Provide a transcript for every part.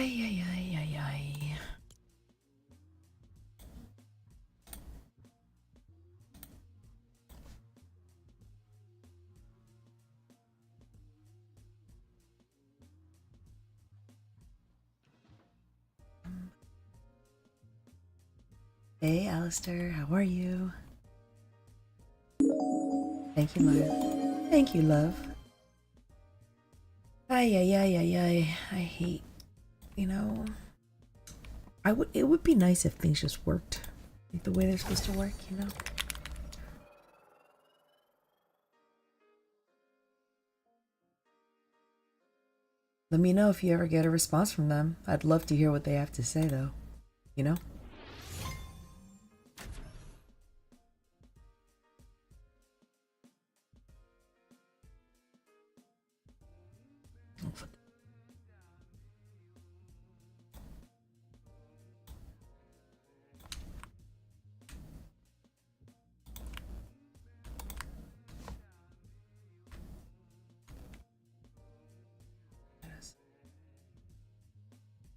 Ay, ay, ay, ay, ay. Hey, Alistair, how are you? Thank you, love. Thank you, love. Ay, ay, ay, ay, ay. I hate, you know. It would be nice if things just worked like the way they're supposed to work, you know? Let me know if you ever get a response from them. I'd love to hear what they have to say, though. You know?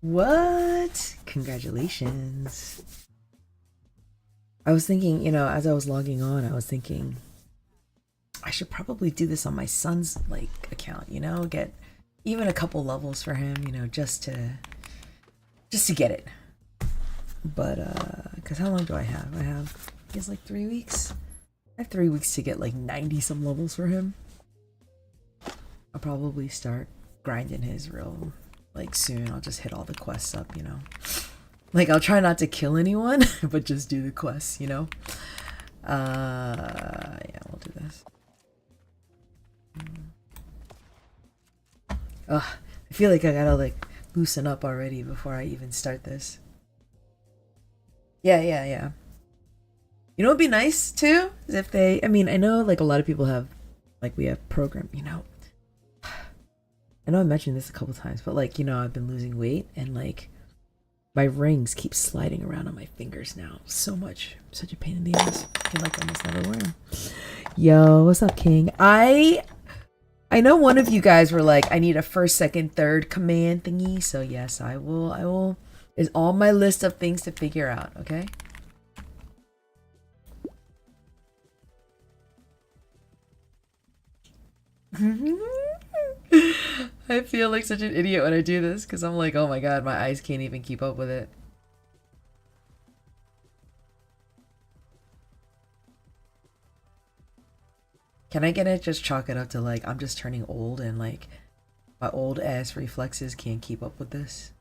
What? Congratulations. I was thinking, you know, as I was logging on, I was thinking I should probably do this on my son's like account, you know, get even a couple levels for him, you know, just to get it. But cuz how long do I have? He has like 3 weeks. I have 3 weeks to get like 90 some levels for him. I'll probably start grinding his real like soon. I'll just hit all the quests up, you know. Like I'll try not to kill anyone, but just do the quests, you know. Yeah, we'll do this. Ugh, I feel like I gotta like loosen up already before I even start this. Yeah. You know what'd be nice too? Is if they, I mean, I know like a lot of people have, like we have program, you know. I know I mentioned this a couple times, but like, you know, I've been losing weight and like my rings keep sliding around on my fingers now. So much. Such a pain in the ass. I feel like I almost never wear them. Yo, what's up, King? I know one of you guys were like, I need a first, second, third command thingy. So yes, I will. It's on my list of things to figure out, okay? I feel like such an idiot when I do this because I'm like, oh my god, my eyes can't even keep up with it. Can I get it? Just chalk it up to like, I'm just turning old and like my old ass reflexes can't keep up with this.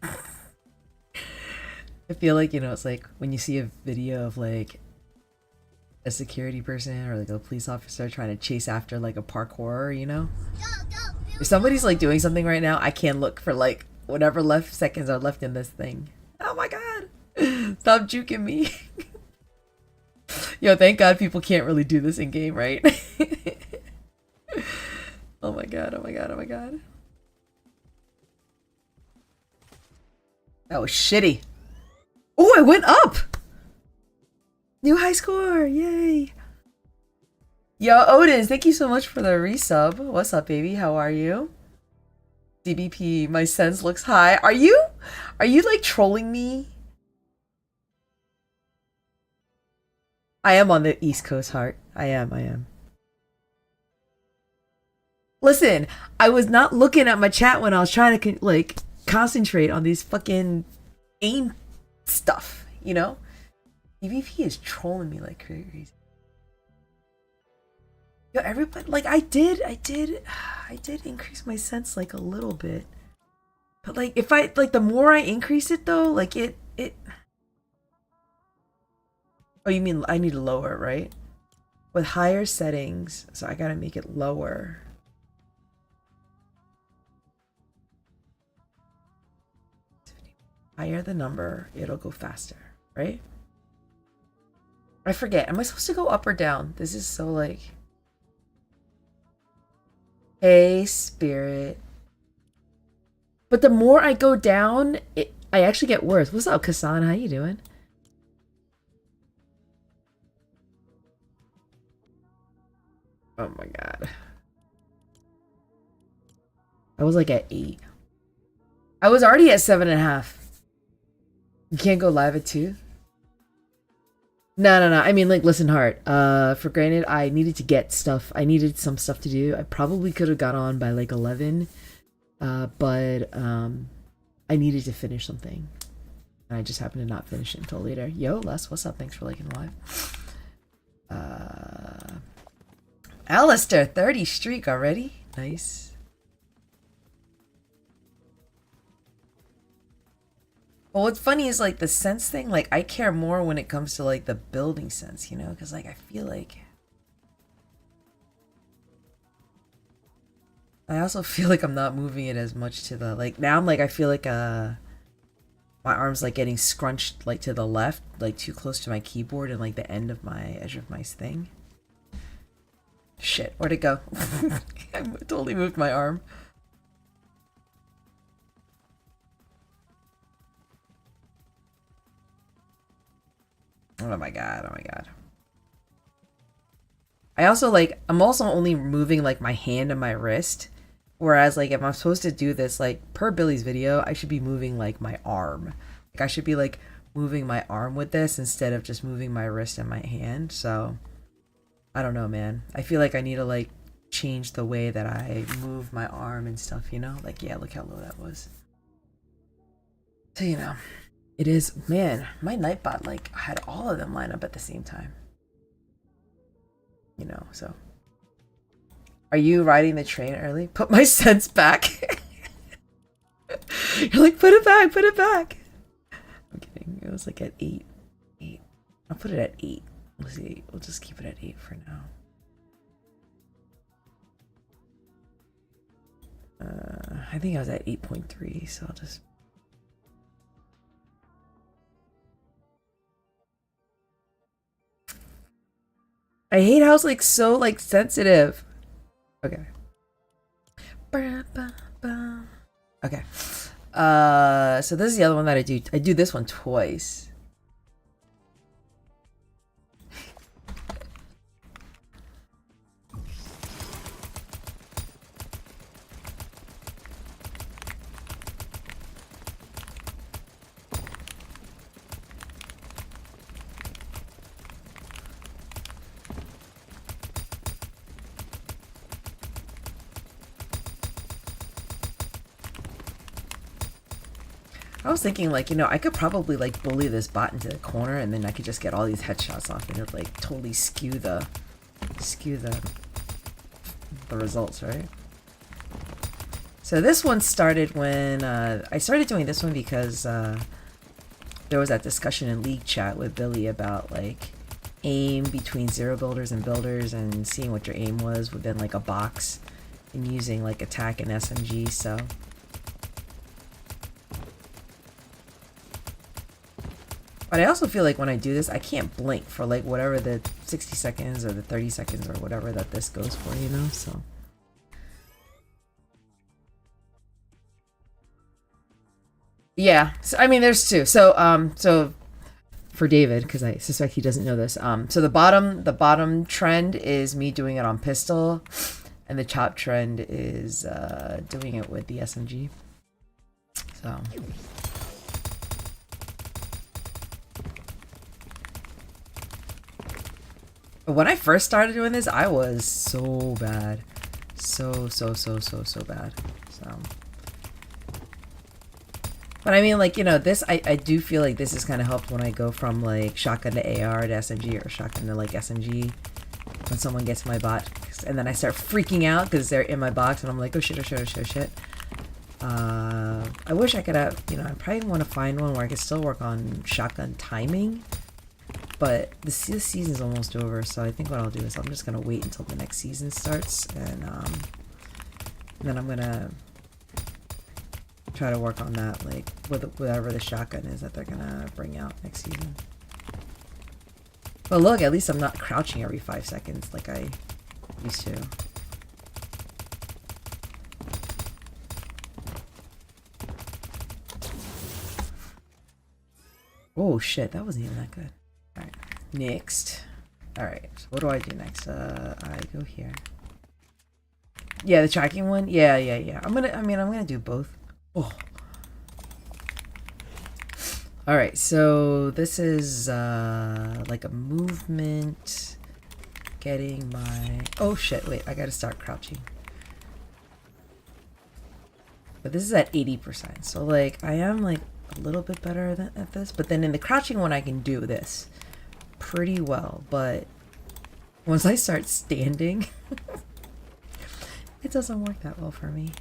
I feel like, you know, it's like when you see a video of like a security person or like a police officer trying to chase after like a parkour, you know? If somebody's like doing something right now, I can't look for like whatever left seconds are left in this thing. Oh my god. Stop juking me. Yo, thank god people can't really do this in game, right? Oh my god, oh my god, oh my god. That was shitty. Oh, I went up! New high score! Yay! Yo, Odin, thank you so much for the resub. What's up, baby? How are you? DBP, my sense looks high. Are you like trolling me? I am on the East Coast, heart. I am. Listen, I was not looking at my chat when I was trying to like concentrate on these fucking aim stuff, you know? DBP is trolling me like crazy. Yo, everybody, like I did increase my sense like a little bit. But like if I like the more I increase it though, like it Oh, you mean I need to lower, right? With higher settings, so I gotta make it lower. Higher the number, it'll go faster, right? I forget. Am I supposed to go up or down? This is so like... Hey, spirit. But the more I go down, I actually get worse. What's up, Kasan? How you doing? Oh my god. I was like at 8. I was already at 7.5. You can't go live at 2? No. I mean, like, listen, Heart. For granted, I needed to get stuff. I needed some stuff to do. I probably could have got on by like 11. But I needed to finish something. And I just happened to not finish it until later. Yo, Les, what's up? Thanks for liking the live. Alistair, 30 streak already. Nice. Well, what's funny is like the sense thing, like I care more when it comes to like the building sense, you know, because like I feel like I also feel like I'm not moving it as much to the like now I'm like I feel like my arm's like getting scrunched like to the left, like too close to my keyboard and like the end of my edge of my thing. Shit, where'd it go? I totally moved my arm. Oh my god, oh my god. I also like, I'm also only moving like my hand and my wrist. Whereas like if I'm supposed to do this, like per Billy's video, I should be moving like my arm. Like I should be like moving my arm with this instead of just moving my wrist and my hand. So I don't know, man. I feel like I need to like change the way that I move my arm and stuff, you know? Like, yeah, look how low that was. So, you know. It is, man, my Nightbot, like, had all of them line up at the same time. You know, so. Are you riding the train early? Put my sense back. You're like, put it back, put it back. I'm kidding. It was like at 8. 8. I'll put it at 8. We'll see. We'll just keep it at 8 for now. I think I was at 8.3, so I'll just... I hate how it's like so like sensitive. Okay. Okay. So this is the other one that I do. I do this one twice. I was thinking, like, you know, I could probably, like, bully this bot into the corner and then I could just get all these headshots off and it would, like, totally skew the results, right? So this one started when, I started doing this one because, there was that discussion in League chat with Billy about, like, aim between zero builders and builders and seeing what your aim was within, like, a box and using, like, attack and SMG, so... But I also feel like when I do this, I can't blink for like whatever the 60 seconds or the 30 seconds or whatever that this goes for, you know, so. Yeah, so, I mean, there's two. So, so for David, because I suspect he doesn't know this. So the bottom trend is me doing it on pistol, and the top trend is doing it with the SMG. So. When I first started doing this, I was so bad. So bad. So. But I mean, like, you know, this, I do feel like this has kind of helped when I go from, like, shotgun to AR to SMG or shotgun to, like, SMG. When someone gets my bot. And then I start freaking out because they're in my box and I'm like, oh shit, oh shit, oh shit, oh shit. I wish I could have, you know, I probably want to find one where I could still work on shotgun timing. But this season's almost over, so I think what I'll do is I'm just gonna wait until the next season starts, and then I'm gonna try to work on that, like with whatever the shotgun is that they're gonna bring out next season. But look, at least I'm not crouching every 5 seconds like I used to. Oh shit, that wasn't even that good. Alright, next. Alright, so what do I do next? I go here. Yeah, the tracking one. Yeah, yeah, yeah. I'm gonna do both. Oh. All right. So this is like a movement. Getting my. Oh shit! Wait, I gotta start crouching. But this is at 80%. So like I am like a little bit better at this. But then in the crouching one, I can do this pretty well. But once I start standing, it doesn't work that well for me.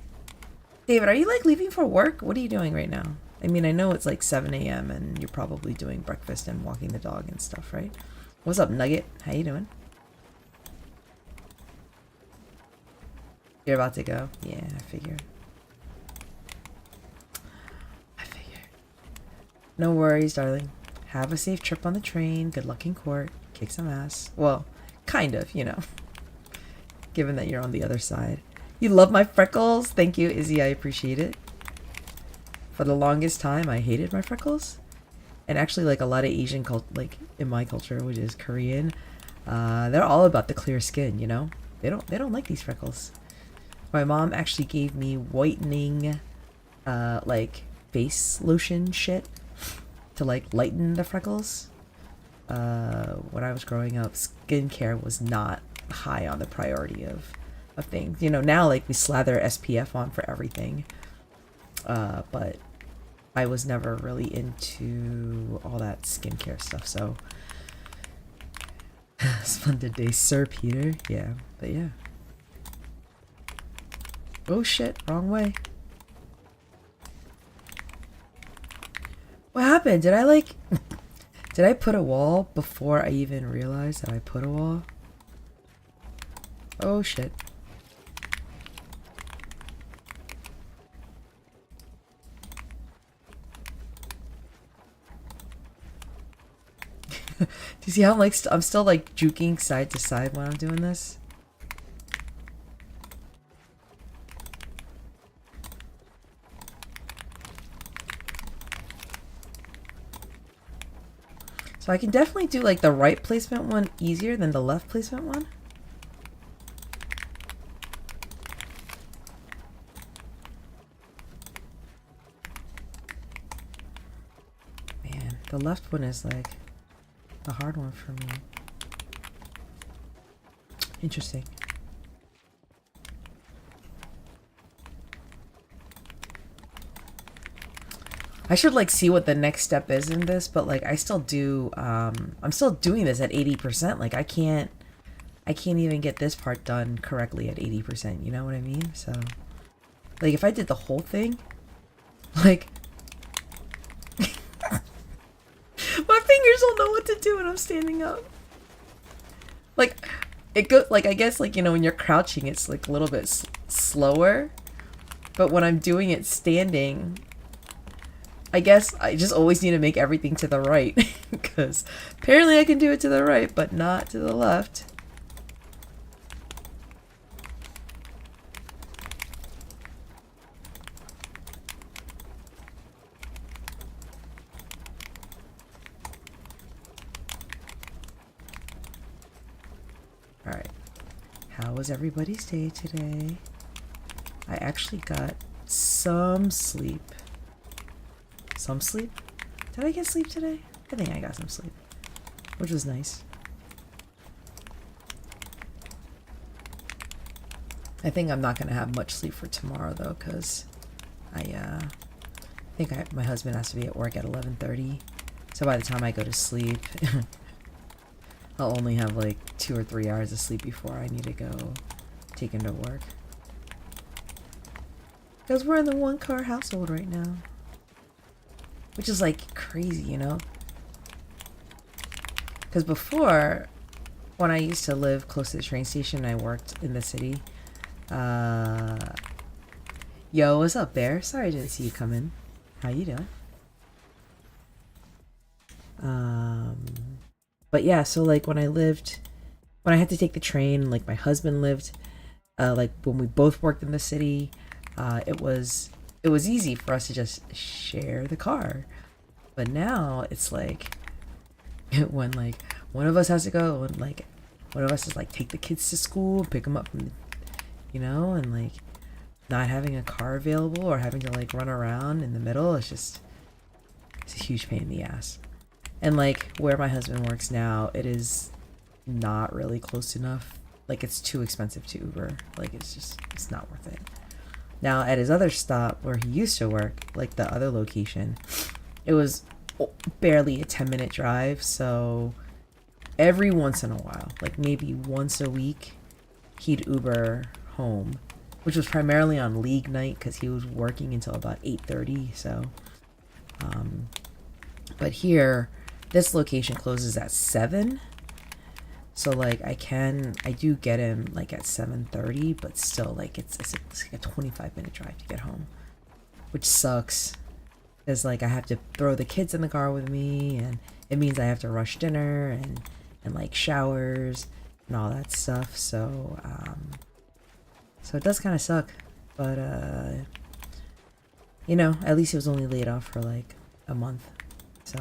David, are you like leaving for work? What are you doing right now? I mean, I know it's like 7 a.m. and you're probably doing breakfast and walking the dog and stuff, right? What's up, Nugget? How you doing? You're about to go? Yeah, I figured. No worries, darling. Have a safe trip on the train. Good luck in court. Kick some ass. Well, kind of, you know. Given that you're on the other side. You love my freckles? Thank you, Izzy. I appreciate it. For the longest time, I hated my freckles. And actually, like a lot of Asian like in my culture, which is Korean, they're all about the clear skin, you know? They don't like these freckles. My mom actually gave me whitening, like face lotion shit to like lighten the freckles. When I was growing up, skincare was not high on the priority of things. You know, now like we slather SPF on for everything. But I was never really into all that skincare stuff, so splendid day, Sir Peter. Yeah, but yeah. Oh shit, wrong way. What happened? Did I like... Did I put a wall before I even realized that I put a wall? Oh shit. Do you see how I'm like I'm still like juking side to side when I'm doing this? So I can definitely do like the right placement one easier than the left placement one. Man, the left one is like the hard one for me. Interesting. I should like see what the next step is in this, but like I still do I'm still doing this at 80%. Like I can't even get this part done correctly at 80%, you know what I mean? So like if I did the whole thing, like my fingers don't know what to do when I'm standing up. Like it go like I guess like, you know, when you're crouching it's like a little bit slower, but when I'm doing it standing, I guess I just always need to make everything to the right because apparently I can do it to the right, but not to the left. All right. How was everybody's day today? I actually got some sleep. Some sleep? Did I get sleep today? I think I got some sleep, which was nice. I think I'm not gonna have much sleep for tomorrow though, because I think my husband has to be at work at 11:30, so by the time I go to sleep I'll only have like 2 or 3 hours of sleep before I need to go take him to work, because we're in the 1-car household right now. Which is like crazy, you know? Because before, when I used to live close to the train station, I worked in the city. Yo, what's up, Bear? Sorry I didn't see you come in. How you doing? But yeah, so like when I had to take the train, like my husband lived, like when we both worked in the city, it was easy for us to just share the car. But now it's like when like one of us has to go, and like one of us is like take the kids to school, pick them up from you know, and like not having a car available or having to like run around in the middle, it's a huge pain in the ass. And like where my husband works now, it is not really close enough. Like it's too expensive to Uber. Like it's not worth it. Now at his other stop where he used to work, like the other location, it was barely a 10-minute drive. So every once in a while, like maybe once a week, he'd Uber home, which was primarily on league night because he was working until about 8:30. So, but here, this location closes at 7. So like I do get him like at 7:30, but still like it's like a 25-minute drive to get home, which sucks. Because like I have to throw the kids in the car with me, and it means I have to rush dinner and like showers and all that stuff. So so it does kind of suck, but you know, at least he was only laid off for like a month. So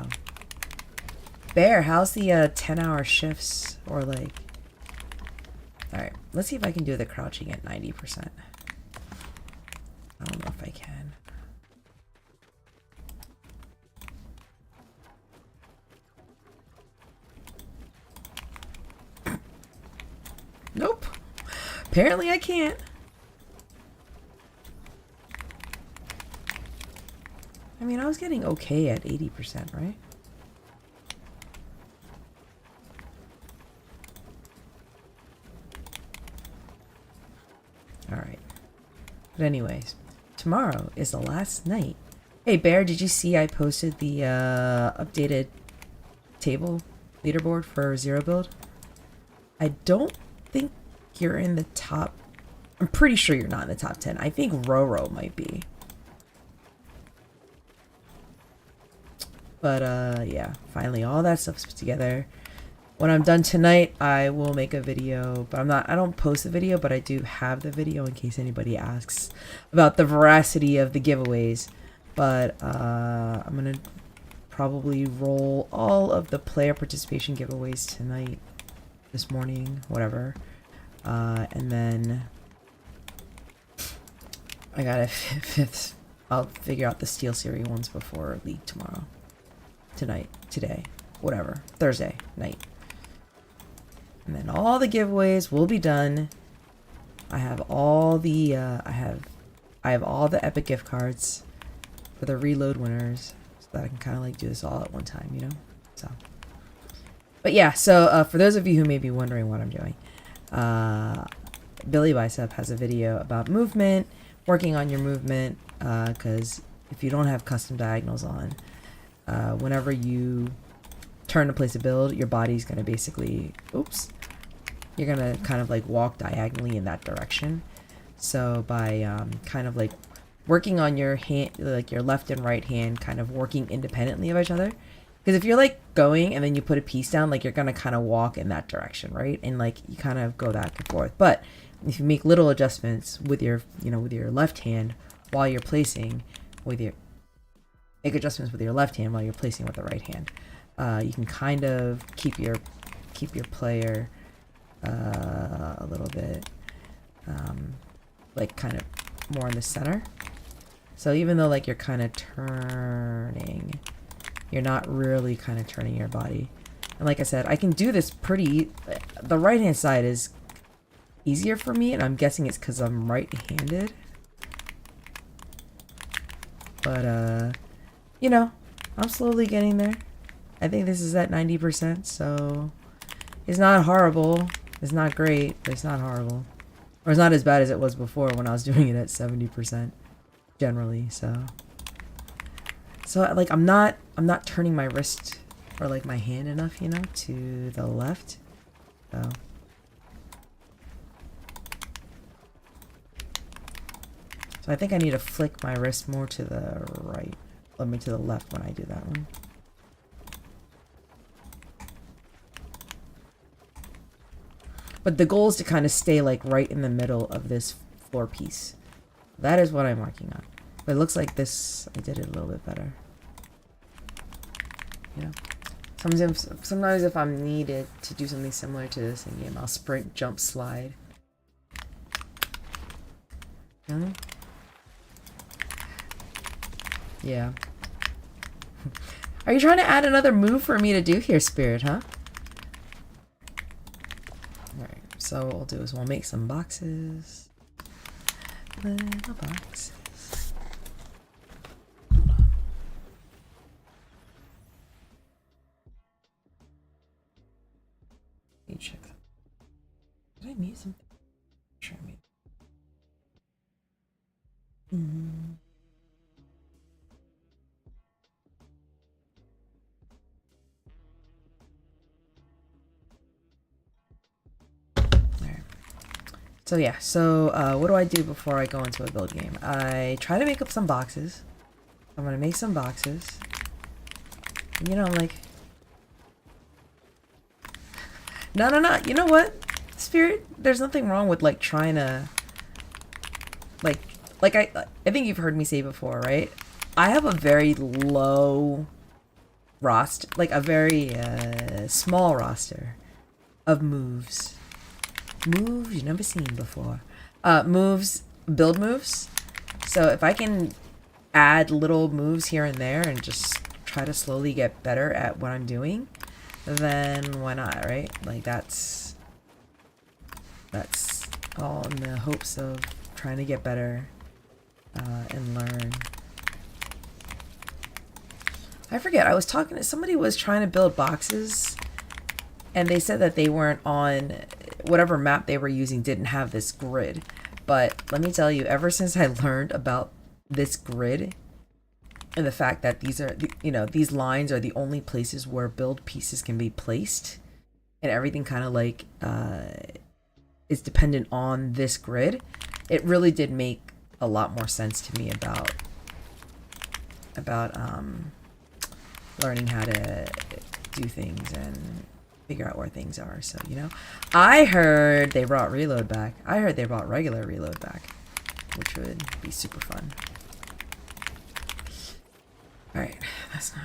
Bear, how's the 10-hour shifts? Or like, all right, let's see if I can do the crouching at 90%. I don't know if I can. Nope. Apparently I can't. I mean, I was getting okay at 80%, right? Alright. But anyways, tomorrow is the last night. Hey Bear, did you see I posted the updated table leaderboard for Zero Build? I don't think you're in the top. I'm pretty sure you're not in the top 10. I think Roro might be. But yeah, finally all that stuff's put together. When I'm done tonight, I will make a video, but I don't post the video, but I do have the video in case anybody asks about the veracity of the giveaways. But I'm gonna probably roll all of the player participation giveaways tonight, this morning, whatever. And then I got a fifth. I'll figure out the Steel Series ones before League tomorrow. Tonight, today, whatever, Thursday night. And then all the giveaways will be done. I have all the I have all the epic gift cards for the reload winners, so that I can kind of like do this all at one time, you know. So, but yeah. So for those of you who may be wondering what I'm doing, Billy Bicep has a video about movement, working on your movement, because if you don't have custom diagonals on, whenever you turn to place a build, your body's gonna basically, you're gonna kind of like walk diagonally in that direction. So by kind of like working on your hand, like your left and right hand, kind of working independently of each other. Because if you're like going and then you put a piece down, like you're gonna kind of walk in that direction, right? And like you kind of go back and forth. But if you make little adjustments with your, with your left hand while you're placing, make adjustments with your left hand while you're placing with the right hand, you can kind of keep your player a little bit like kind of more in the center. So even though like you're kind of turning, you're not really kind of turning your body. And like I said, I can do this the right hand side is easier for me, and I'm guessing it's because I'm right-handed. But I'm slowly getting there. I think this is at 90%, so it's not horrible. It's not great, but it's not horrible. Or it's not as bad as it was before when I was doing it at 70% generally, so like I'm not turning my wrist or like my hand enough, to the left. So I think I need to flick my wrist more to the right. Let me to the left when I do that one. But the goal is to kind of stay like right in the middle of this floor piece. That is what I'm working on. But it looks like this, I did it a little bit better. Sometimes if I'm needed to do something similar to this in game, I'll sprint, jump, slide. Huh? Yeah. Are you trying to add another move for me to do here, Spirit, huh? Alright, so what we'll do is we'll make some boxes. Little boxes. Hold on. Let me check that. Did I mute something? Sure, I made. So yeah, so what do I do before I go into a build game? I try to make up some boxes. I'm gonna make some boxes. And, you know, I'm like, no, you know what, Spirit? There's nothing wrong with like trying to, like I think you've heard me say before, right? I have a very low roster, like a very small roster of moves. Moves you've never seen before. Moves, build moves. So if I can add little moves here and there and just try to slowly get better at what I'm doing, then why not, right? Like that's all in the hopes of trying to get better and learn. I forget, I was talking to somebody was trying to build boxes and they said that they weren't on whatever map they were using, didn't have this grid. But let me tell you, ever since I learned about this grid and the fact that these are, you know, these lines are the only places where build pieces can be placed, and everything kind of like is dependent on this grid, it really did make a lot more sense to me about learning how to do things and figure out where things are. So, you know, I heard they brought reload back. I heard they brought regular reload back, which would be super fun. All right, that's not.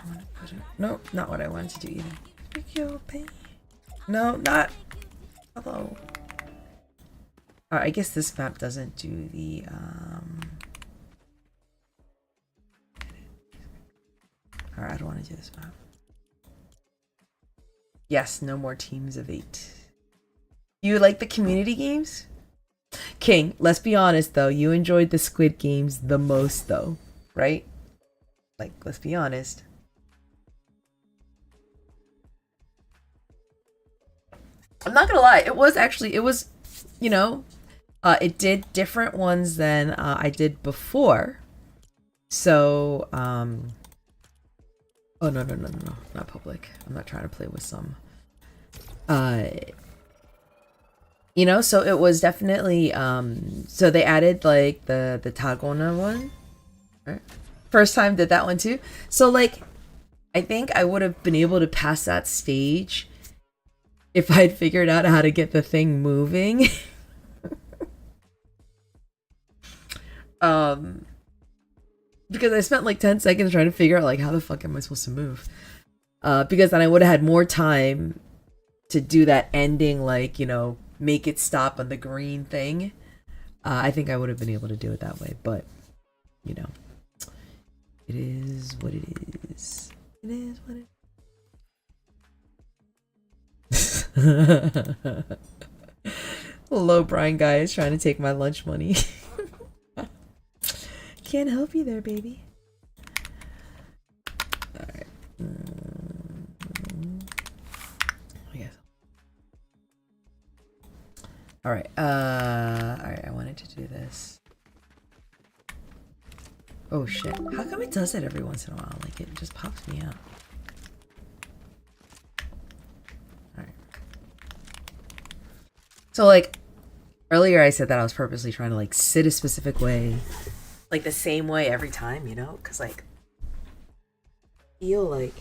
I want to put it. Nope, not what I wanted to do either. Pick your pain. No, not. Hello. I guess this map doesn't do the. All right, I don't want to do this map. Yes, no more teams of 8. You like the community games? King, let's be honest though, you enjoyed the Squid Games the most though, right? Like, let's be honest. I'm not gonna lie, it was, you know, it did different ones than I did before. So, oh, no, not public. I'm not trying to play with some. You know, so it was definitely, so they added, like, the Tagona one. Right? First time did that one, too. So, like, I think I would have been able to pass that stage if I'd figured out how to get the thing moving. Because I spent like 10 seconds trying to figure out like how the fuck am I supposed to move, because then I would have had more time to do that ending, like, you know, make it stop on the green thing. I think I would have been able to do it that way, but you know, it is what it is. It is what it is. Hello, Brian guy is trying to take my lunch money. Can't help you there, baby. Alright. Yes. Alright, alright, I wanted to do this. Oh shit. How come it does it every once in a while? Like, it just pops me out. Alright. So, like, earlier I said that I was purposely trying to, like, sit a specific way. Like the same way every time, you know? Because, like, I feel like...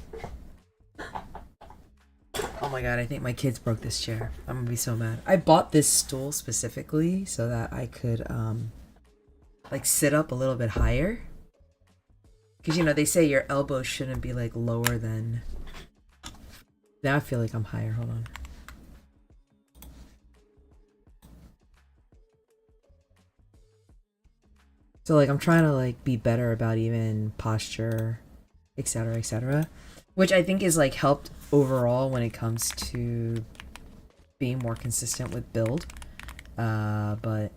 Oh my god, I think my kids broke this chair. I'm gonna be so mad. I bought this stool specifically so that I could, like, sit up a little bit higher. Because, you know, they say your elbows shouldn't be, like, lower than... Now I feel like I'm higher. Hold on. So like I'm trying to like be better about even posture, etc., etc., which I think is like helped overall when it comes to being more consistent with build. But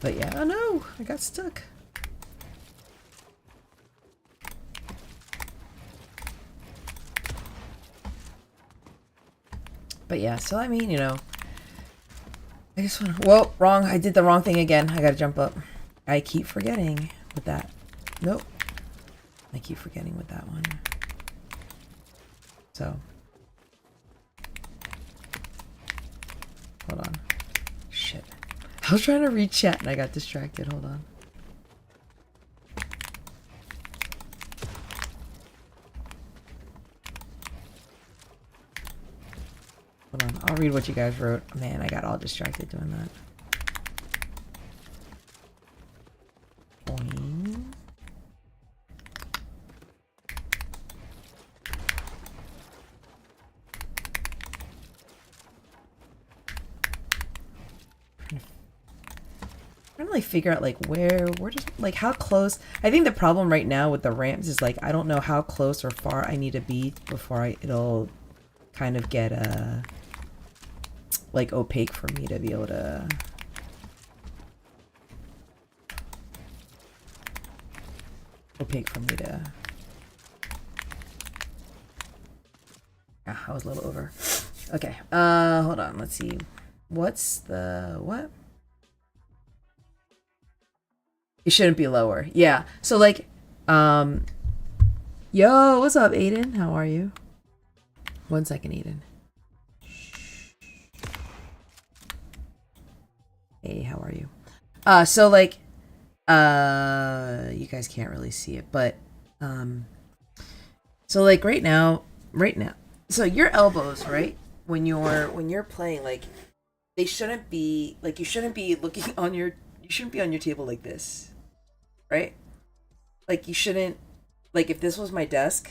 yeah, oh no, I got stuck. But yeah, so I mean, you know, I just want to, whoa, wrong, I did the wrong thing again. I gotta jump up. I keep forgetting with that. Nope. I keep forgetting with that one. So. Hold on. Shit. I was trying to read chat and I got distracted. Hold on. Hold on. I'll read what you guys wrote. Man, I got all distracted doing that. Boing. I'm trying to like figure out like where just like how close. I think the problem right now with the ramps is like I don't know how close or far I need to be before it'll kind of get like opaque for me to be able to yeah, I was a little over. Okay, hold on, let's see. What's the what? It shouldn't be lower. Yeah. So like, yo, what's up, Aiden? How are you? 1 second, Aiden. Hey, how are you? So like, you guys can't really see it, but, so like right now, so your elbows, right? When you're playing, like, they shouldn't be, like, you shouldn't be looking on your, you shouldn't be on your table like this. Right? Like you shouldn't, like if this was my desk,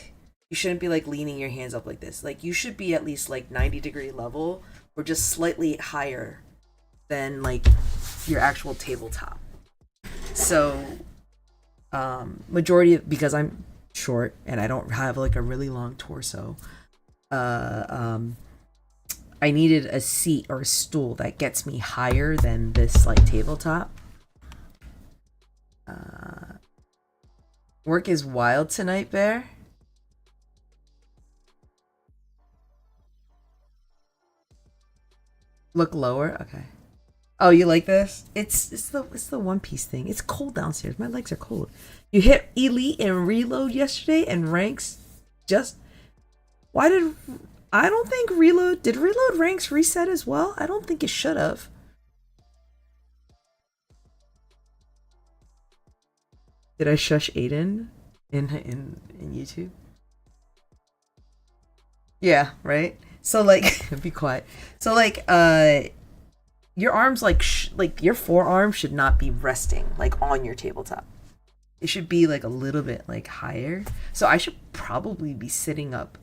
you shouldn't be like leaning your hands up like this. Like you should be at least like 90-degree level or just slightly higher than like your actual tabletop. So majority of, because I'm short and I don't have like a really long torso, I needed a seat or a stool that gets me higher than this like tabletop. Work is wild tonight, Bear. Look lower. Okay. Oh, you like this? It's the One Piece thing. It's cold downstairs. My legs are cold. You hit elite and reload yesterday and ranks just. Why did I don't think reload did reload ranks reset as well? I don't think it should have. Did I shush Aiden in YouTube? Yeah, right. So like, be quiet. So like, your arms like your forearm should not be resting like on your tabletop. It should be like a little bit like higher. So I should probably be sitting up.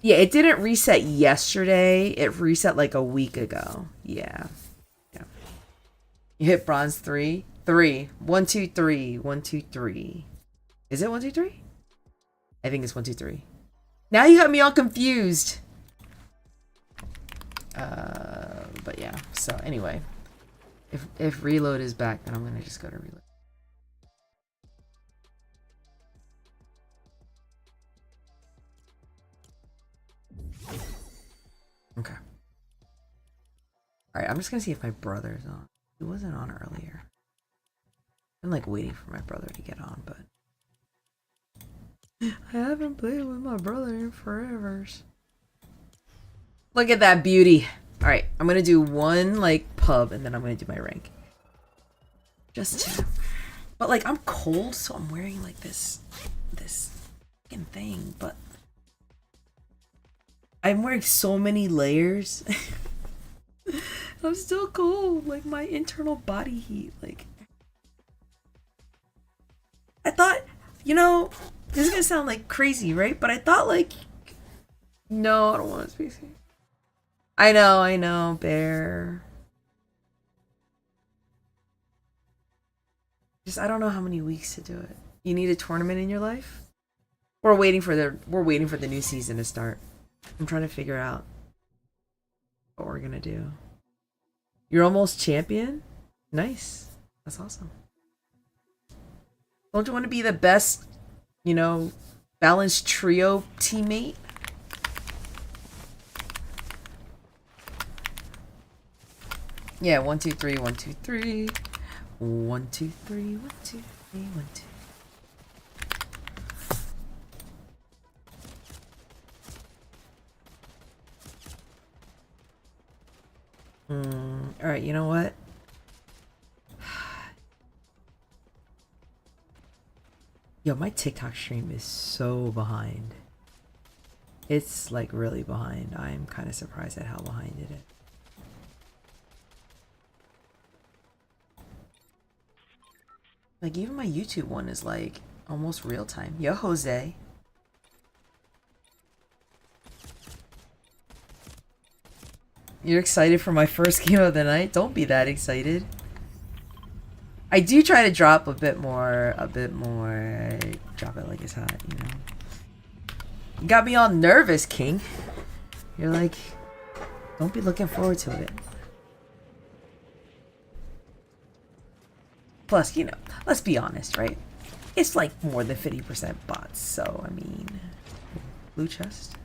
Yeah, it didn't reset yesterday. It reset like a week ago. Yeah. Yeah. You hit bronze 3. 3. 1, 2, 3. 1, 2, 3. Is it 1, 2, 3? I think it's 1, 2, 3. Now you got me all confused. But yeah. So anyway, if reload is back, then I'm gonna just go to reload. Okay. All right. I'm just gonna see if my brother's on. He wasn't on earlier. I'm like waiting for my brother to get on, but I haven't played with my brother in forever. Look at that beauty. All right, I'm gonna do one like pub, and then I'm gonna do my rank. Just to, but like I'm cold, so I'm wearing like this fucking thing. But I'm wearing so many layers. I'm still cold. Like my internal body heat, like. I thought, you know, this is gonna sound like crazy, right? But I thought like, no, I don't want to PC. I know, Bear. Just I don't know how many weeks to do it. You need a tournament in your life? We're waiting for the new season to start. I'm trying to figure out what we're gonna do. You're almost champion? Nice. That's awesome. Don't you want to be the best, you know, balanced trio teammate? Yeah, 1, 2, 3, 1, 2, 3. 1, 2, 3, 1, 2, 3, 1, 2. Alright, you know what? Yo, my TikTok stream is so behind. It's like really behind. I'm kind of surprised at how behind it is. Like even my YouTube one is like almost real time. Yo, Jose. You're excited for my first game of the night? Don't be that excited. I do try to drop a bit more. Drop it like it's hot, you know. You got me all nervous, King. You're like, don't be looking forward to it. Plus, you know, let's be honest, right? It's like more than 50% bots, so I mean, blue chest.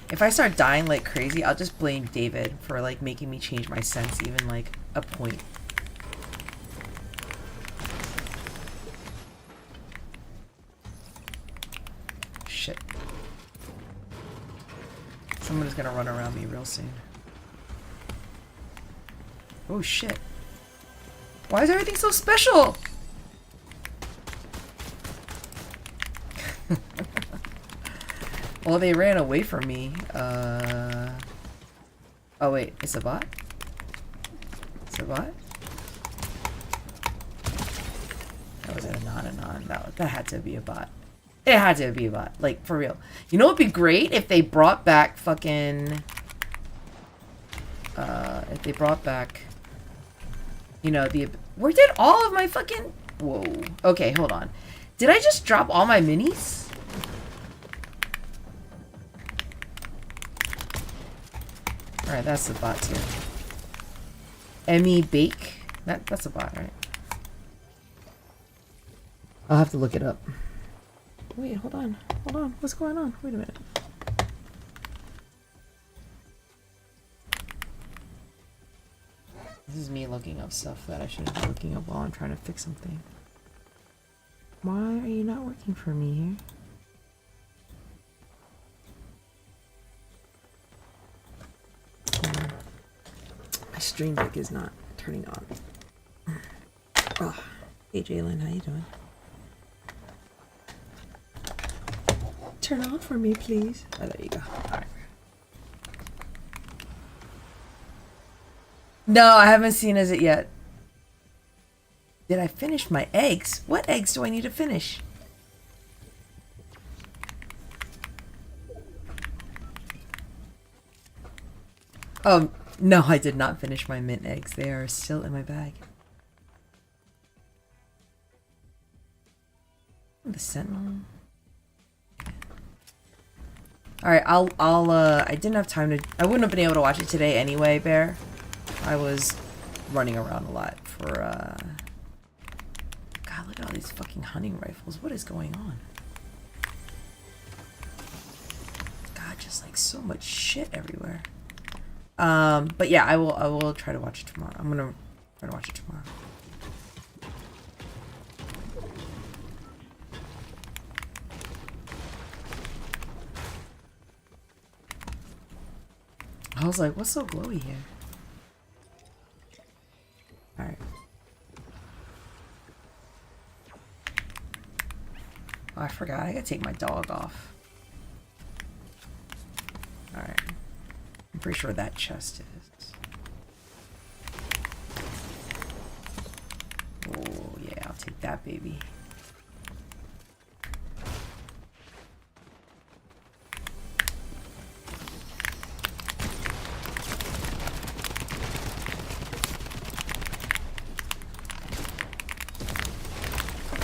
If I start dying like crazy, I'll just blame David for like making me change my sense even like a point. Shit. Someone's gonna run around me real soon. Oh shit. Why is everything so special? Well, they ran away from me. Oh wait, it's a bot? It's a bot? That was a non. That had to be a bot. It had to be a bot. Like, for real. You know what'd be great? If they brought back fucking... if they brought back... You know, the... Where did all of my fucking... Whoa. Okay, hold on. Did I just drop all my minis? Alright, that's the bot too. Emmy Bake. That's a bot, right? I'll have to look it up. Wait, hold on. Hold on. What's going on? Wait a minute. This is me looking up stuff that I shouldn't be looking up while I'm trying to fix something. Why are you not working for me here? My stream deck is not turning on. Oh, hey Jalen, how you doing? Turn on for me, please. Oh, there you go. All right. No, I haven't seen it yet. Did I finish my eggs? What eggs do I need to finish? No, I did not finish my mint eggs. They are still in my bag. The Sentinel. Alright, I didn't have time to... I wouldn't have been able to watch it today anyway, Bear. I was running around a lot for, God, look at all these fucking hunting rifles. What is going on? God, just like so much shit everywhere. But yeah, I will try to watch it tomorrow. I'm gonna try to watch it tomorrow. I was like, what's so glowy here? Alright. Oh, I forgot. I gotta take my dog off. Alright. I'm pretty sure that chest is. Oh, that, baby.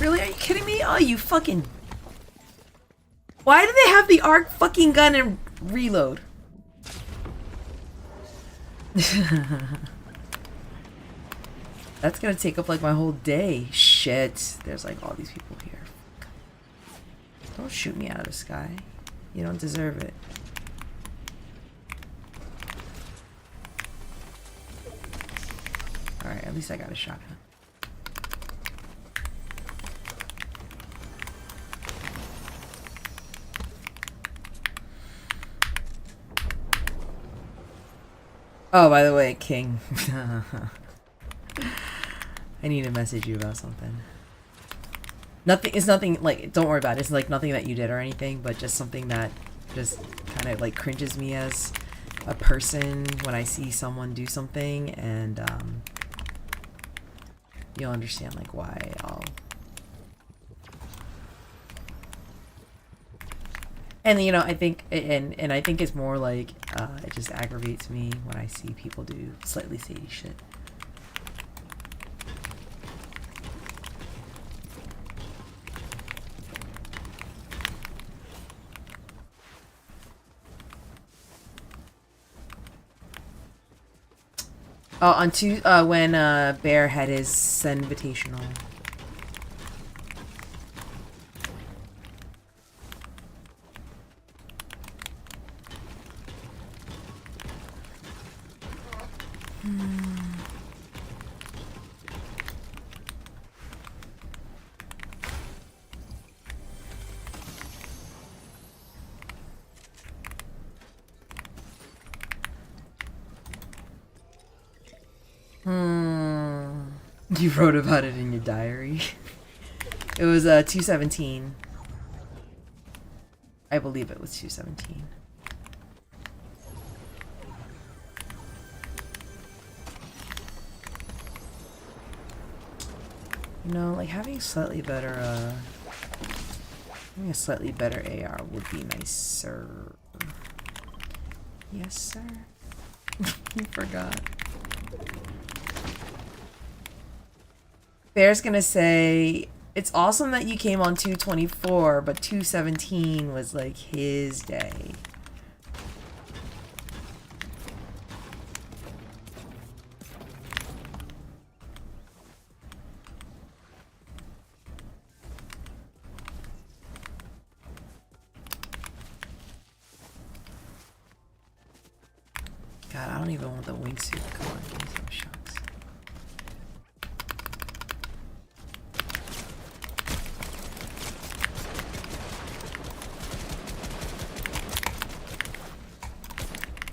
Really? Are you kidding me? Oh, you fucking... Why do they have the arc fucking gun and reload? That's gonna take up like my whole day. Shit. There's like all these people here. Don't shoot me out of the sky. You don't deserve it. Alright, at least I got a shotgun. Oh, by the way, King. I need to message you about something. Nothing, it's nothing, like, don't worry about it. It's like nothing that you did or anything, but just something that just kind of like cringes me as a person when I see someone do something, and you'll understand like why I'll... And you know, I think, and I think it's more like, it just aggravates me when I see people do slightly shady shit. Oh, when Bear had his Senvitational. You wrote about it in your diary. It was 217. I believe it was 217. You know, like having a slightly better AR would be nicer. Yes, sir. You forgot. Bear's gonna say, it's awesome that you came on 224, but 217 was like his day. God, I don't even want the wingsuit. Come on, give me some shots.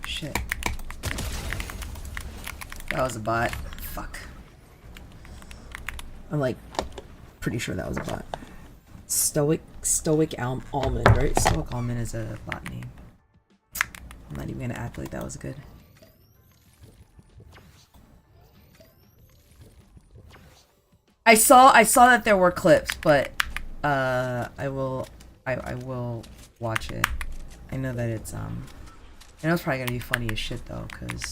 Shit. That was a bot. Fuck. I'm like pretty sure that was a bot. Stoic Almond, right? Stoic Almond is a bot name. I'm not even gonna act like that was good. I saw that there were clips, but I will watch it. I know that it's I know it's probably gonna be funny as shit though, cause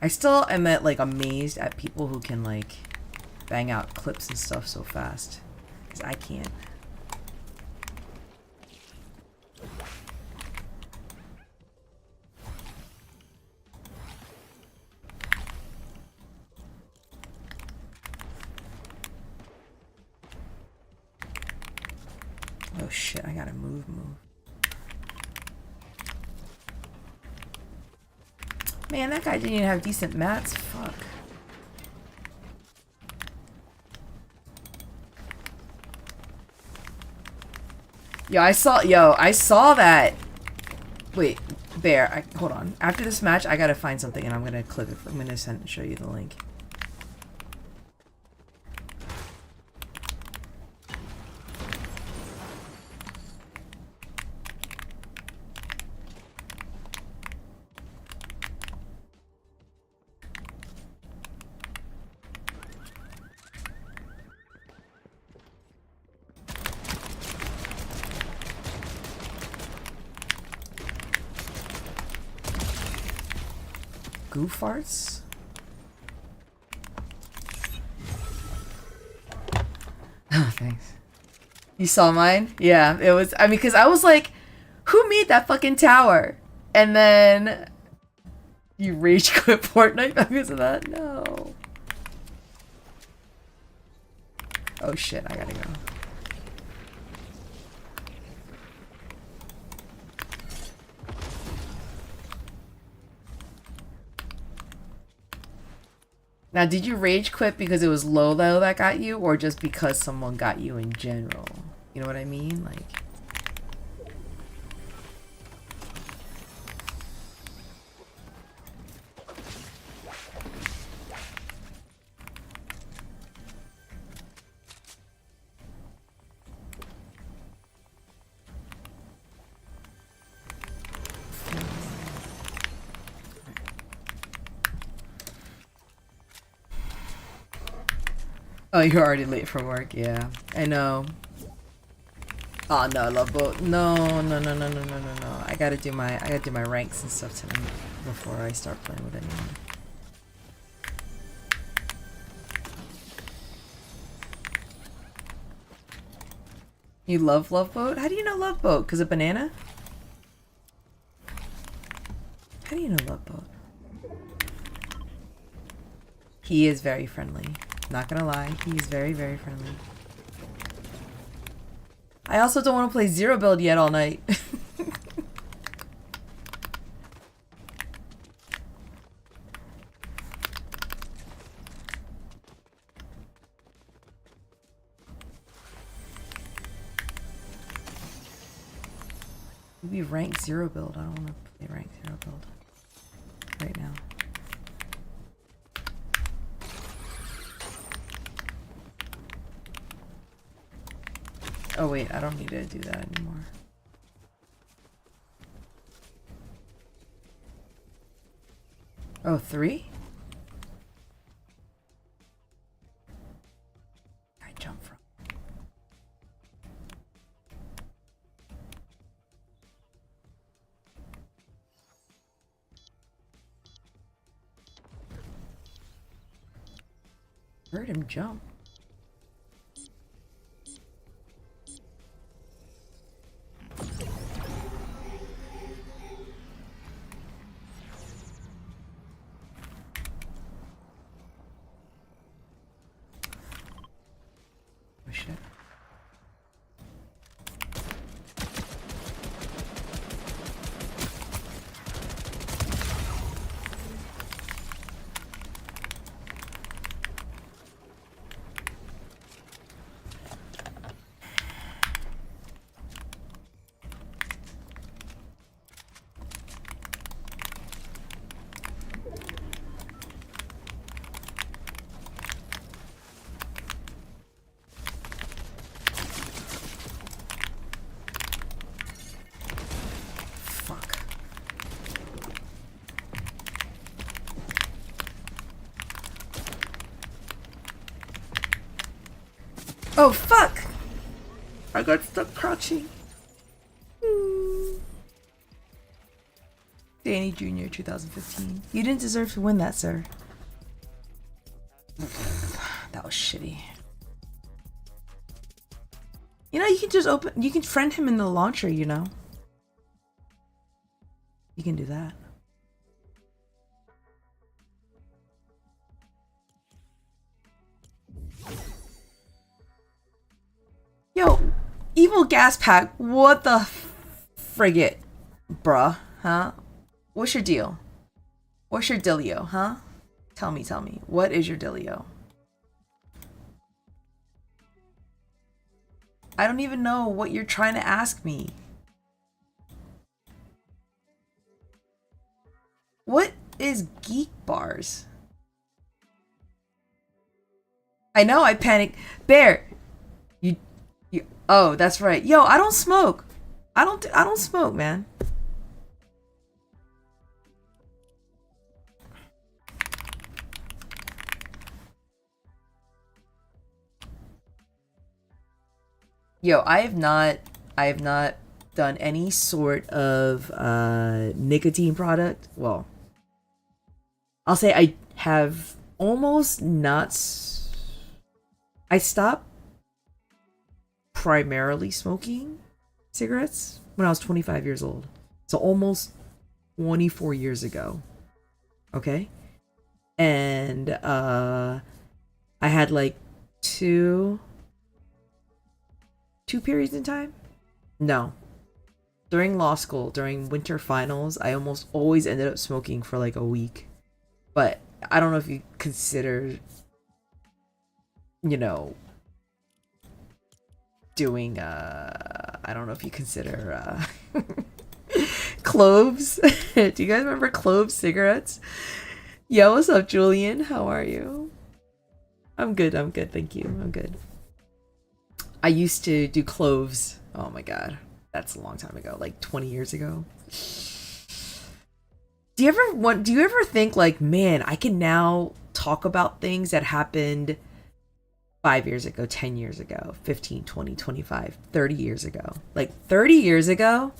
I still am like amazed at people who can like bang out clips and stuff so fast, cause I can't. Oh shit, I gotta move. Man, that guy didn't even have decent mats. Fuck. I saw that. Wait, Bear, hold on. After this match, I gotta find something and I'm gonna clip it. I'm gonna show you the link. goo farts? Oh, thanks. You saw mine? Yeah, it was, I mean, because I was like, who made that fucking tower? And then you rage quit Fortnite because of that? No. Oh shit, I gotta go. Now, did you rage quit because it was Lolo that got you, or just because someone got you in general? You know what I mean? Like... Oh, you're already late for work. Yeah, I know. Oh no, love boat. No. I gotta do my ranks and stuff tonight before I start playing with anyone. You love Love Boat? How do you know Love Boat? 'Cause of banana? How do you know Love Boat? He is very friendly. Not gonna lie, he is very, very friendly. I also don't want to play Zero Build yet all night. Maybe rank Zero Build. I don't want to play rank Zero Build right now. Oh wait, I don't need to do that anymore. Oh, 3? I jump from. Heard him jump. Oh fuck! I got stuck crouching. Danny Jr. 2015. You didn't deserve to win that, sir. That was shitty. You know, you can just open, you can friend him in the launcher, you know. You can do that. Yo, evil gas pack, what the frigate, bruh, huh? What's your deal? What's your dealio, huh? Tell me, what is your dealio? I don't even know what you're trying to ask me. What is geek bars? I know, I panicked. Bear, you, oh, that's right. Yo, I don't smoke. I don't smoke, man. Yo, I have not done any sort of nicotine product. Well, I'll say I have almost not. I stopped primarily smoking cigarettes when I was 25 years old. So almost 24 years ago. Okay? And I had like two periods in time? No. During law school, during winter finals, I almost always ended up smoking for like a week. But I don't know if you consider, you know, doing I don't know if you consider cloves. Do you guys remember clove cigarettes? Yeah, what's up, Julian? How are you? I'm good, thank you. I'm good. I used to do cloves. Oh my god. That's a long time ago, like 20 years ago. Do you ever think like, man, I can now talk about things that happened 5 years ago, 10 years ago, 15, 20, 25, 30 years ago. Like 30 years ago?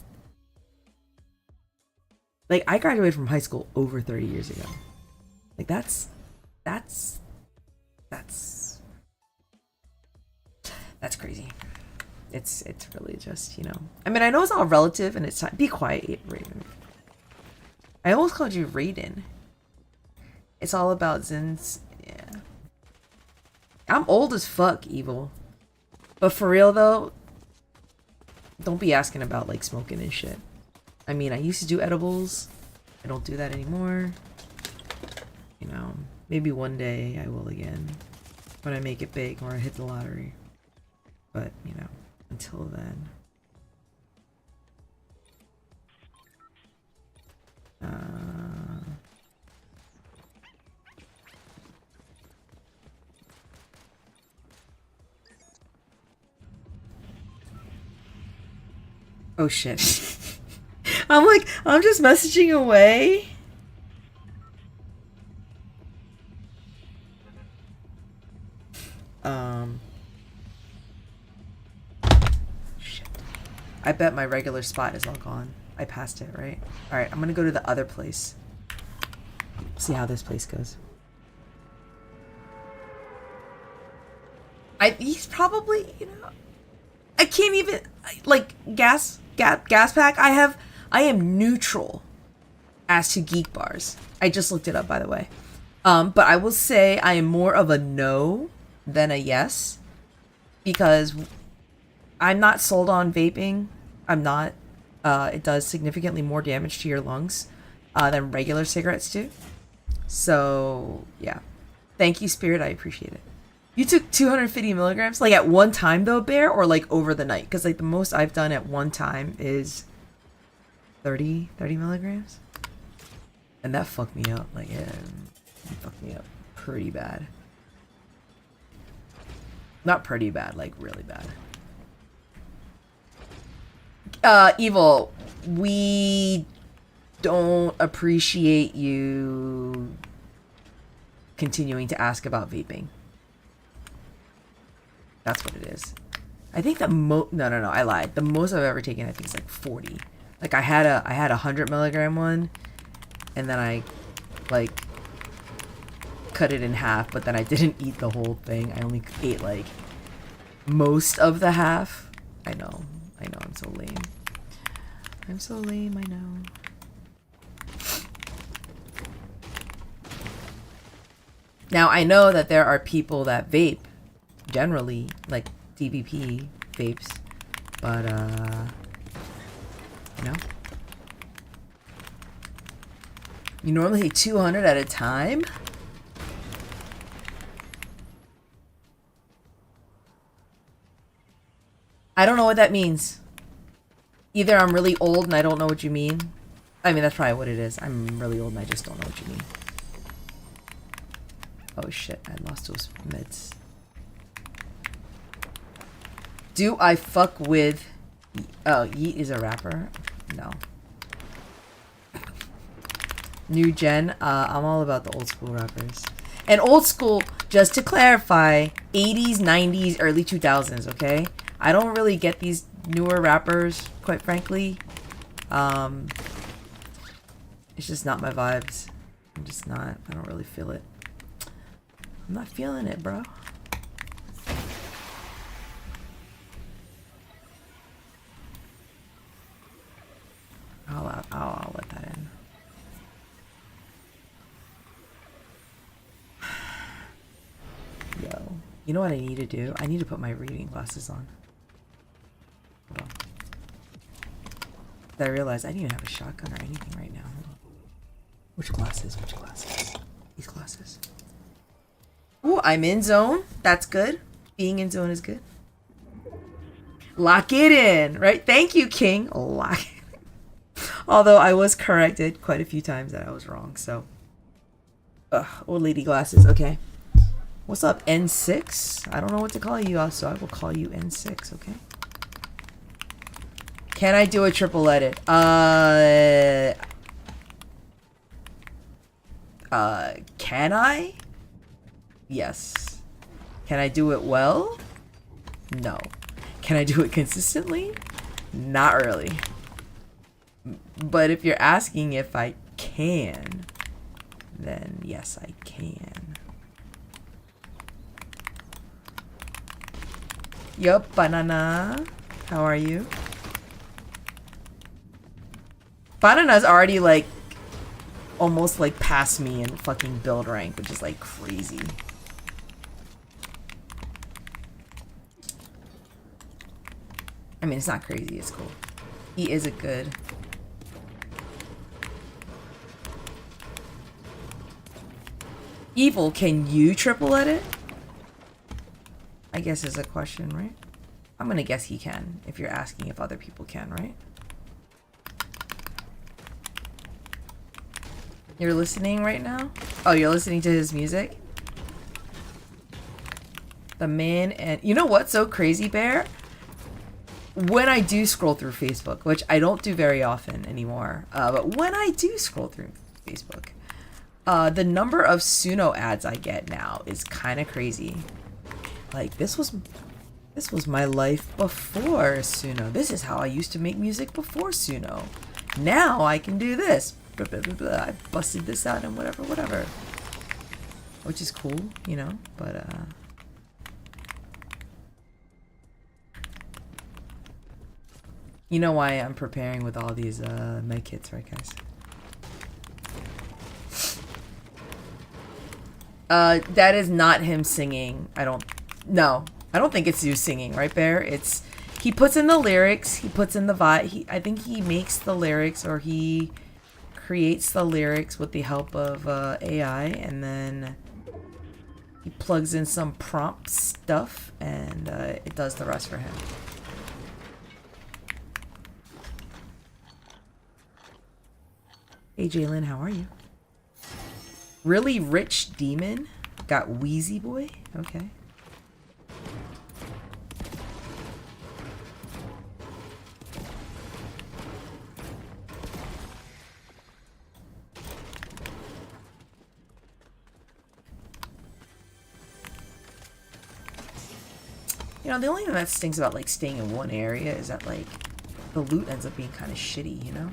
Like I graduated from high school over 30 years ago. Like that's crazy. It's really just, you know. I mean, I know it's all relative and it's time. Be quiet, Raven. I almost called you Raiden. It's all about Zen's. Yeah. I'm old as fuck, Evil. But for real though, don't be asking about like smoking and shit. I mean, I used to do edibles. I don't do that anymore. You know, maybe one day I will again when I make it big or I hit the lottery. But, you know, until then. Oh shit. I'm like, I'm just messaging away. Shit. I bet my regular spot is all gone. I passed it, right? Alright, I'm gonna go to the other place. See how this place goes. He's probably, you know, I can't even, like, gas pack. I am neutral as to geek bars. I just looked it up, by the way. But I will say I am more of a no than a yes, because I'm not sold on vaping. I'm not. It does significantly more damage to your lungs than regular cigarettes do. So yeah, thank you, Spirit. I appreciate it. You took 250 milligrams, like at one time though, Bear, or like over the night? Because like the most I've done at one time is 30 milligrams, and that fucked me up. Like, yeah, it fucked me up pretty bad. Not pretty bad, like really bad. Evil, we don't appreciate you continuing to ask about vaping. That's what it is. I think the no, I lied. The most I've ever taken, I think, is like 40. Like I had a 100 milligram one, and then I like cut it in half, but then I didn't eat the whole thing. I only ate like most of the half. I know, I'm so lame. I'm so lame, I know. Now I know that there are people that vape, generally, like DVP vapes, but you know, you normally take 200 at a time. I don't know what that means. Either I'm really old and I don't know what you mean. I mean, that's probably what it is. I'm really old and I just don't know what you mean. Oh shit, I lost those meds. Do I fuck with... Oh, Yeet is a rapper? No. New gen? I'm all about the old school rappers. And old school, just to clarify, 80s, 90s, early 2000s, okay? I don't really get these newer rappers, quite frankly. It's just not my vibes. I'm just not. I don't really feel it. I'm not feeling it, bro. I'll let that in. Yo, you know what I need to do? I need to put my reading glasses on. Hold on. I realized I didn't even have a shotgun or anything right now. Which glasses? Which glasses? These glasses. Ooh, I'm in zone. That's good. Being in zone is good. Lock it in, right? Thank you, King. Lock it in. Although I was corrected quite a few times that I was wrong, so. Old lady glasses, okay. What's up, N6? I don't know what to call you, so I will call you N6, okay? Can I do a triple edit? Can I? Yes. Can I do it well? No. Can I do it consistently? Not really. But if you're asking if I can, then yes, I can. Yup, banana. How are you? Banana's already like almost like past me in fucking build rank, which is like crazy. I mean, it's not crazy, it's cool. He is a good. Evil, can you triple edit? I guess is a question, right? I'm gonna guess he can, if you're asking if other people can, right? You're listening right now? Oh, you're listening to his music? The man and... You know what's so crazy, Bear? When I do scroll through Facebook, which I don't do very often anymore, but when I do scroll through Facebook, the number of Suno ads I get now is kind of crazy. Like, this was my life before Suno. This is how I used to make music before Suno. Now I can do this. Blah, blah, blah, blah. I busted this out and whatever. Which is cool, you know, but you know why I'm preparing with all these med kits, right, guys? That is not him singing. I don't think it's you singing, right, Bear? It's he puts in the lyrics, he puts in the vibe. I think he makes the lyrics, or he creates the lyrics with the help of AI, and then he plugs in some prompt stuff, and it does the rest for him. Hey Jalen, how are you? Really rich demon? Got Wheezy boy? Okay. You know, the only thing that stinks about like staying in one area is that like the loot ends up being kind of shitty, you know?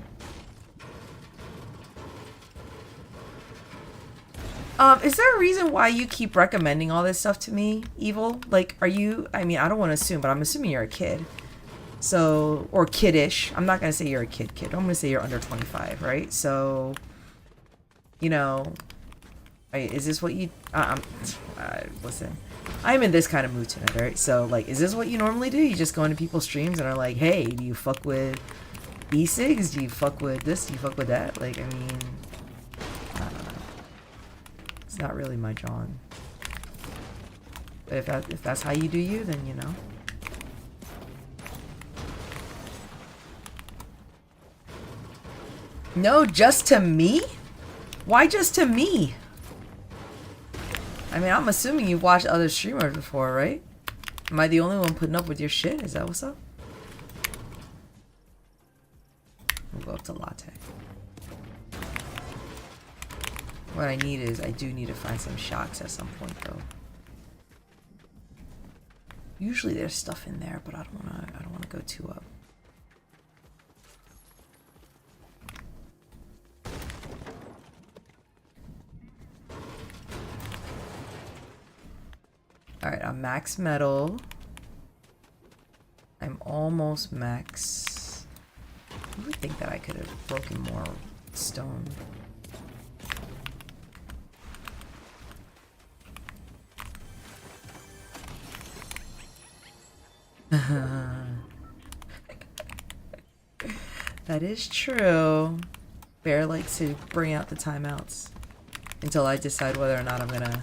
Is there a reason why you keep recommending all this stuff to me, Evil? Like, are you, I mean, I don't want to assume, but I'm assuming you're a kid. So, or kiddish. I'm not going to say you're a kid. I'm going to say you're under 25, right? So, you know, is this what you, listen, I'm in this kind of mood tonight, right? So, like, is this what you normally do? You just go into people's streams and are like, hey, do you fuck with e-cigs? Do you fuck with this? Do you fuck with that? Like, I mean, I don't know. It's not really my John. But if that's how you do you, then you know. No, just to me? Why just to me? I mean, I'm assuming you've watched other streamers before, right? Am I the only one putting up with your shit? Is that what's up? We'll go up to latte. What I need is, I do need to find some shocks at some point, though. Usually there's stuff in there, but I don't wanna go too up. Alright, I'm max metal. I'm almost max. I would think that I could have broken more stone. That is true. Bear likes to bring out the timeouts until I decide whether or not I'm gonna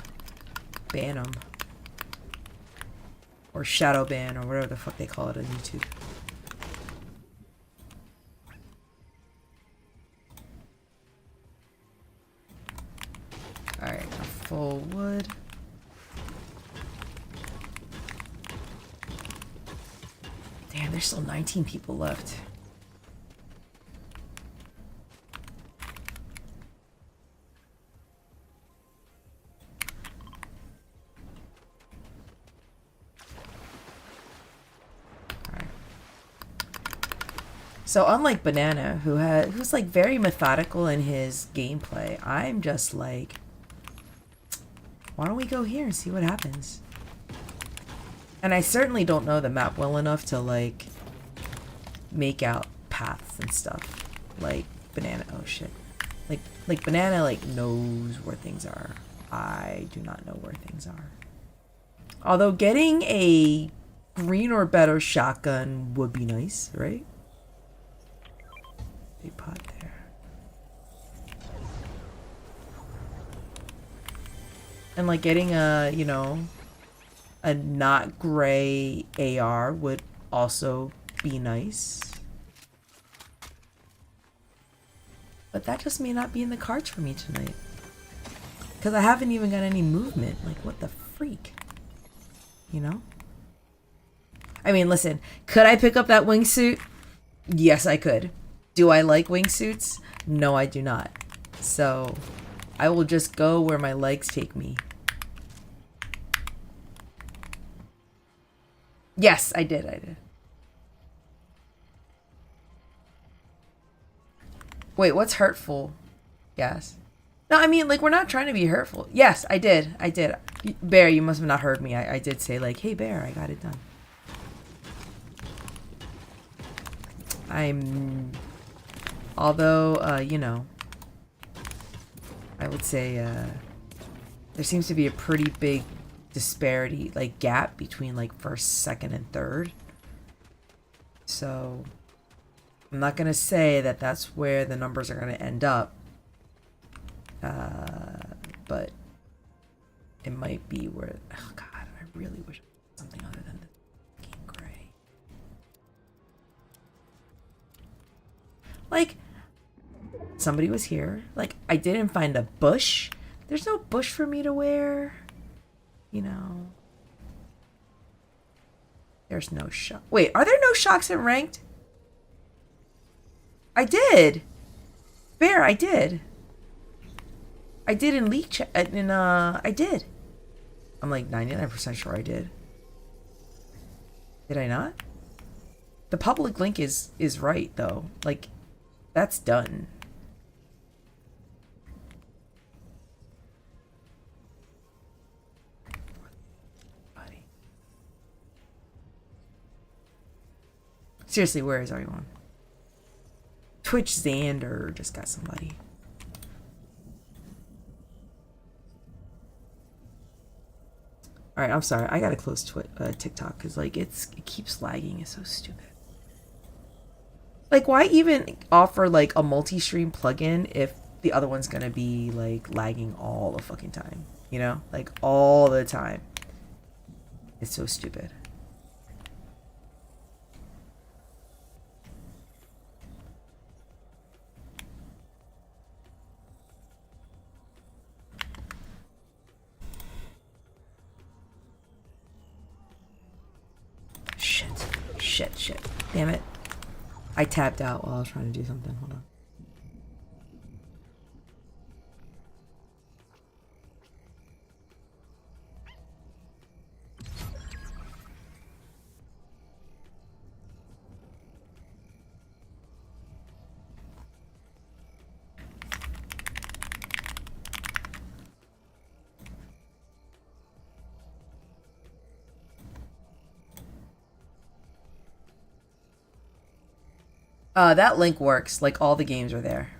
ban them. Or shadow ban, or whatever the fuck they call it on YouTube. Alright, full wood. Damn, there's still 19 people left. So unlike Banana, who's like very methodical in his gameplay, I'm just like, why don't we go here and see what happens? And I certainly don't know the map well enough to like make out paths and stuff. Like Banana, oh shit. Like Banana like knows where things are. I do not know where things are. Although getting a green or better shotgun would be nice, right? Big pot there. And like getting a, you know, a not gray AR would also be nice. But that just may not be in the cards for me tonight. Because I haven't even got any movement. Like, what the freak? You know? I mean, listen, could I pick up that wingsuit? Yes, I could. Do I like wingsuits? No, I do not. So, I will just go where my legs take me. Yes, I did. Wait, what's hurtful? Yes. No, I mean, like, we're not trying to be hurtful. Yes, I did. Bear, you must have not heard me. I did say, like, hey, Bear, I got it done. Although, you know, I would say there seems to be a pretty big disparity, like gap between like first, second, and third. So I'm not going to say that that's where the numbers are going to end up. But it might be where, oh God, I really wish something other than the fucking gray. Like, somebody was here. Like, I didn't find a bush. There's no bush for me to wear. You know. There's no shock. Wait, are there no shocks in ranked? I did. Bear, I did. I did in leak chat. I did. I'm like 99% sure I did. Did I not? The public link is right though. Like, that's done. Seriously, where is everyone? Twitch Xander just got somebody. Alright, I'm sorry. I gotta close TikTok because like it keeps lagging. It's so stupid. Like, why even offer like a multi-stream plugin if the other one's gonna be like lagging all the fucking time? You know, like all the time. It's so stupid. Shit. Damn it. I tapped out while I was trying to do something. Hold on. That link works. Like, all the games are there.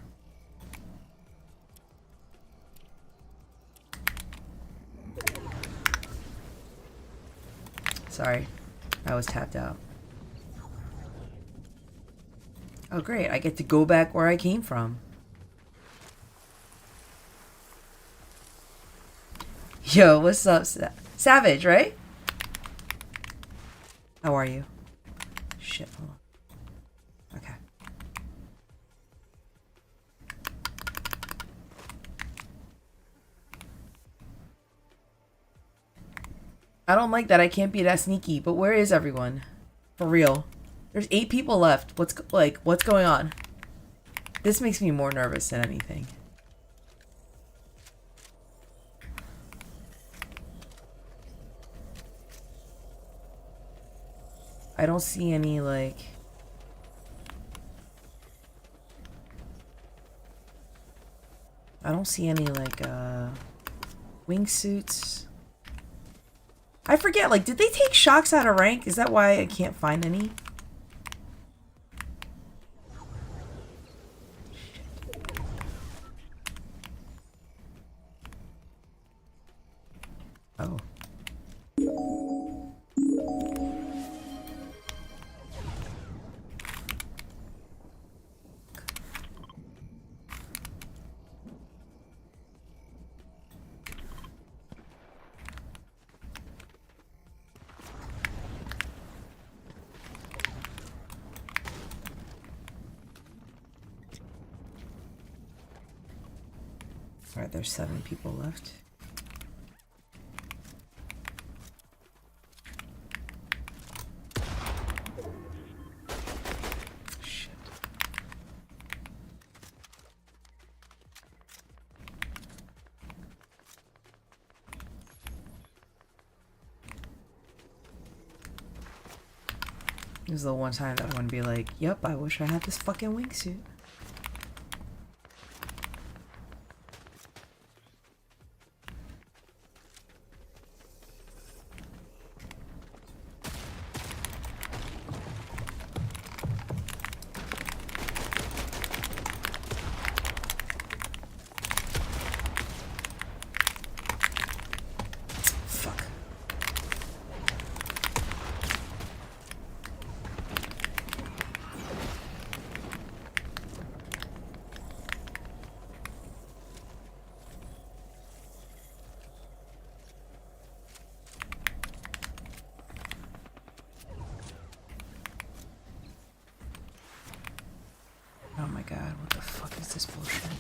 Sorry. I was tapped out. Oh, great. I get to go back where I came from. Yo, what's up, Savage, right? How are you? Shit, hold on. Okay. I don't like that I can't be that sneaky, but where is everyone? For real. There's 8 people left. What's going on? This makes me more nervous than anything. I don't see any, like... I don't see any, like, wingsuits. I forget, like, did they take shocks out of rank? Is that why I can't find any? Oh. Alright, there's 7 people left. Shit. This is the one time that I want to be like, yep, I wish I had this fucking wingsuit. Oh my god, what the fuck is this bullshit?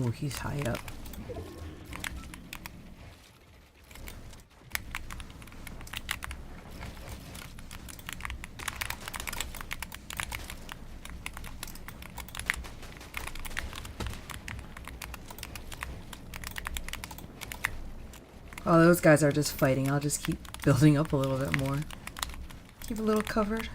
Oh, he's high up. Oh, those guys are just fighting. I'll just keep building up a little bit more. Keep a little covered.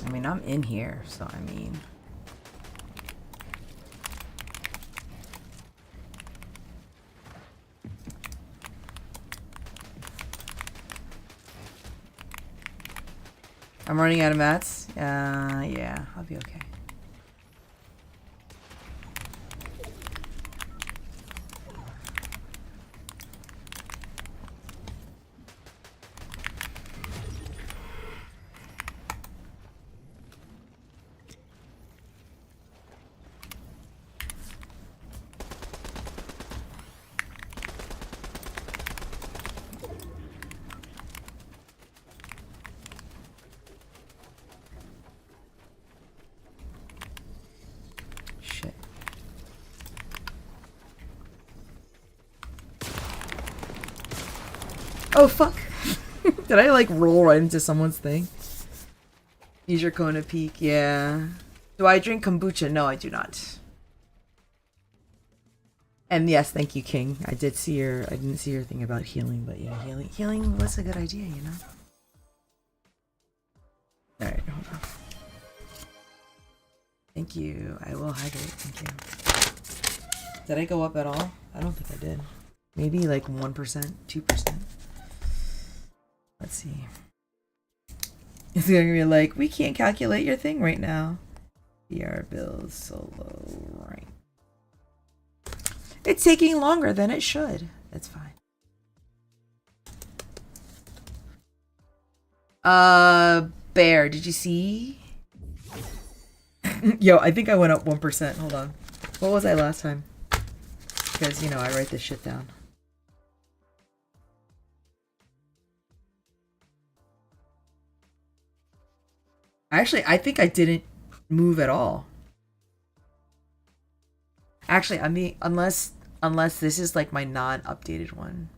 I mean, I'm in here, so I mean... I'm running out of mats. Yeah, I'll be okay. Oh, fuck. Did I, like, roll right into someone's thing? Use your Kona Peak, yeah. Do I drink kombucha? No, I do not. And yes, thank you, King. I didn't see your thing about healing, but yeah, healing was a good idea, you know? Alright, hold on. Thank you. I will hydrate, thank you. Did I go up at all? I don't think I did. Maybe like 1%, 2%. Let's see. It's gonna be like, we can't calculate your thing right now. PR bills solo rank. It's taking longer than it should. It's fine. Bear, did you see? Yo, I think I went up 1%. Hold on. What was I last time? Because, you know, I write this shit down. Actually, I think I didn't move at all. Actually, I mean, unless this is like my non-updated one.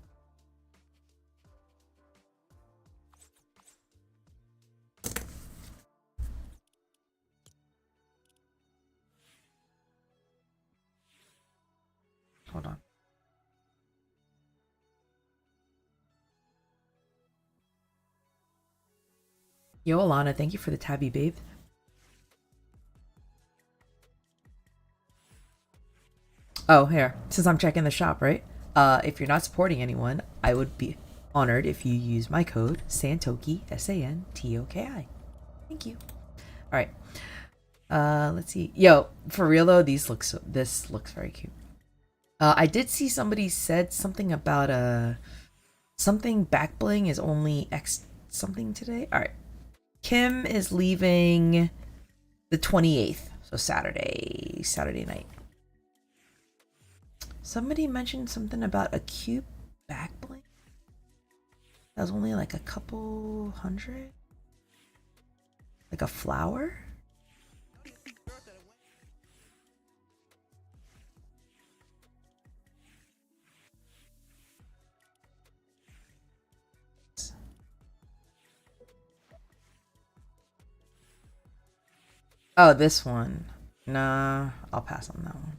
Hold on. Yo, Alana, thank you for the tabby, babe. Oh, here. Since I'm checking the shop, right? If you're not supporting anyone, I would be honored if you use my code SANTOKI, SANTOKI. Thank you. All right. Let's see. Yo, for real though, this looks very cute. I did see somebody said something about something back bling is only X something today. All right. Kim is leaving the 28th, so Saturday night. Somebody mentioned something about a cute back bling. That was only like a couple hundred. Like a flower? Oh, this one. Nah, I'll pass on that one.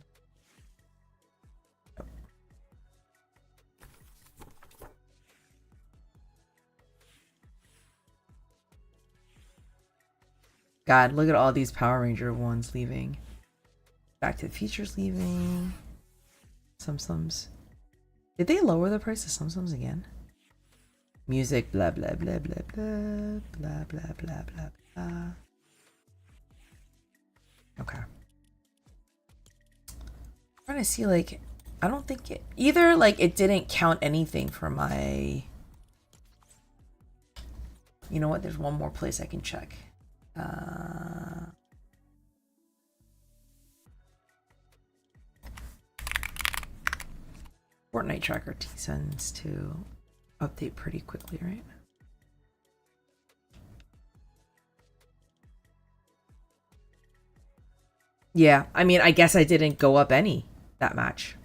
God, look at all these Power Ranger ones leaving. Back to the Future's leaving. Sums. Did they lower the price of Sums again? Music, blah blah blah blah blah blah blah blah blah blah. Okay. I'm trying to see, like, I don't think it either, like, it didn't count anything for my. You know what? There's one more place I can check. Fortnite tracker tends to update pretty quickly, right? Yeah, I mean, I guess I didn't go up any that match.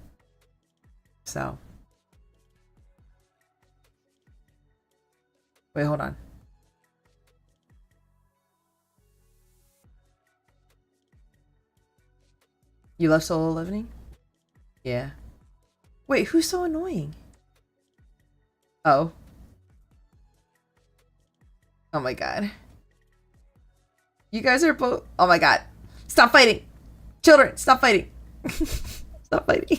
So. Wait, hold on. You love solo leveling? Yeah. Wait, who's so annoying? Oh. Oh my god. You guys are both. Oh my god. Stop fighting. Children, stop fighting. Stop fighting.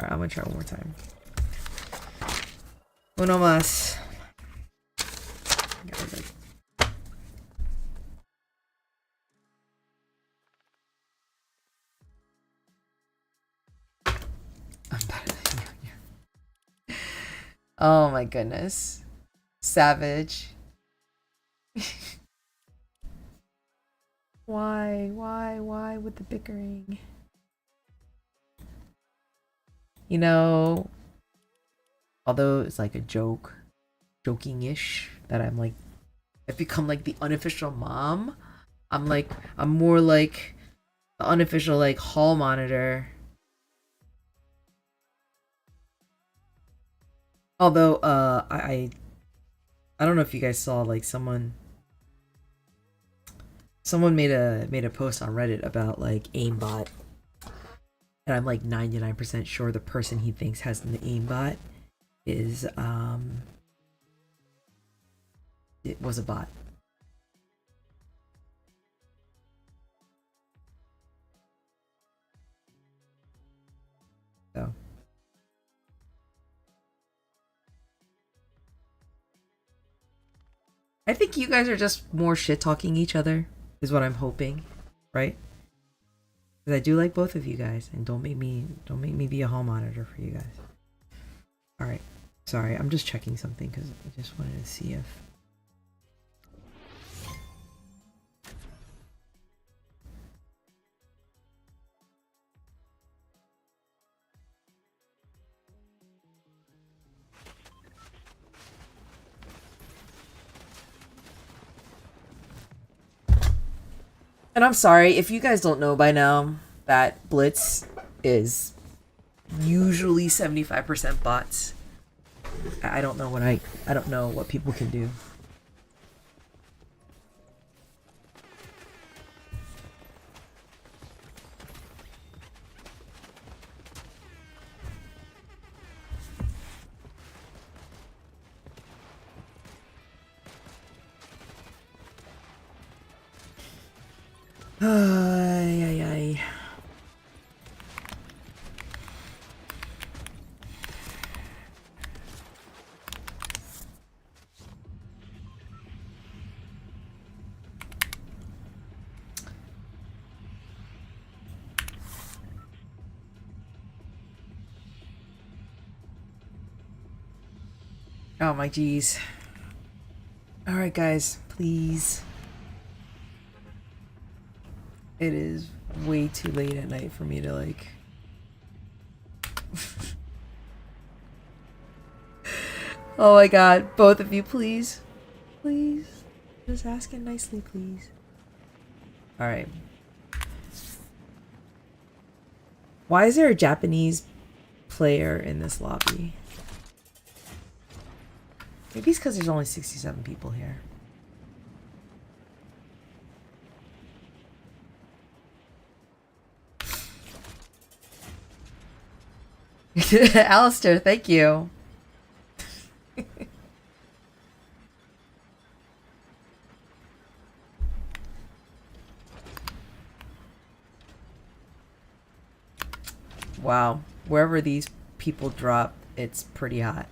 Alright, I'm gonna try one more time. Uno más. I'm better than you. Oh my goodness. Savage. Why with the bickering? You know, although it's like a joking-ish, that I'm like, I've become like the unofficial mom. I'm more like the unofficial like hall monitor. Although, I don't know if you guys saw, like, someone made a post on Reddit about like aimbot, and I'm like 99% sure the person he thinks has the aimbot is it was a bot. So I think you guys are just more shit talking each other, is what I'm hoping, right? Because I do like both of you guys, and don't make me be a hall monitor for you guys. All right, sorry, I'm just checking something because I just wanted to see if. And I'm sorry if you guys don't know by now that Blitz is usually 75% bots. I don't know I don't know what people can do. Ay, ay, ay. Oh my geez. Alright guys, please. It is way too late at night for me to like oh my god, both of you please. Please. Just ask it nicely, please. Alright. Why is there a Japanese player in this lobby? Maybe it's because there's only 67 people here. Alistair, thank you. Wow. Wherever these people drop, it's pretty hot.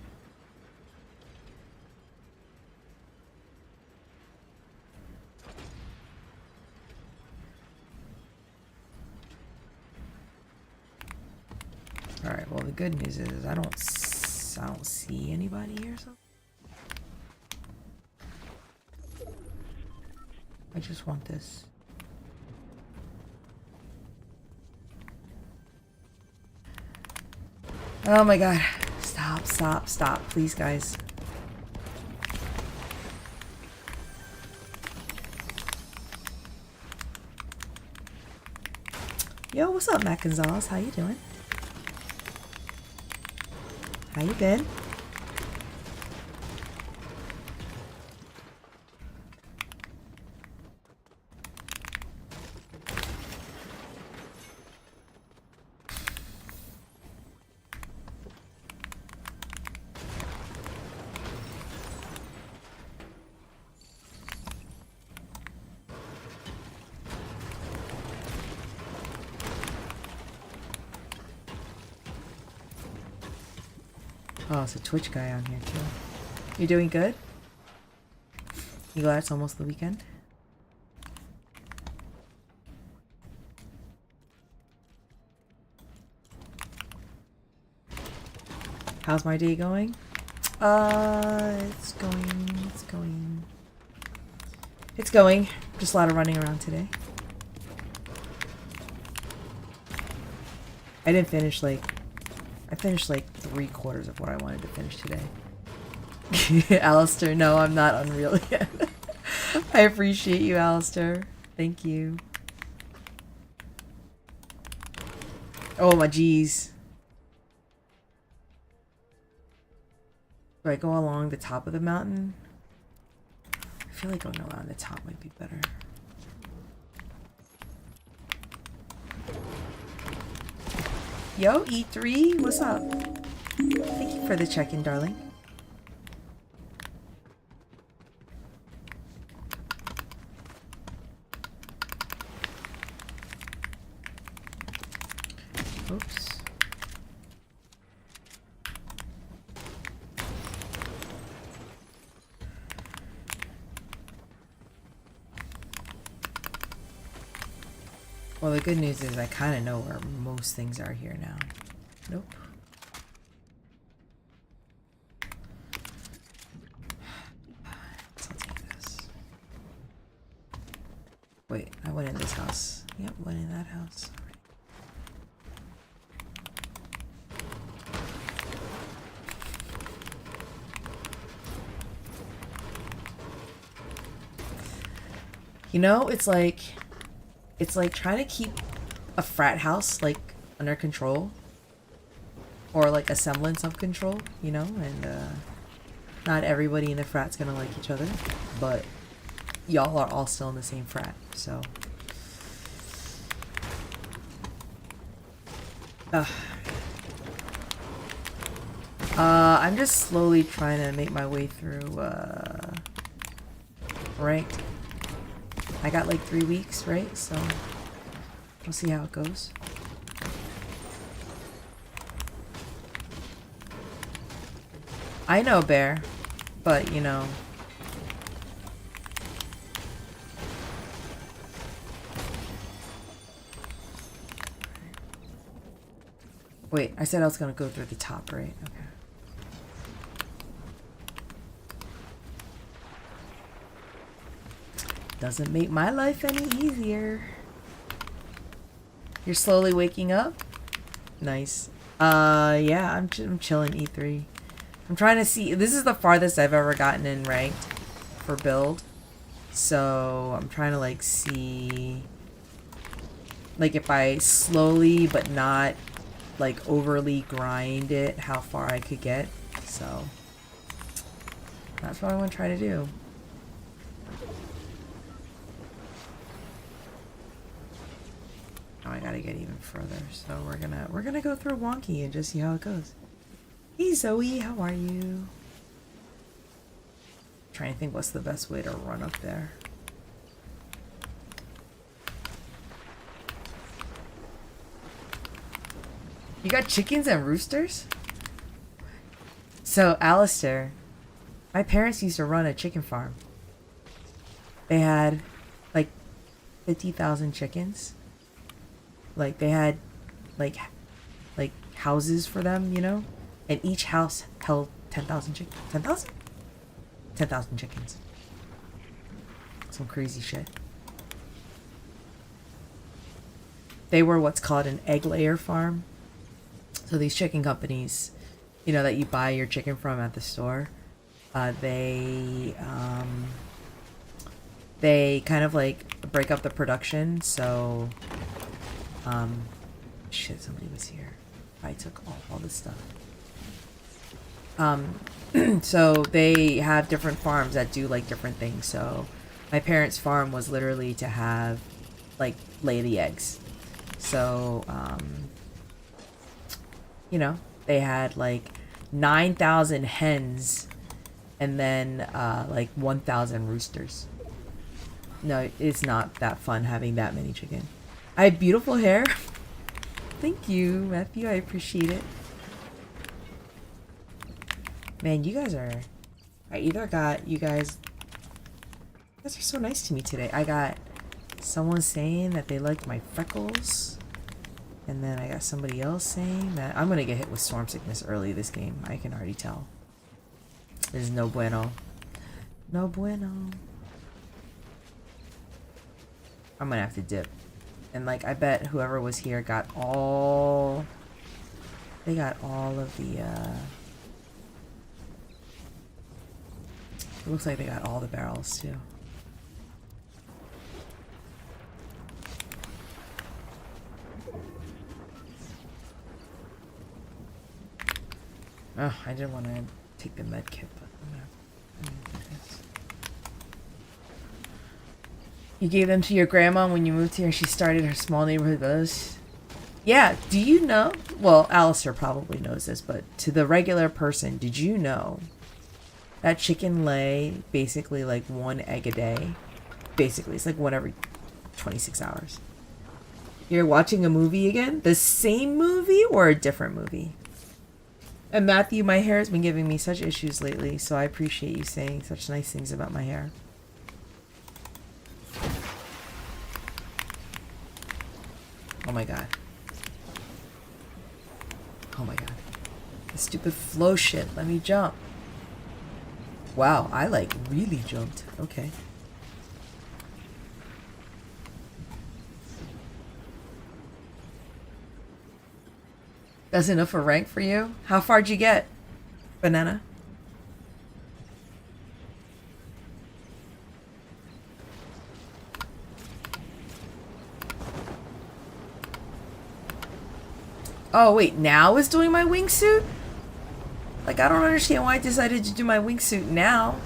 Alright, well the good news is I don't see anybody here, so I just want this. Oh my god. Stop, stop, stop. Please, guys. Yo, what's up, Mac Gonzalez? How you doing? How you been? Oh, it's a Twitch guy on here too. You doing good? You glad it's almost the weekend? How's my day going? It's going. Just a lot of running around today. I didn't finish I finished like 3/4 of what I wanted to finish today. Alistair, no, I'm not Unreal yet. I appreciate you, Alistair. Thank you. Oh my geez. Do I go along the top of the mountain? I feel like going around the top might be better. Yo, E3, what's up? Thank you for the check-in, darling. Oops. Well, the good news is I kind of know where most things are here now. Nope. So I'll take this. Wait, I went in this house. Yep, went in that house. You know, it's like trying to keep a frat house like under control, or like a semblance of control, you know, and not everybody in the frat's gonna like each other, but y'all are all still in the same frat, so I'm just slowly trying to make my way through ranked. I got like 3 weeks, right? So we'll see how it goes. I know, Bear, but you know. Wait, I said I was gonna go through the top, right? Okay. Doesn't make my life any easier. You're slowly waking up? Nice. Yeah, I'm chilling E3. I'm trying to see. This is the farthest I've ever gotten in ranked for build. So I'm trying to like see, like if I slowly but not like overly grind it, how far I could get. So that's what I want to try to do. Oh, I gotta get even further. So we're gonna go through Wonky and just see how it goes. Hey Zoe, how are you? Trying to think what's the best way to run up there. You got chickens and roosters? So, Alistair, my parents used to run a chicken farm. They had like 50,000 chickens. Like they had like houses for them, you know? And each house held 10,000 chickens. 10,000? 10,000 chickens. Some crazy shit. They were what's called an egg layer farm. So these chicken companies, you know, that you buy your chicken from at the store, they kind of like break up the production. So, shit, somebody was here. I took all this stuff. So they have different farms that do like different things. So my parents' farm was literally to have like lay the eggs. So, you know, they had like 9,000 hens and then like 1,000 roosters. No, it's not that fun having that many chicken. I have beautiful hair. Thank you, Matthew. I appreciate it. Man, you guys are... I either got you guys... You guys are so nice to me today. I got someone saying that they liked my freckles. And then I got somebody else saying that... I'm gonna get hit with storm sickness early this game. I can already tell. There's no bueno. No bueno. I'm gonna have to dip. And like, I bet whoever was here got all... They got all of the, It looks like they got all the barrels, too. Oh, I didn't want to take the med kit, but you gave them to your grandma when you moved here and she started her small neighborhood buzz. Yeah, do you know? Well, Alistair probably knows this, but to the regular person, did you know that chicken lay basically like 1 egg a day? Basically, it's like one every 26 hours. You're watching a movie again? The same movie or a different movie? And Matthew, my hair has been giving me such issues lately, so I appreciate you saying such nice things about my hair. Oh my god. Oh my god. The stupid flow shit. Let me jump. Wow, I like really jumped. Okay. That's enough for rank for you? How far'd you get, Banana? Oh wait, now is doing my wingsuit? Like, I don't understand why I decided to do my wingsuit now.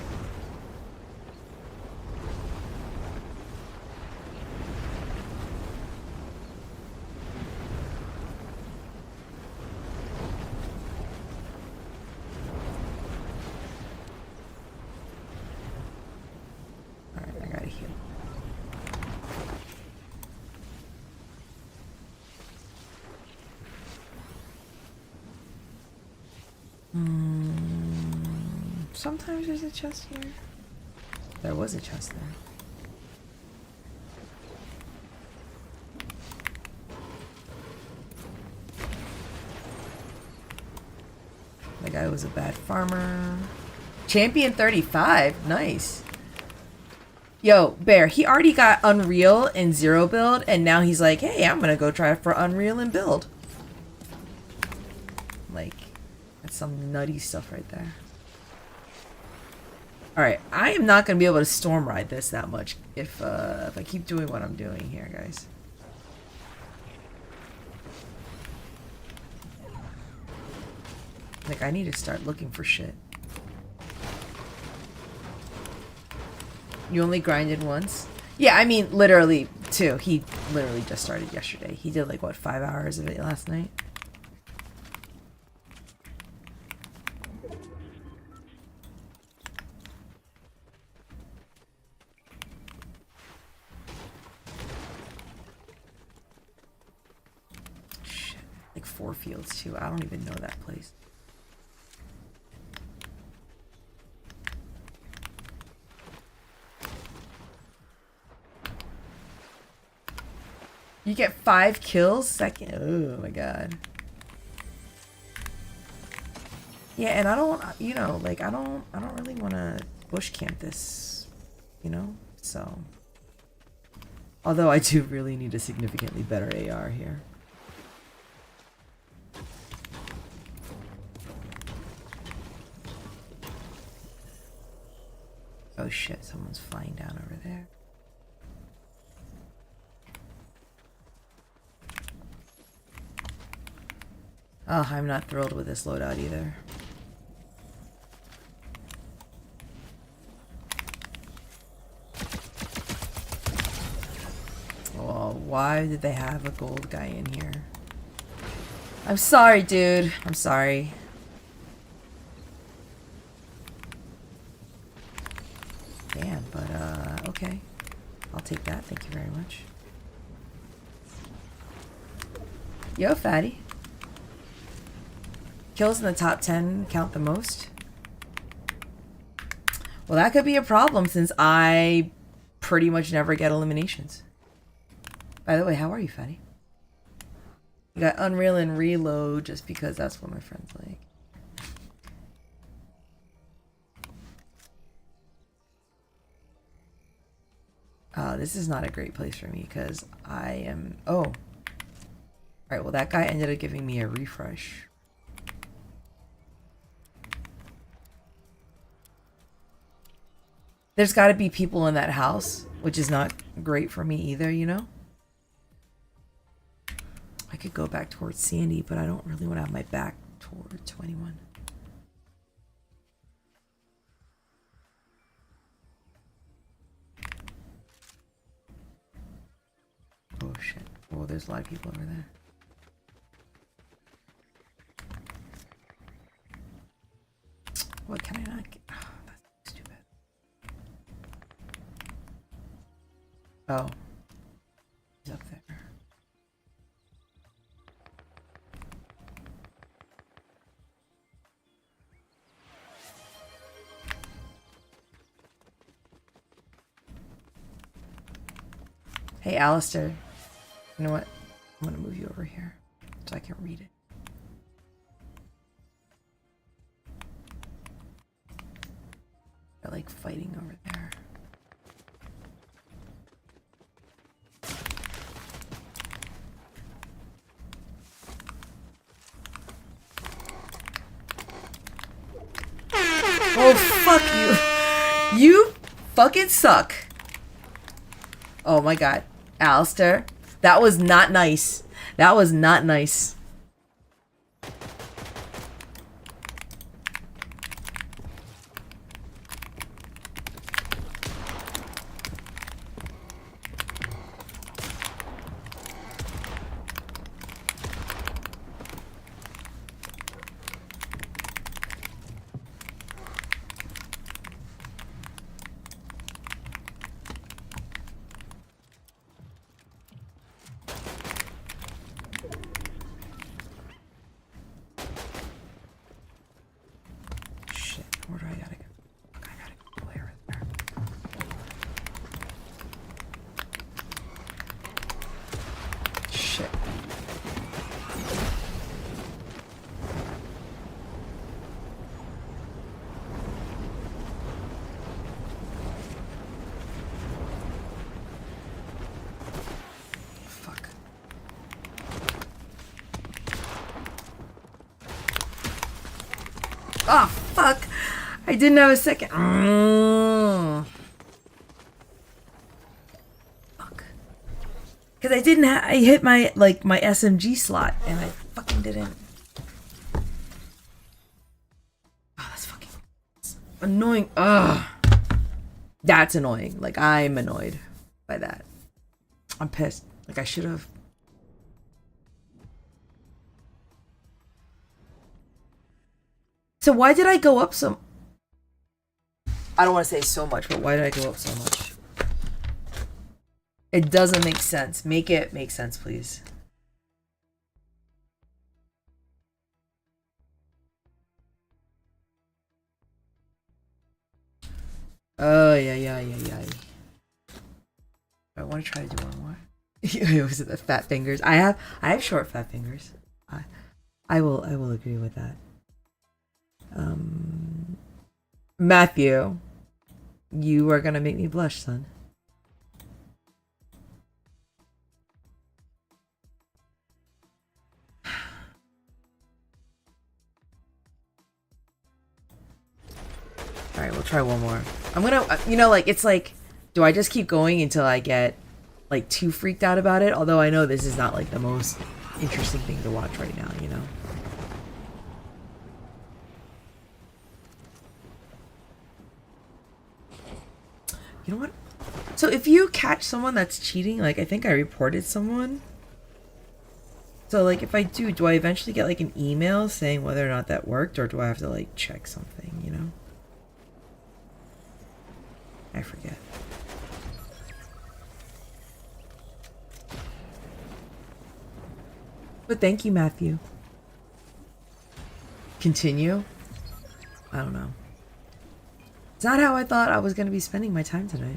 Alright, I gotta heal. Sometimes there's a chest here. There was a chest there. The guy was a bad farmer. Champion 35. Nice. Yo, Bear, he already got Unreal in Zero build, and now he's like, hey, I'm gonna go try for Unreal in build. Like, that's some nutty stuff right there. Alright, I am not going to be able to storm ride this that much if I keep doing what I'm doing here, guys. Like, I need to start looking for shit. You only grinded once? Yeah, I mean, literally, too. He literally just started yesterday. He did, like, what, 5 hours of it last night? Like 4 fields too. I don't even know that place. You get 5 kills second. Oh my god. Yeah, and I don't, you know, like I don't really want to bush camp this, you know. So, although I do really need a significantly better AR here. Oh shit, someone's flying down over there. Oh, I'm not thrilled with this loadout either. Oh, why did they have a gold guy in here? I'm sorry, dude. I'm sorry. Damn, but okay. I'll take that. Thank you very much. Yo, fatty. Kills in the top 10 count the most? Well, that could be a problem since I pretty much never get eliminations. By the way, how are you, fatty? You got Unreal and Reload just because that's what my friends like. This is not a great place for me because I am... Oh. Alright, well that guy ended up giving me a refresh. There's got to be people in that house, which is not great for me either, you know? I could go back towards Sandy, but I don't really want to have my back towards 21. there's a lot of people over there. What can I not get? Oh, that's stupid. Oh. He's up there. Hey, Alistair. You know what? I'm gonna move you over here so I can read it. They're like fighting over there. Oh, fuck you. You fucking suck. Oh my god. Alistair. That was not nice. That was not nice. Oh, fuck. I didn't have a second. Fuck. Because I didn't I hit my, like, my SMG slot, and I fucking didn't. Oh, that's fucking annoying. Ugh. That's annoying. Like, I'm annoyed by that. I'm pissed. Like, I should have. So why did I go up so... I don't want to say so much, but why did I go up so much? It doesn't make sense. Make it make sense, please. Oh, yeah. I want to try to do one more. Was it the fat fingers? I have short fat fingers. I will agree with that. Matthew, you are gonna make me blush, son. Alright, we'll try one more. I'm gonna, you know, like, it's like, do I just keep going until I get, like, too freaked out about it? Although I know this is not, like, the most interesting thing to watch right now, you know? You know what? So if you catch someone that's cheating, like, I think I reported someone. So, like, if I do I eventually get, like, an email saying whether or not that worked? Or do I have to, like, check something, you know? I forget. But thank you, Matthew. Continue? I don't know. It's not how I thought I was going to be spending my time tonight.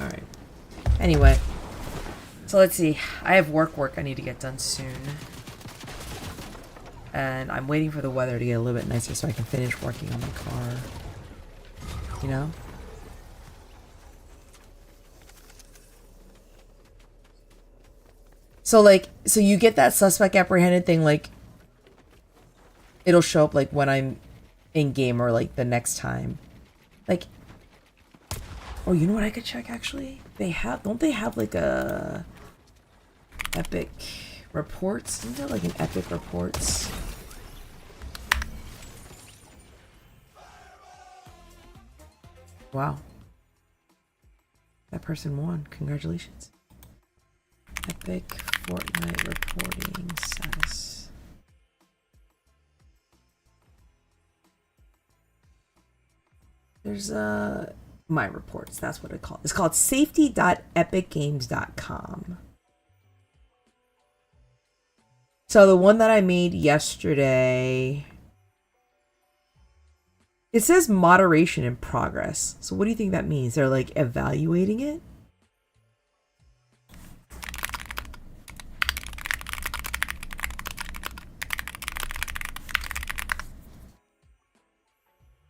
Alright. Anyway. So let's see. I have work I need to get done soon. And I'm waiting for the weather to get a little bit nicer so I can finish working on my car. You know? So like, so you get that suspect apprehended thing, like it'll show up like when I'm in game or like the next time. Like, oh, you know what I could check actually? They have, don't they have like a epic reports? Isn't there like an epic reports? Wow. That person won. Congratulations. Epic Fortnite reporting status. There's my reports. That's what it's called. It's called safety.epicgames.com. So the one that I made yesterday, it says moderation in progress. So what do you think that means? They're like evaluating it?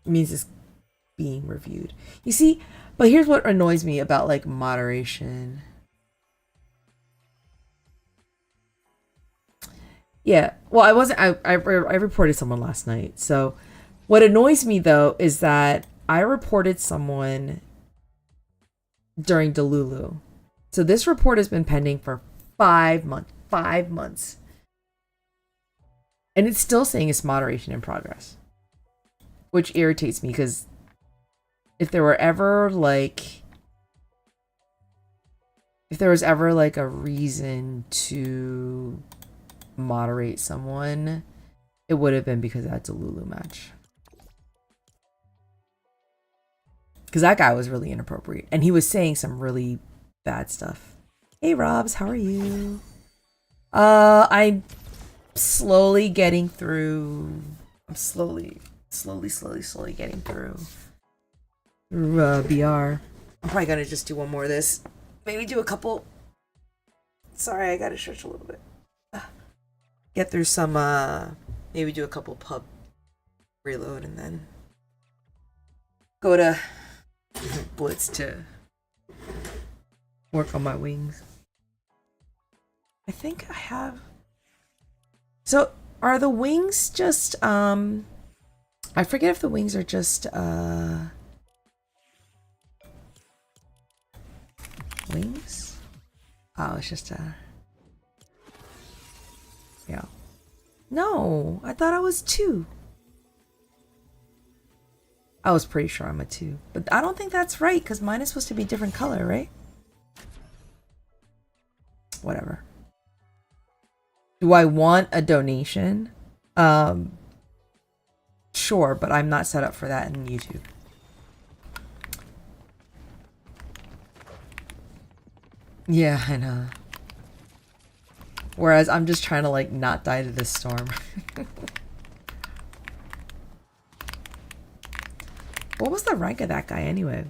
It means it's being reviewed. You see, but here's what annoys me about like moderation. Yeah, well, I wasn't. I reported someone last night. So, what annoys me though is that I reported someone during Delulu. So this report has been pending for 5 months. 5 months, and it's still saying it's moderation in progress, which irritates me because if there was ever like a reason to moderate someone, it would have been because that's a Lulu match. Because that guy was really inappropriate and he was saying some really bad stuff. Hey Robs, how are you? I'm slowly getting through. I'm slowly getting through BR. I'm probably gonna just do one more of this. Maybe do a couple. Sorry, I gotta stretch a little bit. Get through some, maybe do a couple pub reload and then go to Blitz to work on my wings. I think I have. So are the wings just, I forget if the wings are just, wings? Oh, it's just, yeah. No, I thought I was 2. I was pretty sure I'm a 2. But I don't think that's right, because mine is supposed to be a different color, right? Whatever. Do I want a donation? Sure, but I'm not set up for that in YouTube. Yeah, I know. Whereas I'm just trying to like not die to this storm. What was the rank of that guy anyway?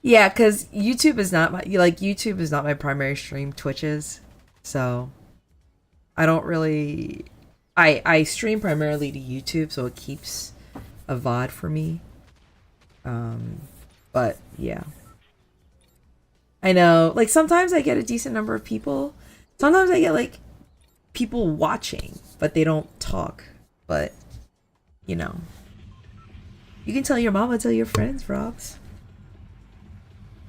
Yeah, because YouTube is not my primary stream. Twitch is. So I don't really, I stream primarily to YouTube, so it keeps a VOD for me. But yeah. I know, like sometimes I get a decent number of people. Sometimes I get like people watching, but they don't talk. But you know, you can tell your mama, tell your friends, Robs.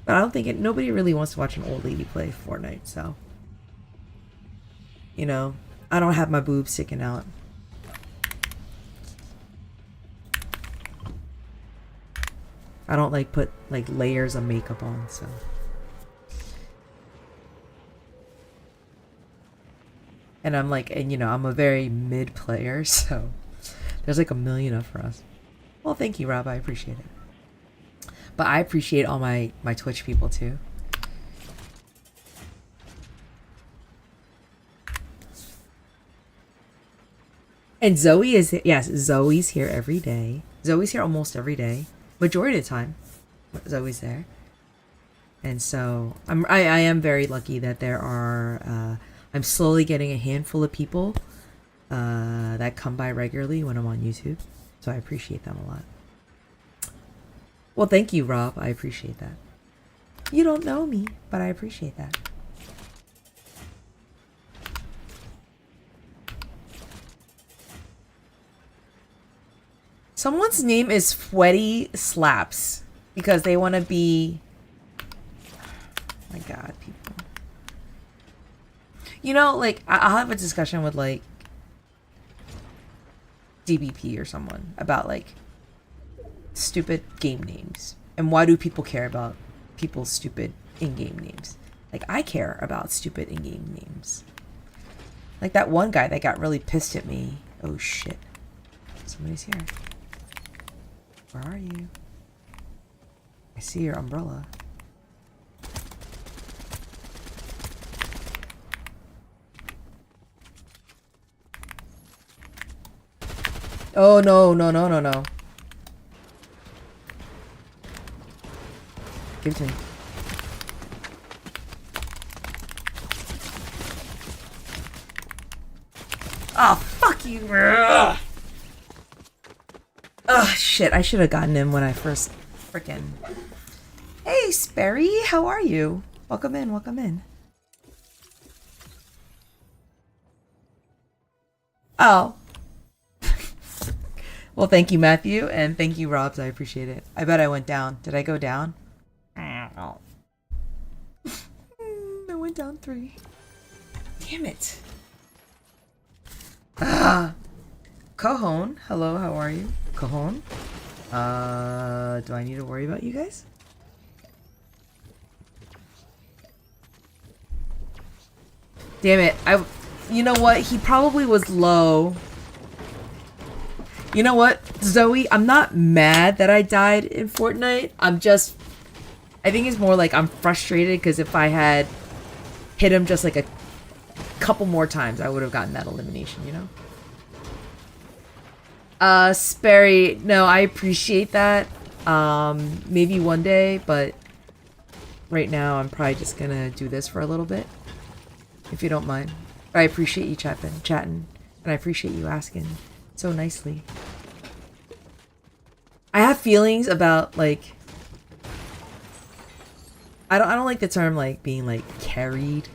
But I don't think nobody really wants to watch an old lady play Fortnite, so you know, I don't have my boobs sticking out. I don't like put like layers of makeup on, so. And I'm like, and you know, I'm a very mid player, so there's like a million up for us. Well, thank you, Rob. I appreciate it. But I appreciate all my Twitch people too. And Zoe is, yes, Zoe's here every day. Zoe's here almost every day. Majority of the time, Zoe's there. And so I am very lucky that there are, I'm slowly getting a handful of people that come by regularly when I'm on YouTube. So I appreciate them a lot. Well, thank you, Rob. I appreciate that. You don't know me, but I appreciate that. Someone's name is Sweaty Slaps because they want to be... Oh my god, people. You know, like, I'll have a discussion with, like, DBP or someone about, like, stupid game names. And why do people care about people's stupid in-game names? Like, I care about stupid in-game names. Like that one guy that got really pissed at me. Oh, shit. Somebody's here. Where are you? I see your umbrella. Oh, no, no, no, no, no. Give it to me. Oh, fuck you. Ugh. Oh, shit. I should have gotten him when I first frickin'... Hey, Sperry. How are you? Welcome in. Welcome in. Oh. Well, thank you, Matthew. And thank you, Robs. I appreciate it. I bet I went down. Did I go down? Oh. I went down 3. Damn it. Ah. Cajon. Hello, how are you? Cajon? Do I need to worry about you guys? Damn it. You know what? He probably was low. You know what, Zoe? I'm not mad that I died in Fortnite. I think it's more like I'm frustrated because if I had hit him just like a couple more times, I would have gotten that elimination, you know? Sperry, no, I appreciate that. Maybe one day, but right now I'm probably just gonna do this for a little bit. If you don't mind. I appreciate you chatting, and I appreciate you asking so nicely. I have feelings about, like, I don't like the term, like, being, like, carried.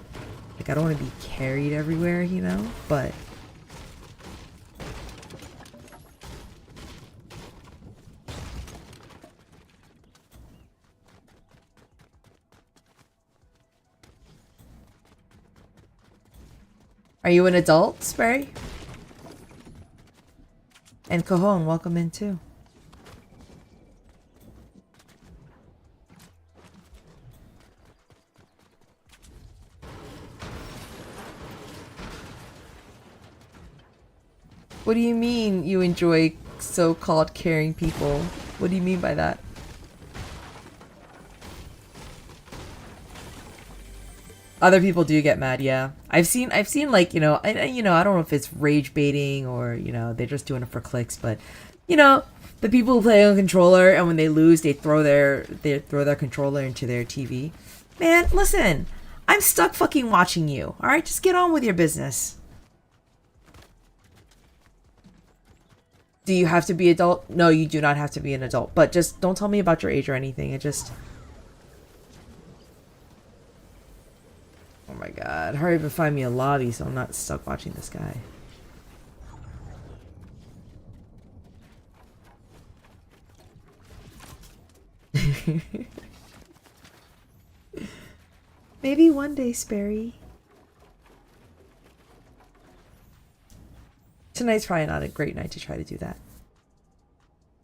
Like, I don't want to be carried everywhere, you know? But are you an adult, Sperry? And Cajon, welcome in too. What do you mean you enjoy so-called caring people? What do you mean by that? Other people do get mad, yeah. I've seen like, you know, I don't know if it's rage baiting or, you know, they're just doing it for clicks, but, you know, the people who play on controller and when they lose, they throw their controller into their TV. Man, listen, I'm stuck fucking watching you. All right, just get on with your business. Do you have to be adult? No, you do not have to be an adult, but just don't tell me about your age or anything. It just... Oh my god. Hurry up and find me a lobby so I'm not stuck watching this guy. Maybe one day, Sperry. Tonight's probably not a great night to try to do that.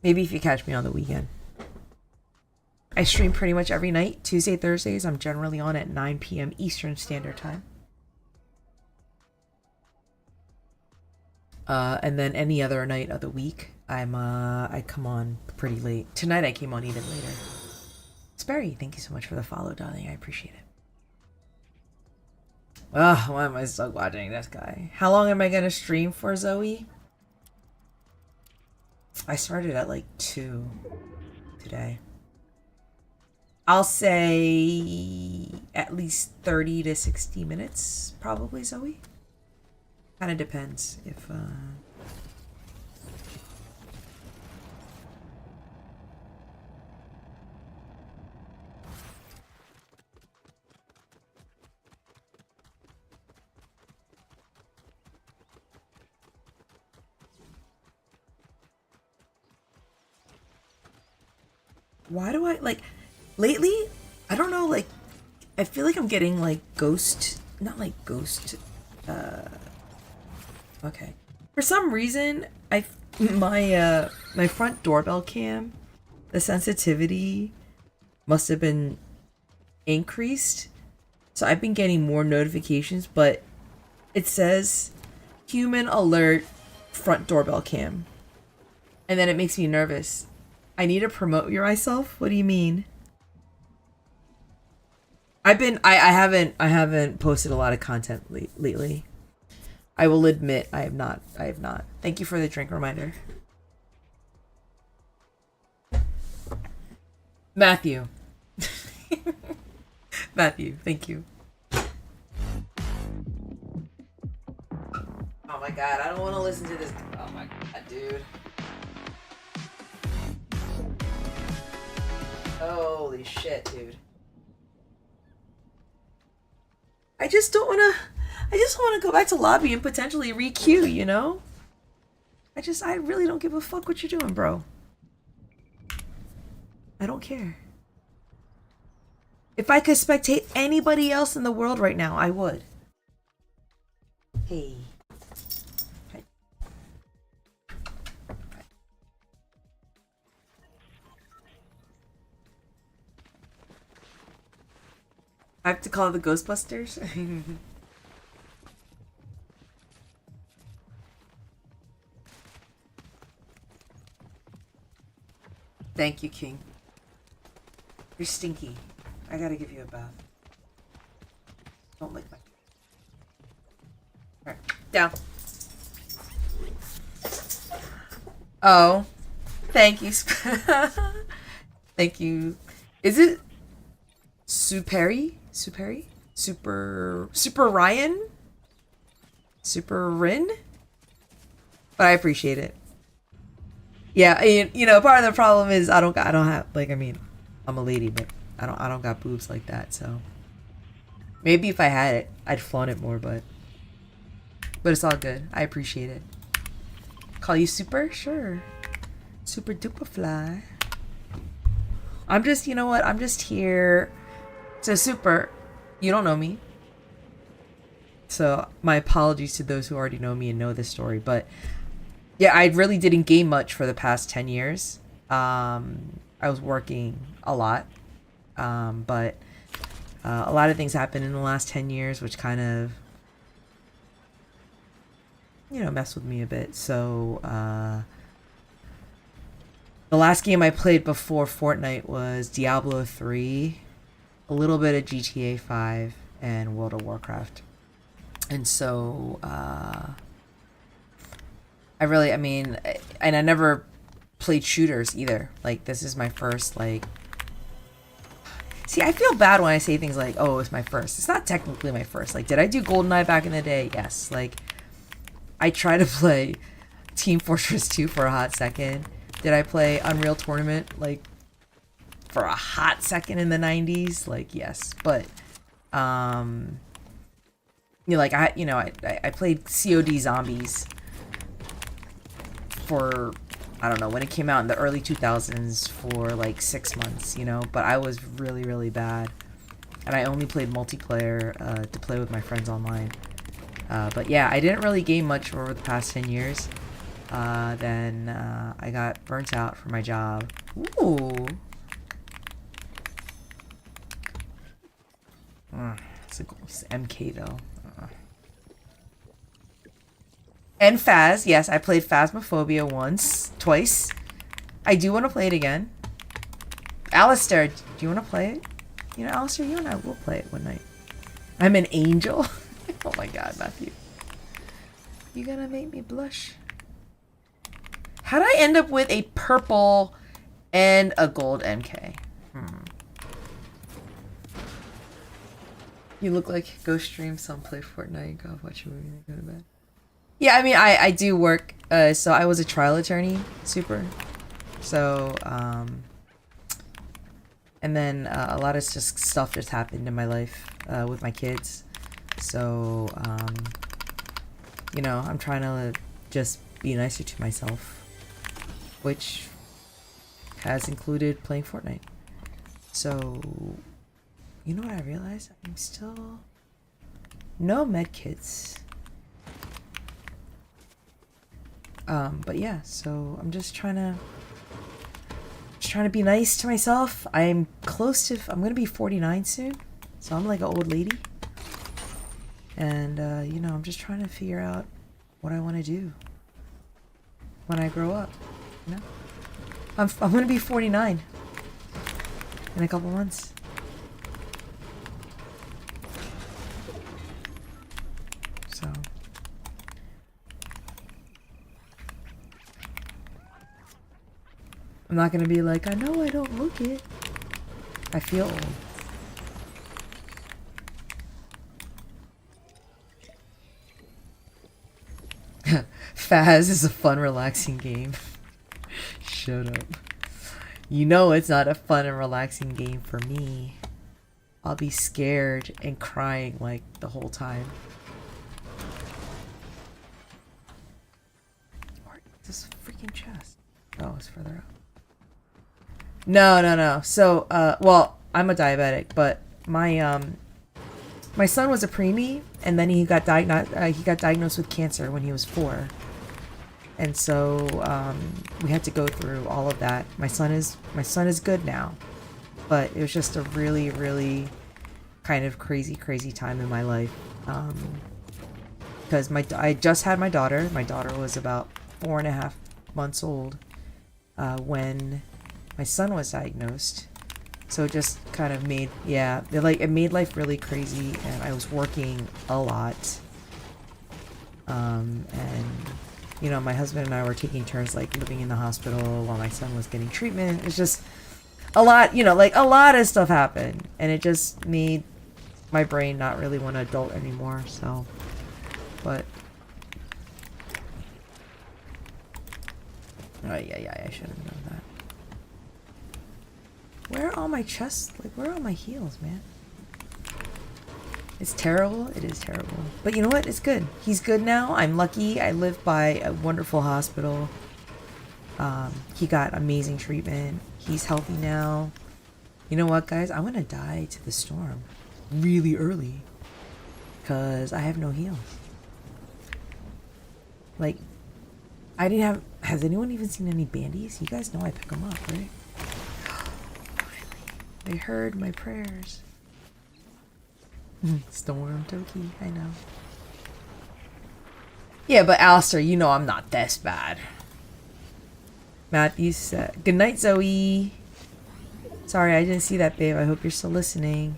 Maybe if you catch me on the weekend. I stream pretty much every night. Tuesday, Thursdays, I'm generally on at 9 p.m. Eastern Standard Time. And then any other night of the week, I come on pretty late. Tonight I came on even later. Sperry, thank you so much for the follow, darling. I appreciate it. Ugh, why am I stuck watching this guy? How long am I gonna stream for, Zoe? I started at like 2 today. I'll say at least 30 to 60 minutes, probably, Zoe. Kind of depends if, Why do I, like, lately, I don't know, like, I feel like I'm getting, like, not like ghost, okay. For some reason, my front doorbell cam, the sensitivity must have been increased. So I've been getting more notifications, but it says human alert front doorbell cam. And then it makes me nervous. I need to promote myself? What do you mean? I haven't posted a lot of content lately. I will admit I have not. Thank you for the drink reminder. Matthew. Matthew, thank you. Oh my god, I don't want to listen to this. Oh my god, dude. Holy shit, dude. I just want to go back to lobby and potentially re-queue, you know? I really don't give a fuck what you're doing, bro. I don't care. If I could spectate anybody else in the world right now, I would. Hey. Hi. I have to call the Ghostbusters? Thank you, King. You're stinky. I gotta give you a bath. Don't lick my... Alright, down. Oh. Thank you. Thank you. Is it... Superi? Super Ryan? Super Rin? But I appreciate it. Yeah, you know, part of the problem is I don't have, like, I mean, I'm a lady, but I don't got boobs like that, so maybe if I had it, I'd flaunt it more, but it's all good. I appreciate it. Call you Super? Sure. Super duper fly. I'm just, you know what? I'm just here. So Super, you don't know me. So my apologies to those who already know me and know this story, but yeah, I really didn't game much for the past 10 years. I was working a lot. But a lot of things happened in the last 10 years, which kind of, you know, messed with me a bit. So, the last game I played before Fortnite was Diablo 3, a little bit of GTA 5, and World of Warcraft. And so, I never played shooters either. Like, this is my first, like... See, I feel bad when I say things like, oh, it's my first. It's not technically my first. Like, did I do GoldenEye back in the day? Yes. Like, I tried to play Team Fortress 2 for a hot second. Did I play Unreal Tournament, like, for a hot second in the 90s? Like, yes. But, you know, like, I played COD Zombies for, I don't know, when it came out in the early 2000s for like 6 months, you know, but I was really, really bad. And I only played multiplayer to play with my friends online. But yeah, I didn't really game much over the past 10 years. Then I got burnt out for my job. Ooh. It's MK though. And Phas, yes, I played Phasmophobia twice. I do want to play it again. Alistair, do you want to play it? You know, Alistair, you and I will play it one night. I'm an angel? Oh my god, Matthew. You gonna make me blush? How'd I end up with a purple and a gold MK? You look like go stream some play Fortnite, go watch a movie, and go to bed. Yeah, I mean, I do work, so I was a trial attorney, Super. So, and then a lot of just stuff just happened in my life with my kids. So, you know, I'm trying to just be nicer to myself, which has included playing Fortnite. So, you know what I realized? I'm still... No med kits. But yeah, so I'm just trying to be nice to myself. I'm gonna be 49 soon. So I'm like an old lady. And, you know, I'm just trying to figure out what I want to do when I grow up, you know? I'm gonna be 49 in a couple months. So I'm not gonna be like, I know I don't look it. I feel old. Faz is a fun, relaxing game. Shut up. You know it's not a fun and relaxing game for me. I'll be scared and crying like the whole time. Or this freaking chest. Oh, it's further up. No. So, well, I'm a diabetic, but my son was a preemie, and then he got diagnosed with cancer when he was 4. And so we had to go through all of that. My son is good now, but it was just a really, really kind of crazy time in my life. Because I just had my daughter. My daughter was about 4.5 months old when my son was diagnosed. So it just kind of made, yeah, it made life really crazy, and I was working a lot. And you know, my husband and I were taking turns like living in the hospital while my son was getting treatment. It's just a lot, you know, like a lot of stuff happened, and it just made my brain not really want to adult anymore. So, but oh yeah, I should have known that. Where are all my chests? Like, where are all my heels, man? It's terrible. It is terrible. But you know what? It's good. He's good now. I'm lucky. I live by a wonderful hospital. He got amazing treatment. He's healthy now. You know what, guys? I'm gonna die to the storm really early because I have no heals. Like, I didn't have... Has anyone even seen any bandies? You guys know I pick them up, right? They heard my prayers. Storm Toki, I know. Yeah, but Alistair, you know I'm not this bad. Matthew said, good night, Zoe. Sorry, I didn't see that, babe. I hope you're still listening.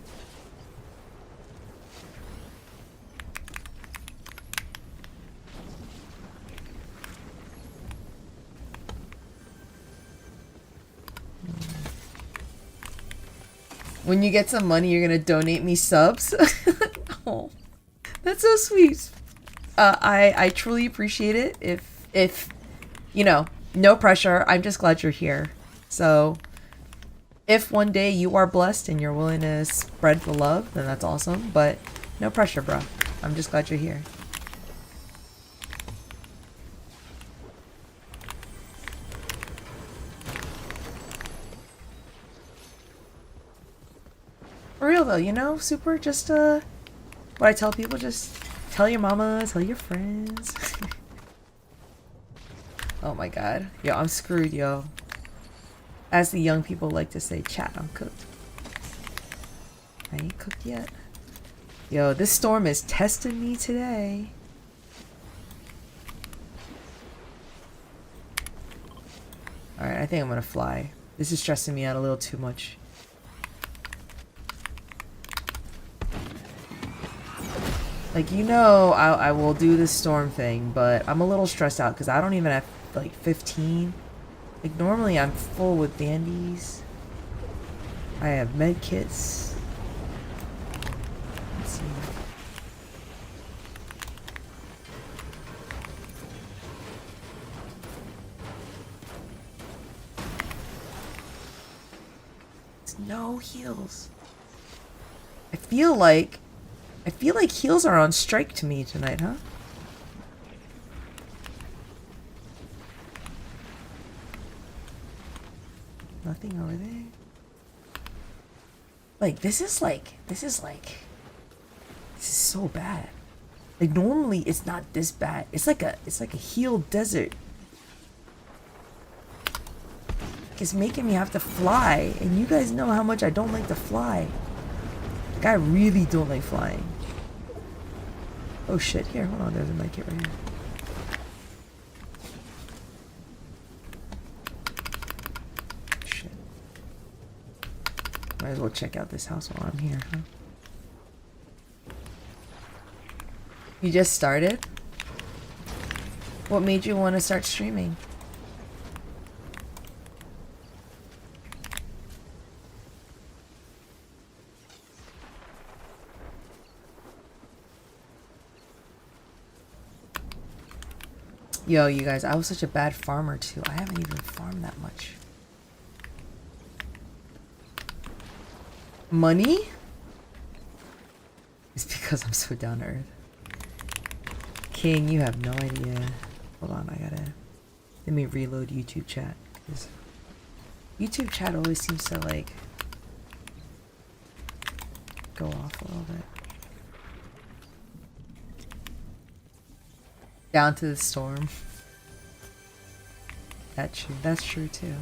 When you get some money, you're gonna donate me subs. Oh, that's so sweet. I truly appreciate it. If you know, no pressure. I'm just glad you're here. So, if one day you are blessed and you're willing to spread the love, then that's awesome. But no pressure, bro. I'm just glad you're here. For real though, you know, super, just what I tell people, just tell your mama, tell your friends. Oh my god. Yo, I'm screwed, yo. As the young people like to say, chat, I'm cooked. I ain't cooked yet. Yo, this storm is testing me today. Alright, I think I'm gonna fly. This is stressing me out a little too much. Like, you know, I will do this storm thing, but I'm a little stressed out because I don't even have, like, 15. Like, normally I'm full with bandies. I have med kits. Let's see. It's no heals. I feel like heals are on strike to me tonight, huh? nothing over there. Like, this is so bad. Like, normally it's not this bad. It's like a healed desert. It's making me have to fly, and you guys know how much I don't like to fly. Like, I really don't like flying. Oh shit, here, hold on, there's a medkit right here. Shit. Might as well check out this house while I'm here, huh? You just started? What made you want to start streaming? Yo, you guys, I was such a bad farmer too. I haven't even farmed that much. Money? It's because I'm so down to earth. King, you have no idea. Hold on, let me reload YouTube chat. 'Cause YouTube chat always seems to like go off a little bit. Down to the storm. That's true too.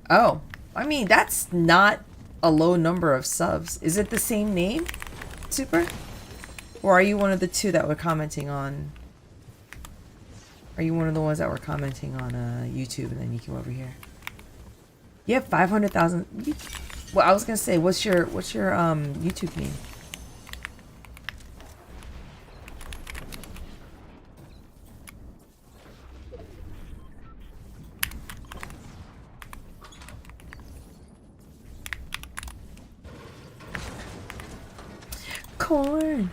Oh, I mean, that's not a low number of subs. Is it the same name, Super? Or are you one of the two that were commenting on... Are you one of the ones that were commenting on YouTube and then you came over here? You have 500,000... Well, I was gonna say, what's your YouTube name? Corn,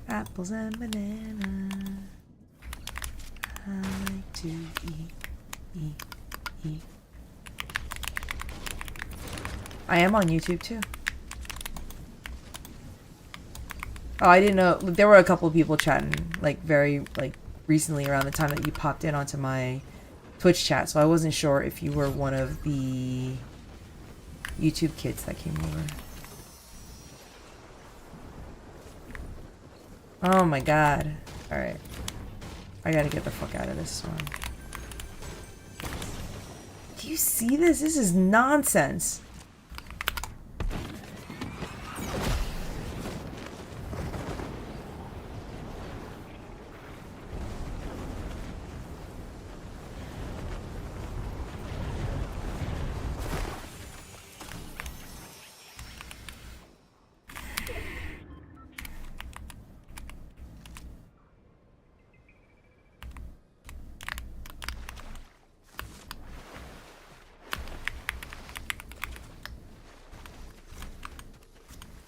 apples and banana. I like to eat. I am on YouTube too. Oh, I didn't know. There were a couple of people chatting like very recently around the time that you popped in onto my Twitch chat, so I wasn't sure if you were one of the YouTube kids that came over. Oh my god. Alright. I gotta get the fuck out of this storm. Do you see this? This is nonsense.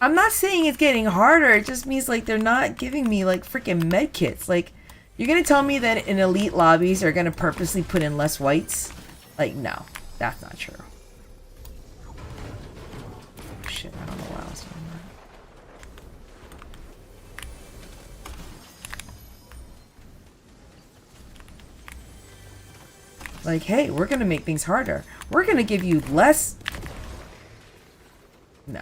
I'm not saying it's getting harder. It just means like they're not giving me like freaking med kits. Like, you're gonna tell me that in elite lobbies they're gonna purposely put in less whites? Like, no, that's not true. Shit, I don't know why I was doing that. Like, hey, we're gonna make things harder. We're gonna give you less. No.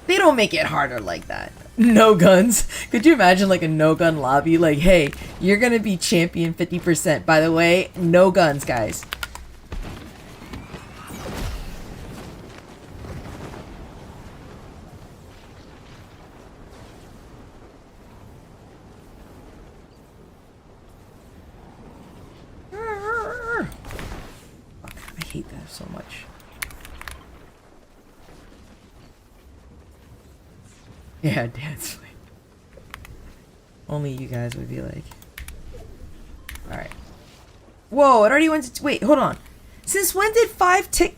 They don't make it harder like that. No guns. Could you imagine like a no gun lobby? Like, hey, you're gonna be champion 50%. By the way, no guns, guys. Fuck, I hate that so much. Yeah, dance. Only you guys would be like... Alright. Whoa, it already went to... Wait, hold on. Since when did 5 tick...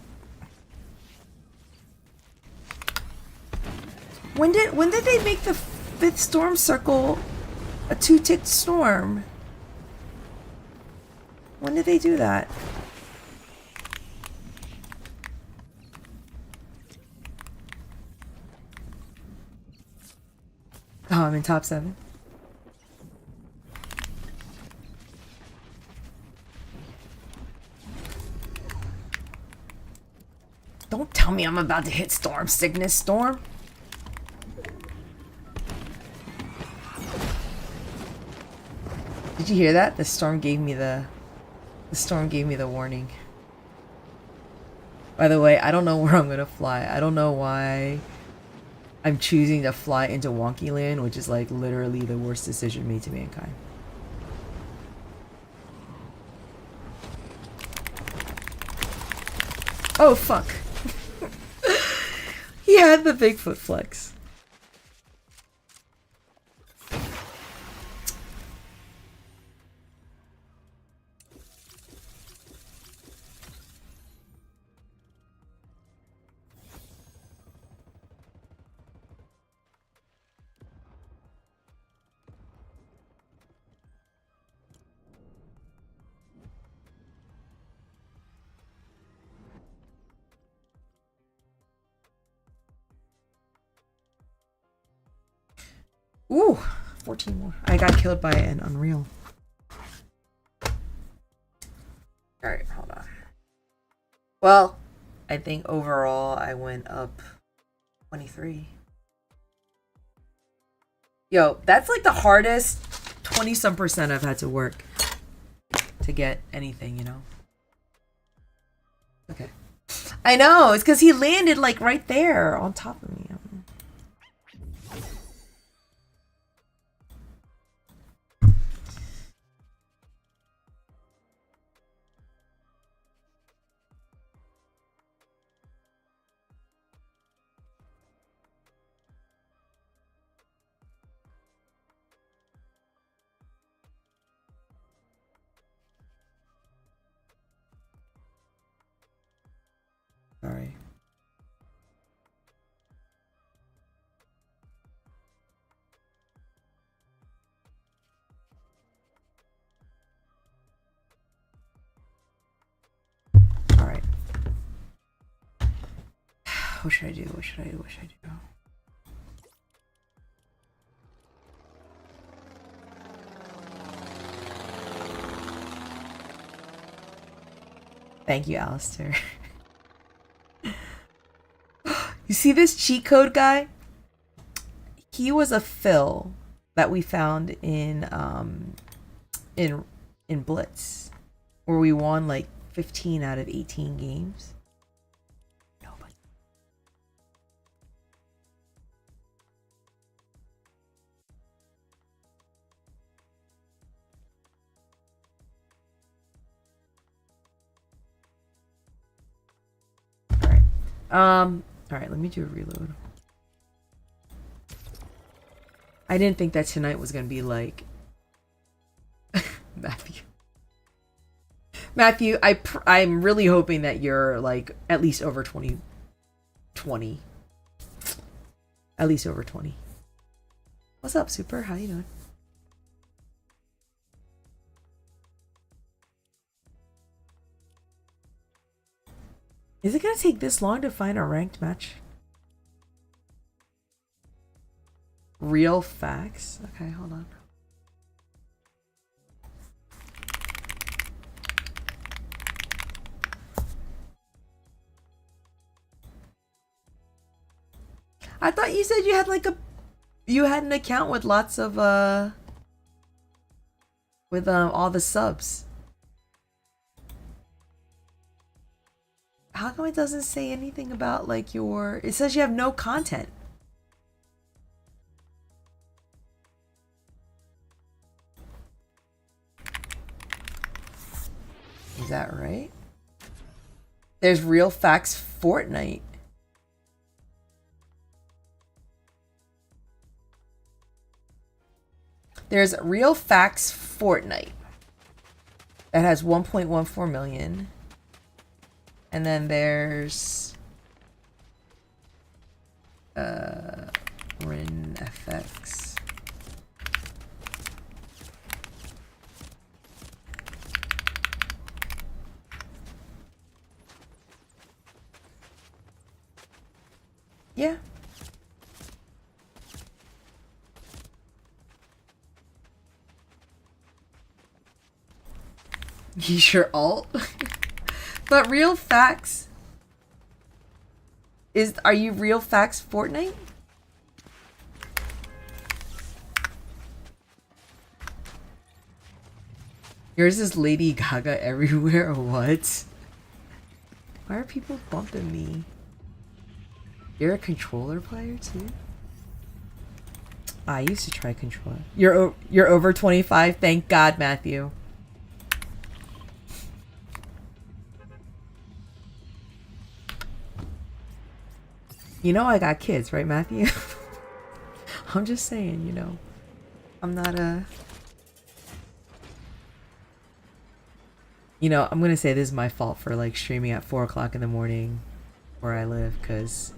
When did they make the 5th storm circle a 2-tick storm? When did they do that? Oh, I'm in top 7. Don't tell me I'm about to hit storm sickness, Storm. Did you hear that? The storm gave me the warning. By the way, I don't know where I'm gonna fly. I don't know why I'm choosing to fly into Wonky Land, which is like literally the worst decision made to mankind. Oh fuck. He had the Bigfoot flex. Ooh, 14 more. I got killed by an Unreal. Alright, hold on. Well, I think overall I went up 23. Yo, that's like the hardest 20-some% I've had to work to get anything, you know? Okay. I know, it's because he landed like right there on top of me. Sorry. All right. What should I do? What should I do? What should I do? Thank you, Alistair. You see this cheat code guy? He was a fill that we found in Blitz, where we won like 15 out of 18 games. Nobody. All right, let me do a reload. I didn't think that tonight was gonna be like Matthew, I'm really hoping that you're like at least over 20. At least over 20. What's up, Super? How you doing? Is it gonna take this long to find a ranked match? Real facts? Okay, hold on. I thought you said you had like you had an account with lots of with all the subs. How come it doesn't say anything about like your, it says you have no content. Is that right? There's Real Facts Fortnite. There's Real Facts Fortnite that has 1.14 million. And then there's Rin FX. Yeah. He's your alt. But real facts are you real facts Fortnite? Yours is Lady Gaga everywhere or what? Why are people bumping me? You're a controller player too? I used to try controller. You're over 25. Thank God, Matthew. You know I got kids, right, Matthew? I'm just saying, you know. I'm not a... You know, I'm gonna say this is my fault for like streaming at 4 o'clock in the morning where I live, because...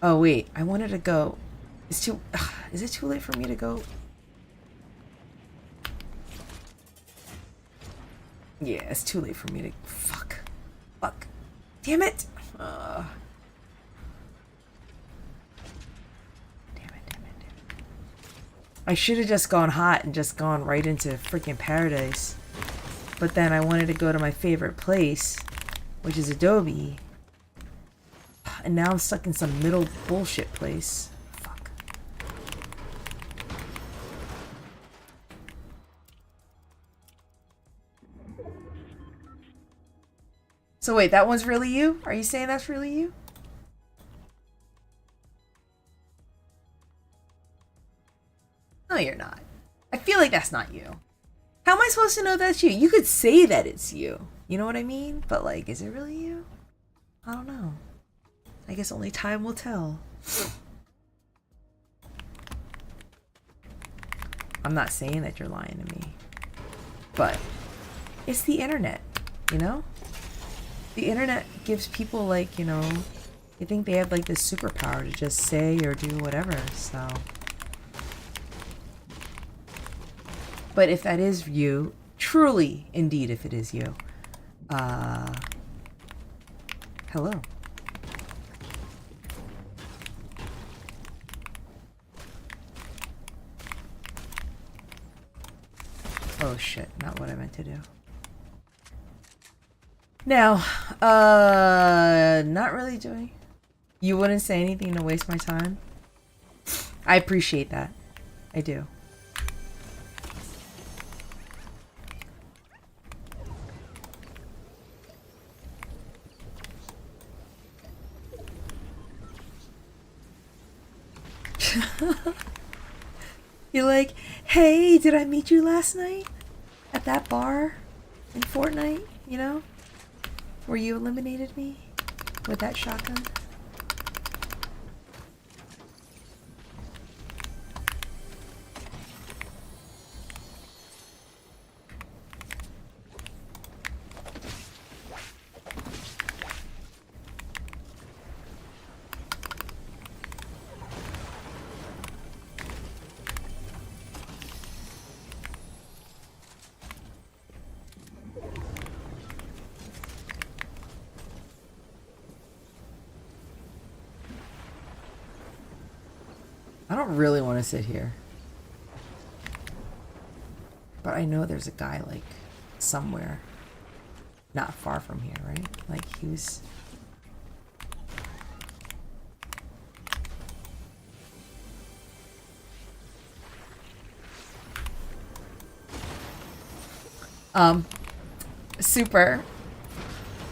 Oh wait, I wanted to go... Is it too late for me to go? Yeah, it's too late for me to... Fuck. Damn it! Damn it. I should have just gone hot and just gone right into freaking paradise. But then I wanted to go to my favorite place, which is Adobe. And now I'm stuck in some middle bullshit place. Fuck. So wait, that one's really you? Are you saying that's really you? No, you're not. I feel like that's not you. How am I supposed to know that's you? You could say that it's you. You know what I mean? But like, is it really you? I don't know. I guess only time will tell. I'm not saying that you're lying to me. But it's the internet, you know? The internet gives people like, you know, they think they have like this superpower to just say or do whatever, so... But if that is you, truly, indeed, if it is you, hello. Oh shit, not what I meant to do. Now, not really doing. You wouldn't say anything to waste my time? I appreciate that. I do. You're like, hey, did I meet you last night? At that bar? In Fortnite? You know? Where you eliminated me? With that shotgun? I don't really want to sit here. But I know there's a guy, like, somewhere not far from here, right? Like, he was... Super.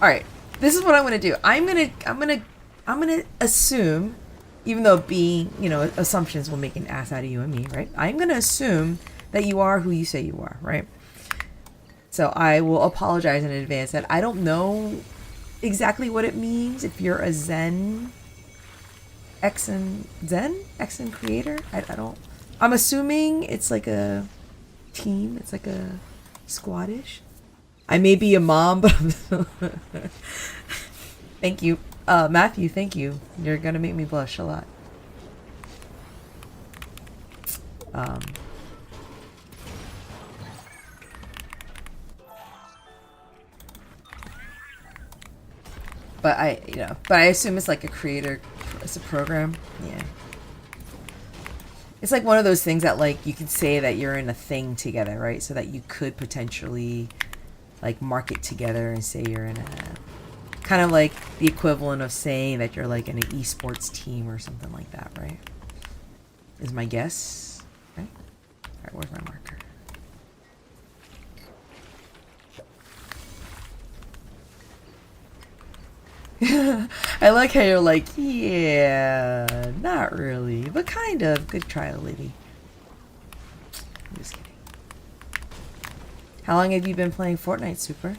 Alright. This is what I'm gonna do. I'm gonna assume, even though being, you know, assumptions will make an ass out of you and me, right? I'm gonna assume that you are who you say you are, right? So I will apologize in advance that I don't know exactly what it means if you're a Zen Xen creator. I don't. I'm assuming it's like a team. It's like a squadish. I may be a mom, but thank you, Matthew. Thank you. You're gonna make me blush a lot. But I assume it's like a creator, it's a program. Yeah. It's like one of those things that, like, you could say that you're in a thing together, right? So that you could potentially like market together and say you're in a kind of like the equivalent of saying that you're like in an esports team or something like that, right? Is my guess. Okay. All right, where's my marker? I like how you're like, yeah, not really, but kind of. Good try, lady. I'm just kidding. How long have you been playing Fortnite, Super?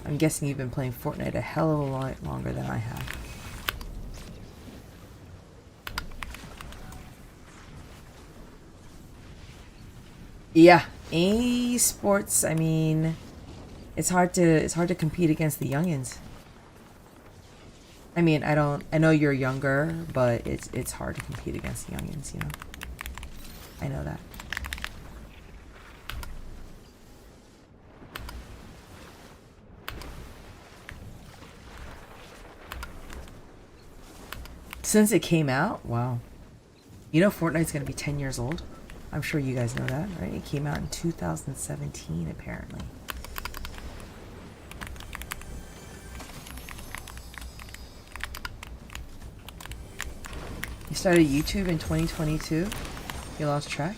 I'm guessing you've been playing Fortnite a hell of a lot longer than I have. Yeah, esports. I mean, it's hard to compete against the youngins. I mean, I know you're younger, but it's hard to compete against the youngins, you know. I know that. Since it came out, wow. You know Fortnite's gonna be 10 years old? I'm sure you guys know that, right? It came out in 2017, apparently. You started YouTube in 2022? You lost track?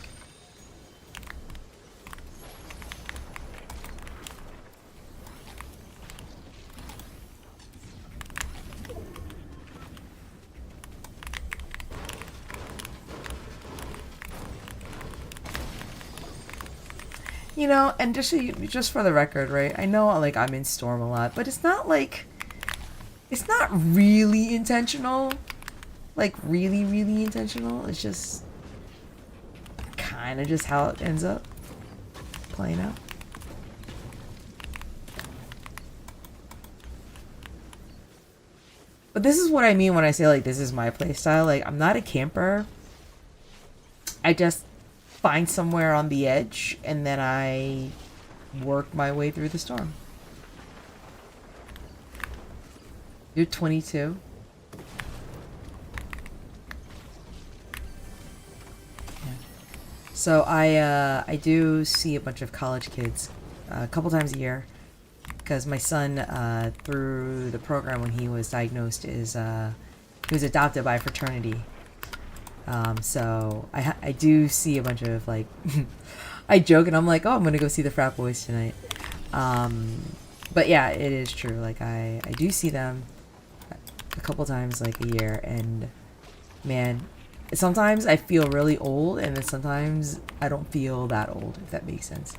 You know, and just for the record, right? I know like I'm in Storm a lot, but it's not really intentional. Like really intentional. It's just kind of just how it ends up playing out. But this is what I mean when I say like this is my playstyle. Like I'm not a camper. I just find somewhere on the edge and then I work my way through the storm. You're 22. Yeah. So I do see a bunch of college kids a couple times a year because my son through the program when he was diagnosed he was adopted by a fraternity. So I do see a bunch of like I joke and I'm like, oh, I'm gonna go see the frat boys tonight. But yeah, it is true. Like I do see them a couple times like a year, and man, sometimes I feel really old, and then sometimes I don't feel that old, if that makes sense.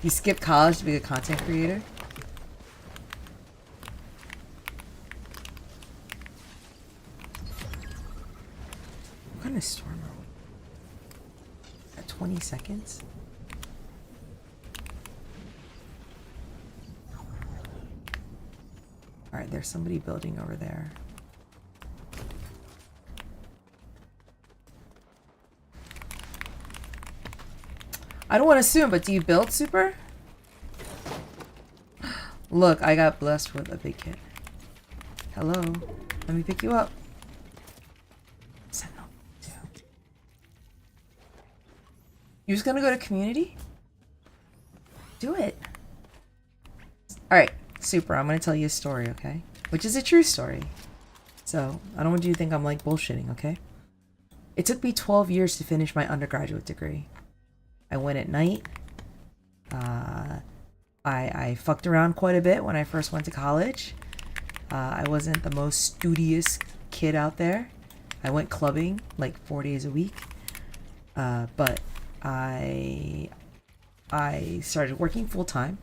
You skip college to be a content creator? What kind of storm are we? At 20 seconds? Alright, there's somebody building over there. I don't want to assume, but do you build, Super? Look, I got blessed with a big kit. Hello. Let me pick you up. You're just gonna go to community? Do it. Alright, Super, I'm gonna tell you a story, okay? Which is a true story. So, I don't want you to think I'm like bullshitting, okay? It took me 12 years to finish my undergraduate degree. I went at night. I fucked around quite a bit when I first went to college. I wasn't the most studious kid out there. I went clubbing like 4 days a week. But I started working full time,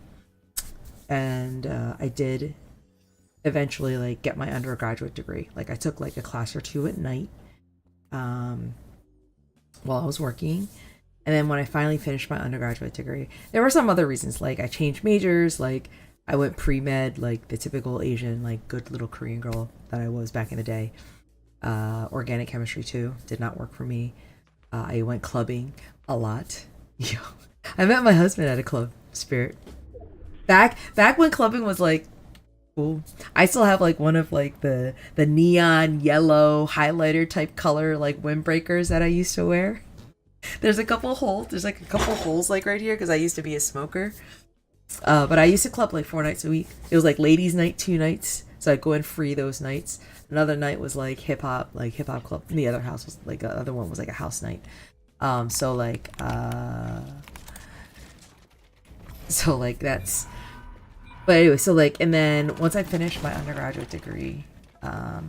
and I did eventually like get my undergraduate degree. Like I took like a class or two at night while I was working. And then when I finally finished my undergraduate degree, there were some other reasons. Like I changed majors, like I went pre-med, like the typical Asian, like good little Korean girl that I was back in the day. Organic chemistry too, did not work for me. I went clubbing a lot. Yo, I met my husband at a club, Spirit. Back when clubbing was like cool. I still have like one of like the neon yellow highlighter type color like windbreakers that I used to wear. There's a couple holes. There's like a couple holes like right here because I used to be a smoker. But I used to club like 4 nights a week. It was like ladies' night 2 nights, so I'd go in free those nights. Another night was like hip hop club. And the other house was like the other one was like a house night. So like that's. But anyway, so like, and then once I finished my undergraduate degree, where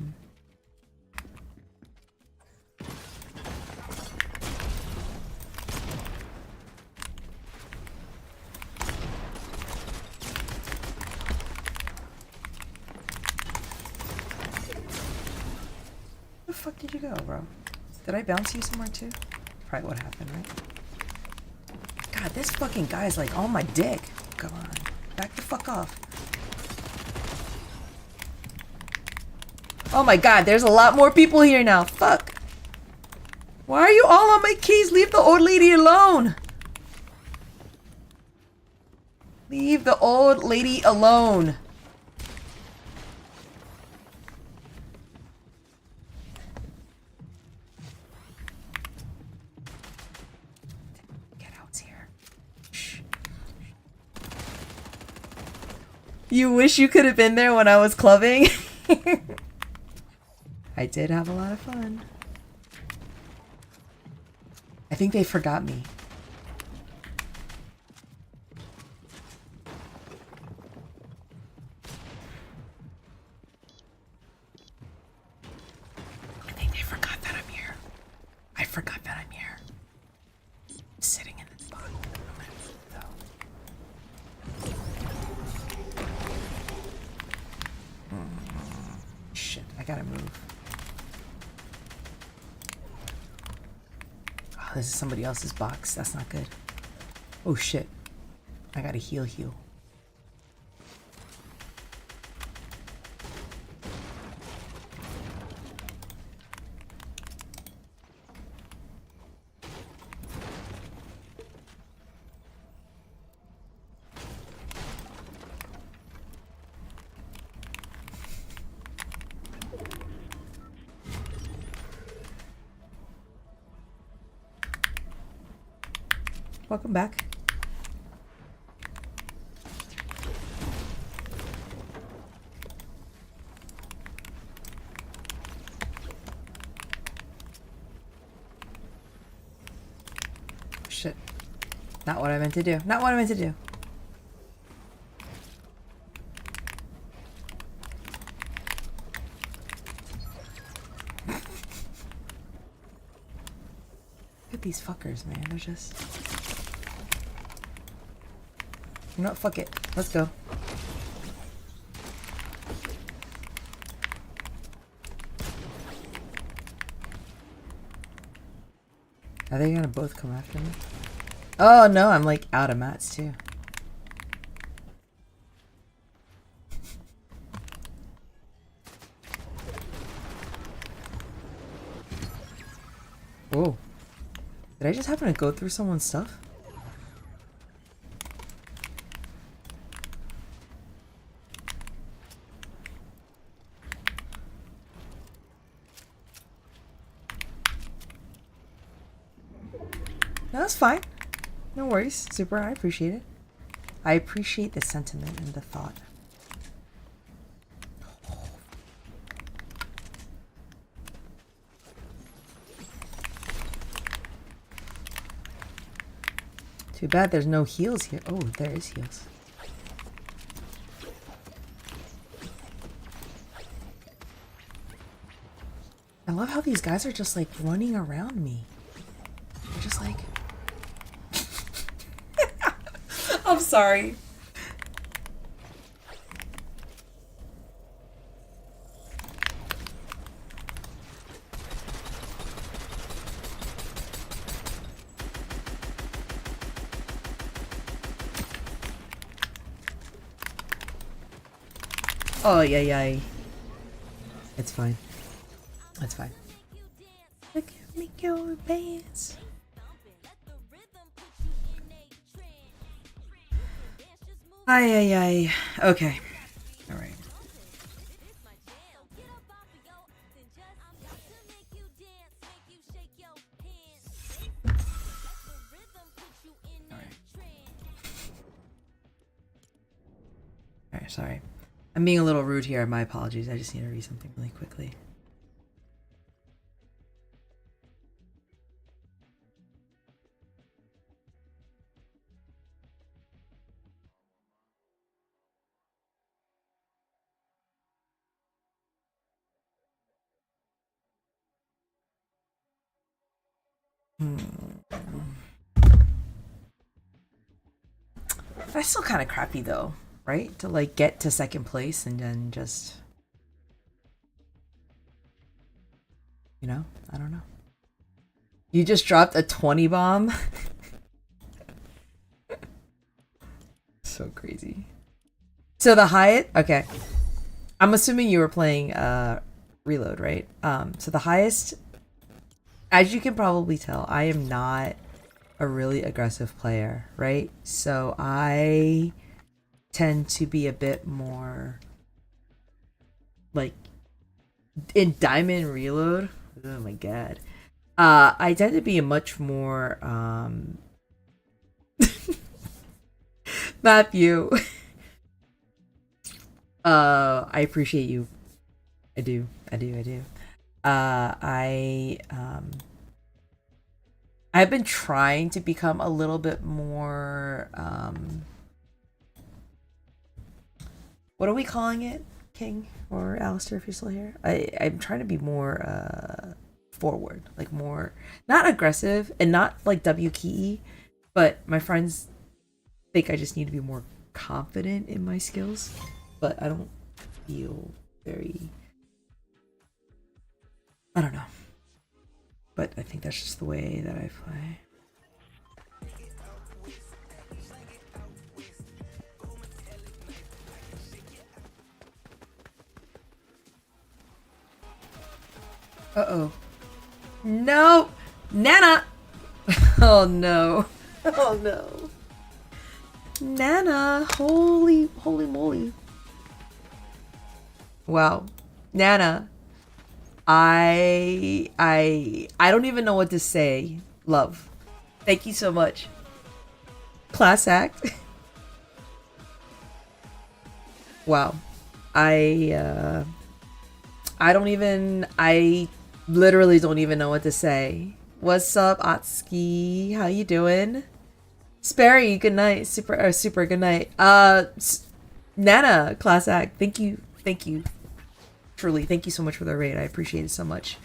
the fuck did you go, bro? Did I bounce you somewhere too? Probably what happened, right? God, this fucking guy's like on my dick. Come on. Back the fuck off. Oh my god, there's a lot more people here now. Fuck. Why are you all on my keys? Leave the old lady alone. Leave the old lady alone. Get out here. Shh. You wish you could have been there when I was clubbing? I did have a lot of fun. I think they forgot me. I think they forgot that I'm here. I forgot that I'm here. I'm sitting in this spot. Shit, I gotta move. Oh, this is somebody else's box. That's not good. Oh shit. I gotta heal. Welcome back. Shit. Not what I meant to do. Not what I meant to do. Look at these fuckers, man. They're just... You know what? Fuck it. Let's go. Are they gonna both come after me? Oh no, I'm like out of mats too. Whoa. Did I just happen to go through someone's stuff? No, that's fine. No worries. Super, I appreciate it. I appreciate the sentiment and the thought. Too bad there's no heals here. Oh, there is heals. I love how these guys are just like running around me. They're just like... I'm sorry. Oh, yeah. It's fine. That's fine. Look at me go dance. Ay. Okay. All right. Sorry. I'm being a little rude here. My apologies. I just need to read something really quickly. That's still kind of crappy though, right? To like get to second place and then just, you know, I don't know. You just dropped a 20 bomb. So crazy. So the highest, okay. I'm assuming you were playing Reload, right? So the highest, as you can probably tell, I am not a really aggressive player, right? So I tend to be a bit more like in Diamond Reload. Oh my god. I tend to be a much more Matthew. I appreciate you. I do. I've been trying to become a little bit more what are we calling it, King or Alistair, if you're still here? I'm trying to be more forward, like more not aggressive and not like W key, but my friends think I just need to be more confident in my skills, but I don't feel very, I don't know. But I think that's just the way that I play. Uh-oh. No! Nana! Oh no. Oh no. Nana! Holy moly. Wow. Nana. I don't even know what to say. Love. Thank you so much. Class act. Wow. I literally don't even know what to say. What's up, Atsuki? How you doing? Sperry, good night. Super good night. Nana, class act. Thank you. Truly, thank you so much for the raid. I appreciate it so much.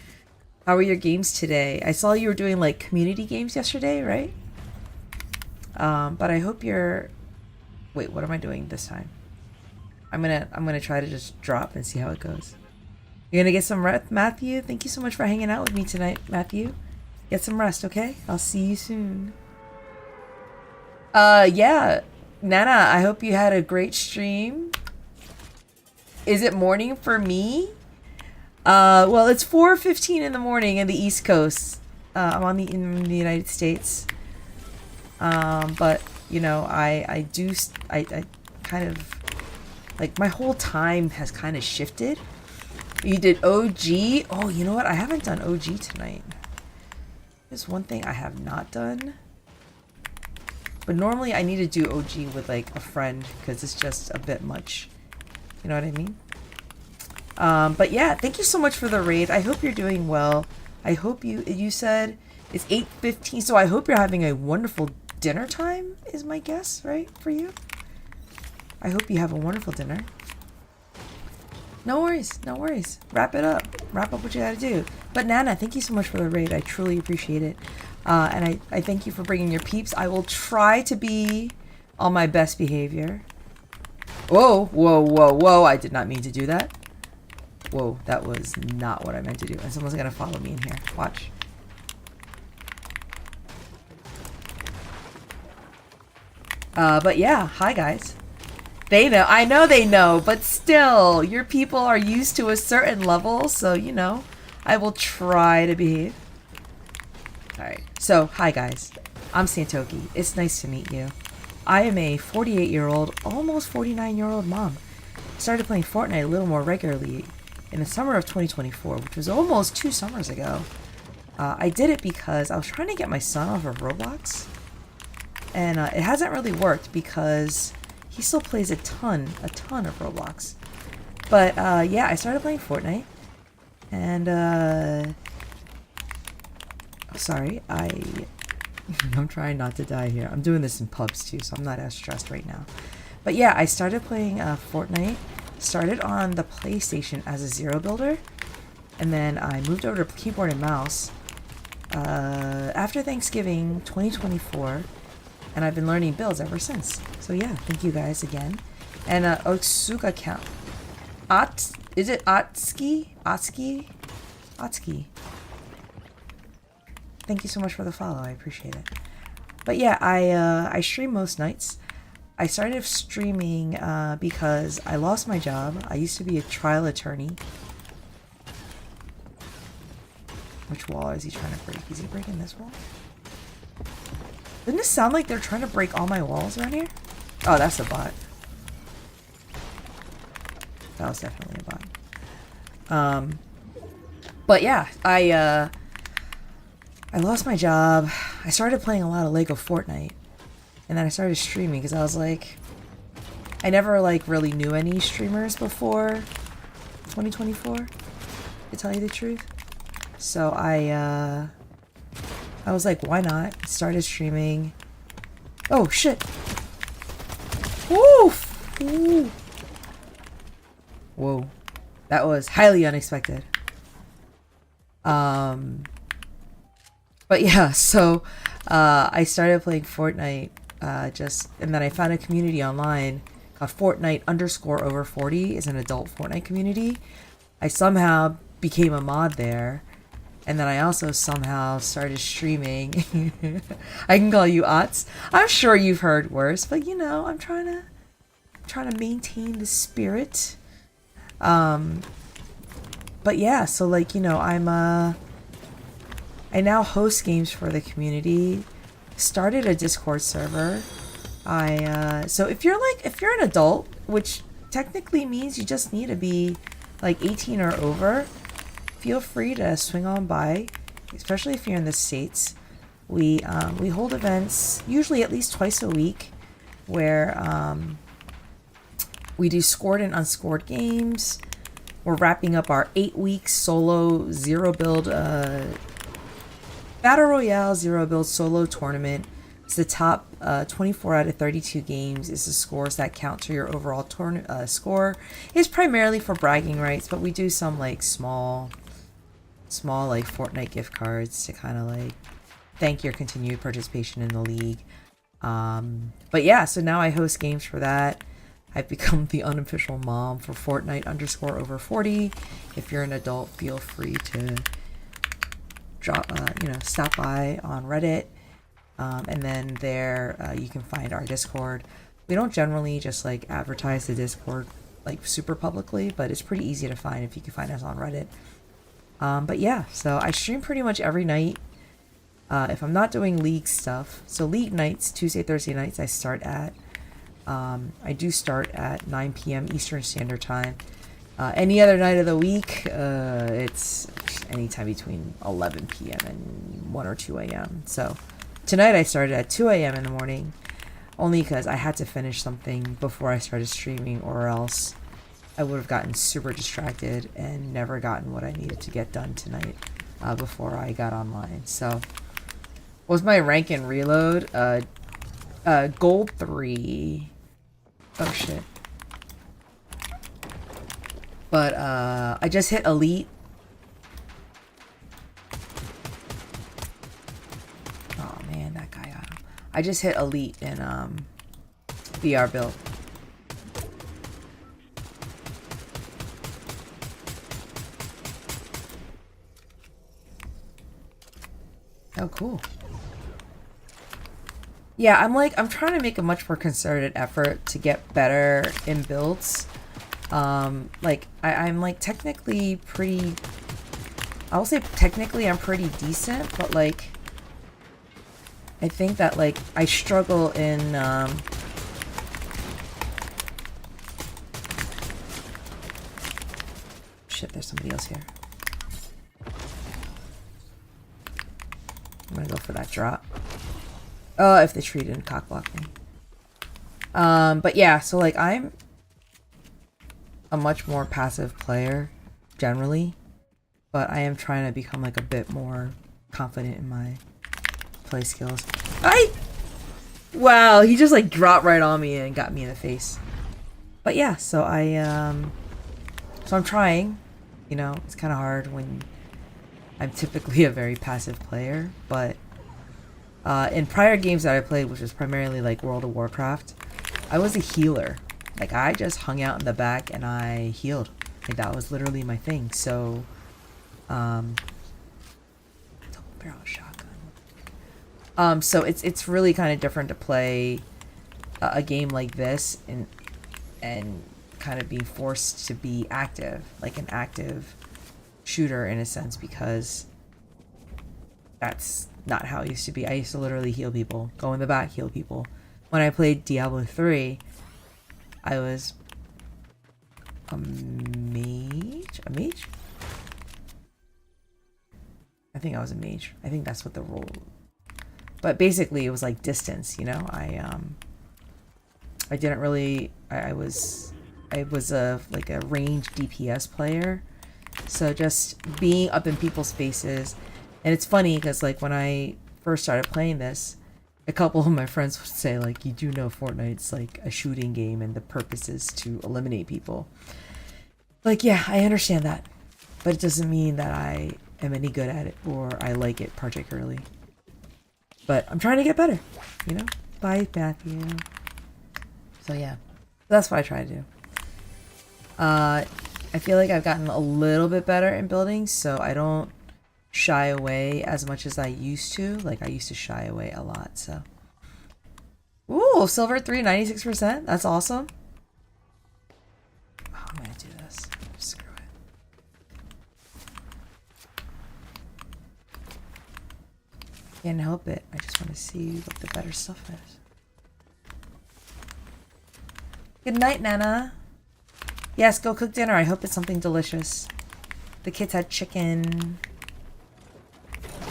How were your games today? I saw you were doing like community games yesterday, right? But I hope you're. Wait, what am I doing this time? I'm gonna try to just drop and see how it goes. You're gonna get some rest, Matthew. Thank you so much for hanging out with me tonight, Matthew. Get some rest, okay? I'll see you soon. Yeah, Nana. I hope you had a great stream. Is it morning for me? Well, it's 4:15 in the morning in the East Coast. I'm in the United States. But you know, I kind of like my whole time has kind of shifted. You did OG? Oh, you know what? I haven't done OG tonight. There's one thing I have not done. But normally I need to do OG with like a friend because it's just a bit much. You know what I mean? But yeah, thank you so much for the raid. I hope you're doing well. I hope you said it's 8:15, so I hope you're having a wonderful dinner time is my guess, right? For you. I hope you have a wonderful dinner. No worries. Wrap it up. Wrap up what you gotta do. But Nana, thank you so much for the raid. I truly appreciate it. And I thank you for bringing your peeps. I will try to be on my best behavior. Whoa. I did not mean to do that. Whoa, that was not what I meant to do. And someone's gonna follow me in here. Watch. But yeah, hi guys. They know. I know they know, but still, your people are used to a certain level, so you know, I will try to behave. Alright, so hi guys. I'm Santoki. It's nice to meet you. I am a 48-year-old, almost 49-year-old mom. Started playing Fortnite a little more regularly in the summer of 2024, which was almost 2 summers ago. I did it because I was trying to get my son off of Roblox. And it hasn't really worked because he still plays a ton of Roblox. But yeah, I started playing Fortnite, and sorry, I'm trying not to die here. I'm doing this in pubs too, so I'm not as stressed right now. But yeah, I started playing Fortnite. Started on the PlayStation as a zero builder, and then I moved over to keyboard and mouse after Thanksgiving 2024, and I've been learning builds ever since. So yeah, thank you guys again. And Otsuka count. Is it Otski? Otski? Otski. Thank you so much for the follow. I appreciate it. But yeah, I stream most nights. I started streaming because I lost my job. I used to be a trial attorney. Which wall is he trying to break? Is he breaking this wall? Doesn't it sound like they're trying to break all my walls around here? Oh, that's a bot. That was definitely a bot. But yeah, I lost my job. I started playing a lot of Lego Fortnite. And then I started streaming because I was like, I never like really knew any streamers before 2024, to tell you the truth. So I was like, why not? Started streaming. Oh shit. Woof. Ooh. Whoa. That was highly unexpected. But yeah, so I started playing Fortnite and then I found a community online called Fortnite_over40 is an adult Fortnite community. I somehow became a mod there, and then I also somehow started streaming. I can call you Ots. I'm sure you've heard worse, but you know, I'm trying to maintain the spirit. But yeah, so like, you know, I now host games for the community. Started a Discord server. So if you're an adult, which technically means you just need to be like 18 or over, feel free to swing on by, especially if you're in the States. We hold events usually at least twice a week where we do scored and unscored games. We're wrapping up our 8-week solo zero build Battle Royale Zero Build Solo Tournament. It's the top 24 out of 32 games is the scores that count to your overall score. It's primarily for bragging rights, but we do some like small like Fortnite gift cards to kind of like thank your continued participation in the league. But yeah, so now I host games for that. I've become the unofficial mom for Fortnite_over40. If you're an adult, feel free to stop by on Reddit, and then there you can find our Discord. We don't generally just like advertise the Discord like super publicly, but it's pretty easy to find if you can find us on Reddit. But yeah, so I stream pretty much every night if I'm not doing league stuff. So league nights, Tuesday, Thursday nights, I do start at 9 p.m. Eastern Standard Time. Any other night of the week, it's anytime between 11 p.m. and 1 or 2 a.m. So tonight I started at 2 a.m. in the morning, only because I had to finish something before I started streaming, or else I would have gotten super distracted and never gotten what I needed to get done tonight before I got online. So what was my rank in reload? Gold 3. Oh shit. But I just hit elite. Oh man, that guy got him. I just hit elite in VR build. Oh cool. Yeah, I'm trying to make a much more concerted effort to get better in builds. Like I'm like technically pretty, I'll say technically I'm pretty decent, but like I think that like I struggle in shit, there's somebody else here. I'm gonna go for that drop. Oh, if the tree didn't cockblock me. But yeah, so like I'm a much more passive player generally, but I am trying to become like a bit more confident in my play skills. Wow, he just like dropped right on me and got me in the face. But yeah, so I'm trying. You know, it's kind of hard when I'm typically a very passive player, but in prior games that I played, which was primarily like World of Warcraft, I was a healer. Like I just hung out in the back and I healed. Like that was literally my thing. So double barrel shotgun. So it's really kind of different to play a game like this and kind of being forced to be active, like an active shooter in a sense, because that's not how it used to be. I used to literally heal people, go in the back, heal people. When I played Diablo 3, I was a mage? A mage? I think I was a mage. I think that's what the role. But basically it was like distance, you know? I didn't really I was a like a range DPS player. So just being up in people's faces. And it's funny because like when I first started playing this, a couple of my friends would say like, you do know Fortnite's like a shooting game and the purpose is to eliminate people. Like, yeah, I understand that, but it doesn't mean that I am any good at it or I like it particularly. But I'm trying to get better, you know? Bye, Matthew. So yeah, that's what I try to do. I feel like I've gotten a little bit better in building, so I don't shy away as much as I used to. Like I used to shy away a lot, so. Ooh, silver 3, 96%. That's awesome. Oh, I'm gonna do this. Screw it. Can't help it. I just want to see what the better stuff is. Good night, Nana. Yes, go cook dinner. I hope it's something delicious. The kids had chicken.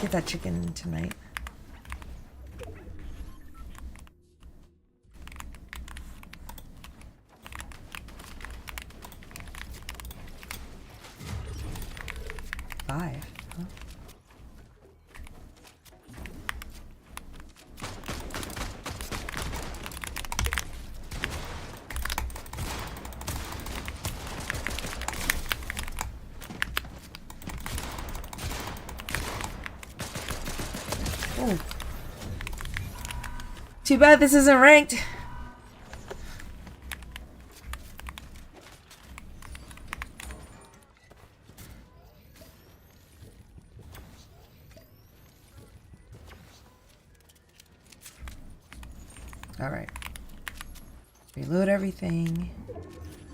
Get that chicken tonight. Five. Huh? Oh. Too bad this isn't ranked. All right. Reload everything.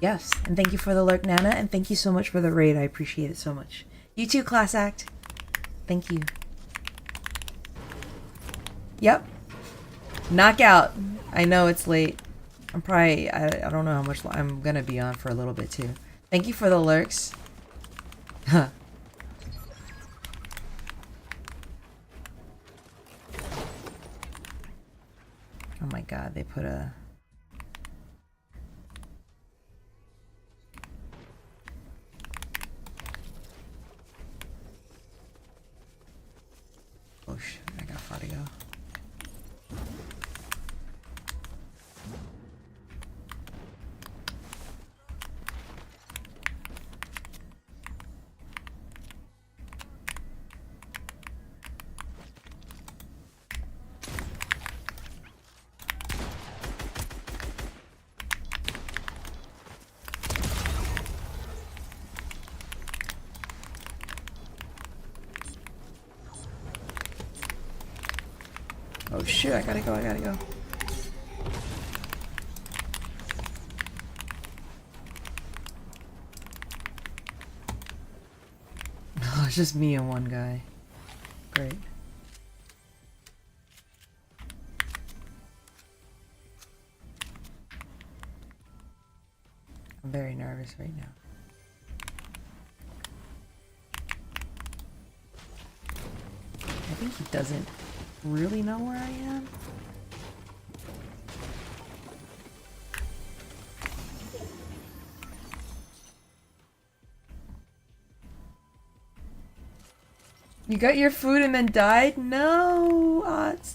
Yes, and thank you for the lurk, Nana, and thank you so much for the raid. I appreciate it so much. You too, Class Act. Thank you. Yep. Knockout. I know it's late. I'm probably, I don't know how much I'm gonna be on for a little bit too. Thank you for the lurks. Huh. Oh my god, they put a... Oh shit, I got far to go. Oh shit, I gotta go. Oh, it's just me and one guy. Great. I'm very nervous right now. I think he doesn't really know where I am. You got your food and then died? No, Ots.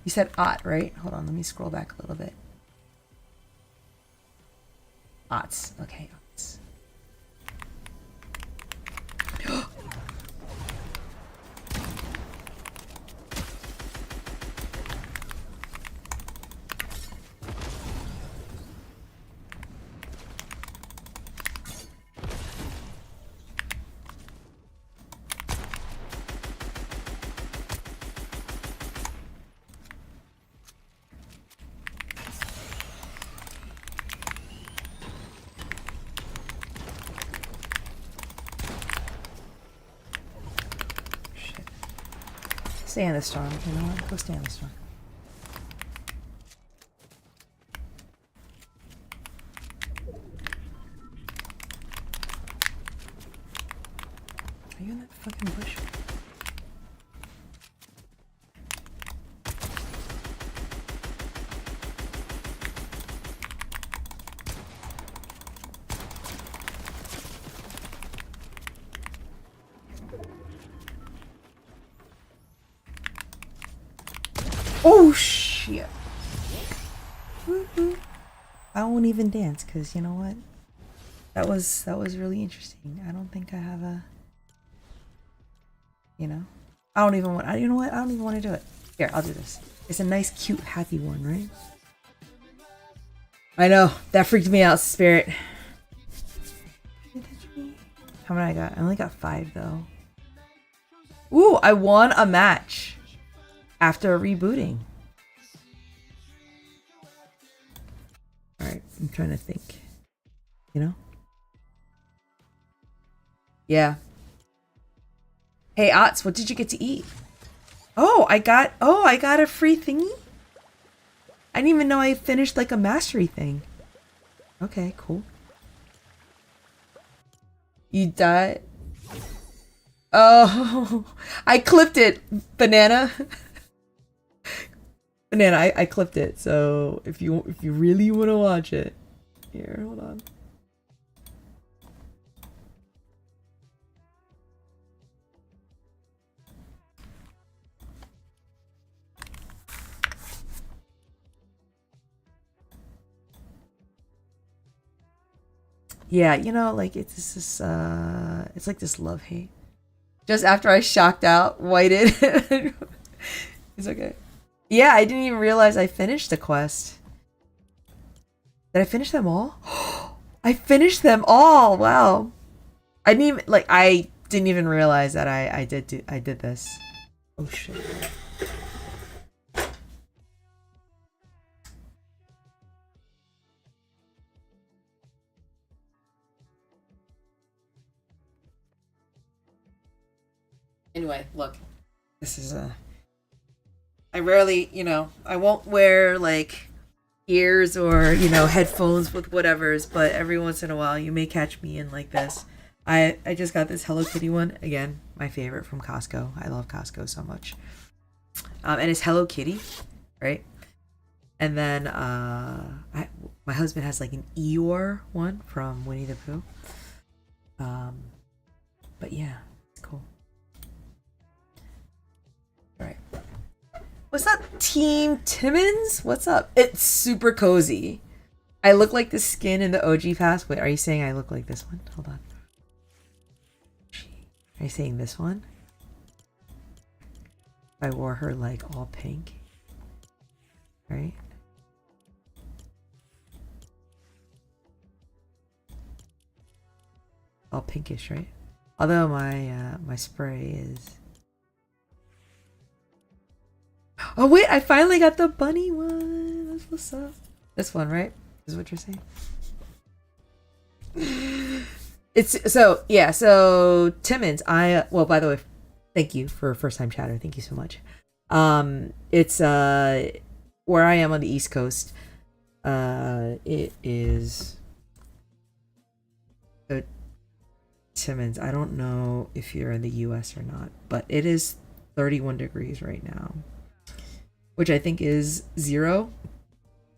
You said Ot, right? Hold on, let me scroll back a little bit. Ots. Okay, Ots. Stay in the storm, you know what? Go stay in the storm. Are you in that fucking bush? Oh shit! I won't even dance because you know what? That was really interesting. I don't think I have a. You know, I don't even want. You know what? I don't even want to do it. Here, I'll do this. It's a nice, cute, happy one, right? I know that freaked me out, Spirit. How many I got? I only got 5 though. Ooh, I won a match after rebooting. Alright, I'm trying to think. You know? Yeah. Hey, Ots, what did you get to eat? Oh, I got a free thingy? I didn't even know I finished like a mastery thing. Okay, cool. You died? Oh, I clipped it, Banana. Banana, I clipped it. So if you really want to watch it, here, hold on. Yeah, you know, like it's this it's like this love-hate. Just after I shocked out, whited. It's okay. Yeah, I didn't even realize I finished the quest. Did I finish them all? I finished them all. Wow. I didn't even realize that I did this. Oh shit. Anyway, look. This is I rarely, you know, I won't wear like ears or, you know, headphones with whatevers, but every once in a while you may catch me in like this. I just got this Hello Kitty one. Again, my favorite from Costco. I love Costco so much. And it's Hello Kitty, right? And then my husband has like an Eeyore one from Winnie the Pooh. But yeah, it's cool. All right. What's up, Team Timmons? What's up? It's super cozy. I look like the skin in the OG pass. Wait, are you saying I look like this one? Hold on. Are you saying this one? I wore her like all pink. Right? All pinkish, right? Although my spray is. Oh wait, I finally got the bunny one. That's what's up. This one, right? Is what you're saying? It's so yeah. So Timmons, well, by the way, thank you for first time chatter. Thank you so much. It's where I am on the East Coast. It is. Timmons, I don't know if you're in the US or not, but it is 31 degrees right now, which I think is 0,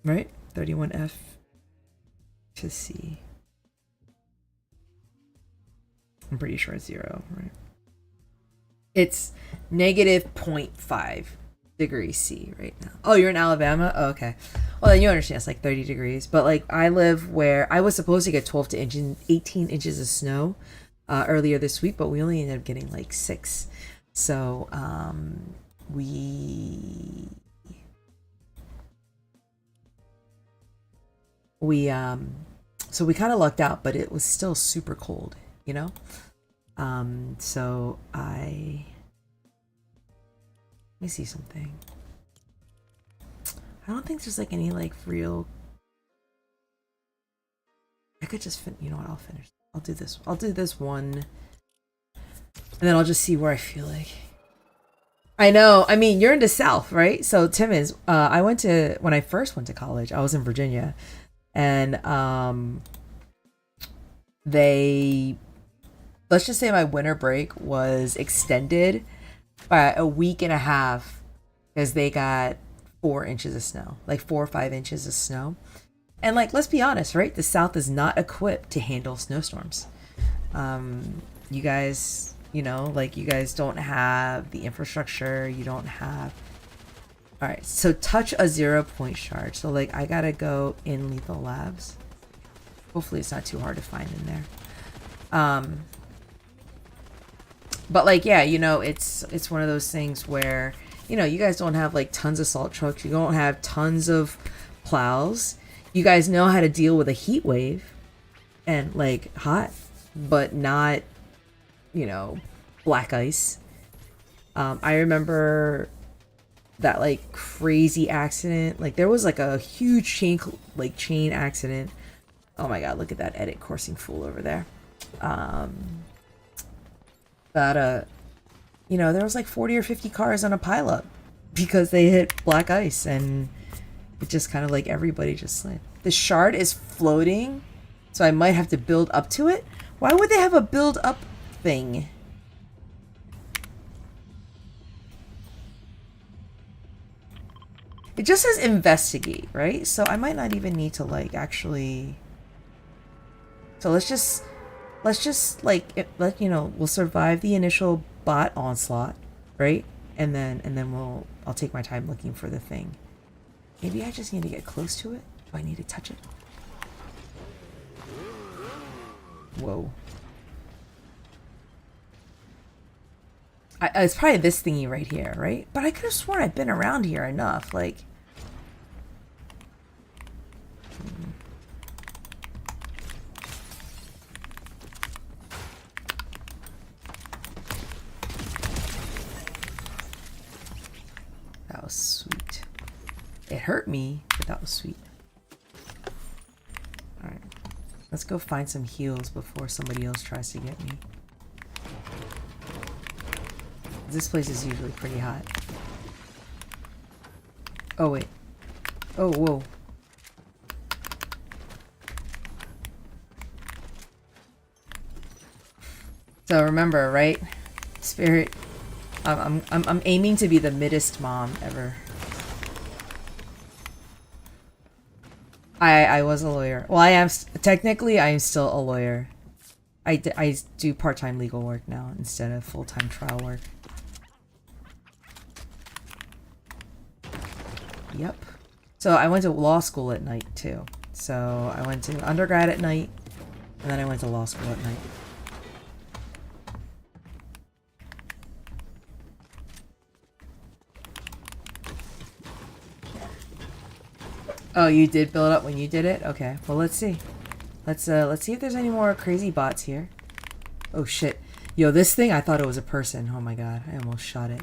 right? 31 to C. I'm pretty sure it's 0, right? It's negative 0.5 degrees C right now. Oh, you're in Alabama? Oh, okay. Well, then you understand it's like 30 degrees. But like I live where I was supposed to get 12 to 18 inches of snow earlier this week, but we only ended up getting like 6. So we so we kind of lucked out, but it was still super cold, you know. So let me see something. I don't think there's like any like real. I could just you know what? I'll finish. I'll do this. I'll do this one, and then I'll just see where I feel like. I know. I mean, you're in the South, right? So Timmons, I went to when I first went to college. I was in Virginia, and they, let's just say my winter break was extended by a week and a half because they got 4 inches of snow, like 4 or 5 inches of snow. And like, let's be honest, right? The South is not equipped to handle snowstorms. You guys, you know, like you guys don't have the infrastructure. You don't have. All right, so touch a 0-point shard. So like, I gotta go in lethal labs. Hopefully, it's not too hard to find in there. But like, yeah, you know, it's one of those things where, you know, you guys don't have like tons of salt trucks. You don't have tons of plows. You guys know how to deal with a heat wave and like hot, but not, you know, black ice. I remember that like crazy accident. Like there was like a huge chain accident. Oh my god, look at that edit coursing fool over there. That you know, there was like 40 or 50 cars on a pileup because they hit black ice and it just kind of like everybody just slid. The shard is floating, so I might have to build up to it. Why would they have a build up thing? It just says investigate, right? So I might not even need to like actually. So let's just like we'll survive the initial bot onslaught, right? And then I'll take my time looking for the thing. Maybe I just need to get close to it. Do I need to touch it? Whoa. It's probably this thingy right here, right? But I could have sworn I've been around here enough, like. That was sweet. It hurt me, but that was sweet. Alright. Let's go find some heals before somebody else tries to get me. This place is usually pretty hot. Oh, wait. Oh, whoa. So remember, right? Spirit. I'm aiming to be the middest mom ever. I was a lawyer. Well, I am technically I am still a lawyer. I do part-time legal work now instead of full-time trial work. Yep. So I went to law school at night too. So I went to undergrad at night, and then I went to law school at night. Oh, you did build up when you did it? Okay. Well, let's see. Let's see if there's any more crazy bots here. Oh shit. Yo, this thing, I thought it was a person. Oh my god. I almost shot it.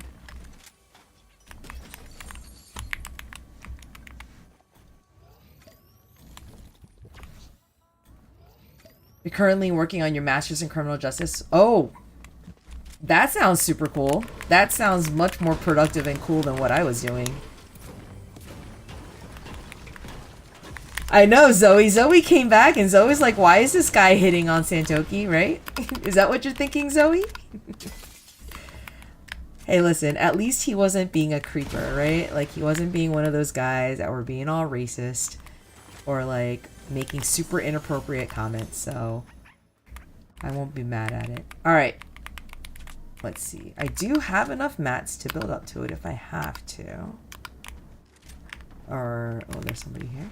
You're currently working on your master's in criminal justice. Oh, that sounds super cool. That sounds much more productive and cool than what I was doing. I know, Zoe. Zoe came back and Zoe's like, why is this guy hitting on Santoki, right? Is that what you're thinking, Zoe? Hey, listen, at least he wasn't being a creeper, right? Like, he wasn't being one of those guys that were being all racist or, like, making super inappropriate comments, so I won't be mad at it. Alright. let's see. I do have enough mats to build up to it if I have to. Or, oh, there's somebody here.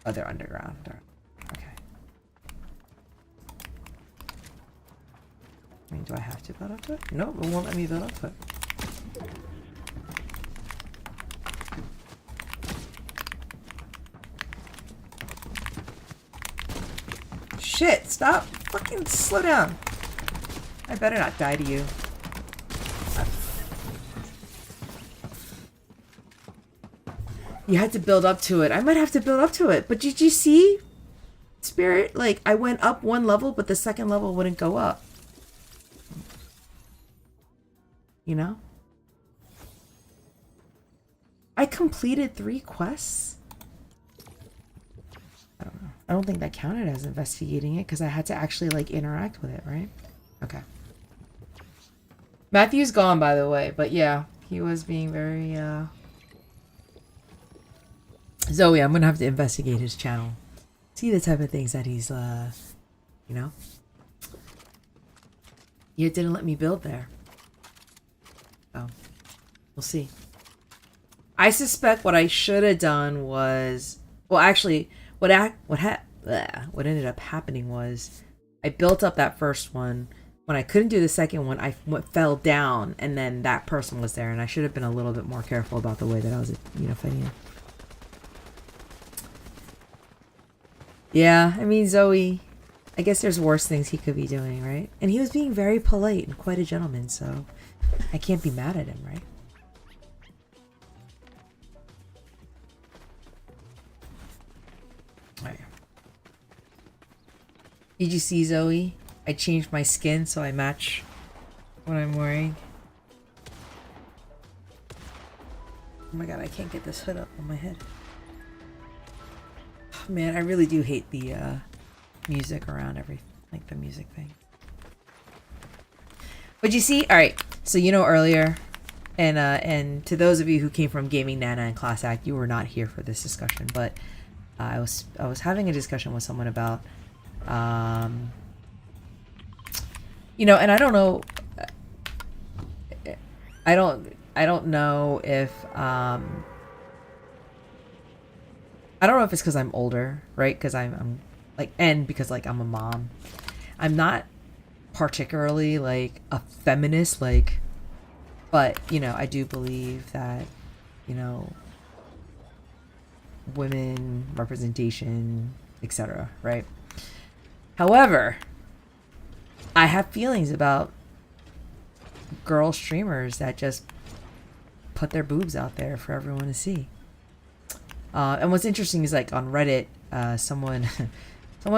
Oh, they're underground. Okay. I mean, do I have to build up to it? No, it won't let me build up to it. Shit, stop. Fucking slow down. I better not die to you. You had to build up to it. I might have to build up to it. But did you see, Spirit? Like, I went up one level, but the second level wouldn't go up. You know? I completed 3 quests. I don't know. I don't think that counted as investigating it because I had to actually, like, interact with it, right? Okay. Matthew's gone, by the way. But, yeah. He was being very, Zoe, I'm gonna have to investigate his channel. See the type of things that he's, you know? You didn't let me build there. Oh. We'll see. I suspect what I should have done was... Well, actually, what ended up happening was I built up that first one. When I couldn't do the second one, I fell down, and then that person was there, and I should have been a little bit more careful about the way that I was, you know, fighting it. Yeah, I mean, Zoe, I guess there's worse things he could be doing, right? And he was being very polite and quite a gentleman, so I can't be mad at him, right? Alright. Did you see, Zoe? I changed my skin so I match what I'm wearing. Oh my god, I can't get this hood up on my head. Man, I really do hate the music around like the music thing. But you see, all right. So you know earlier, and to those of you who came from Gaming Nana and Class Act, you were not here for this discussion. But I was having a discussion with someone about, you know, and I don't know. I don't know if I don't know if it's because I'm older, right? Because I'm like, and because like I'm a mom. I'm not particularly like a feminist, like, but you know, I do believe that, you know, women representation, etc., right? However, I have feelings about girl streamers that just put their boobs out there for everyone to see. And what's interesting is like on Reddit, someone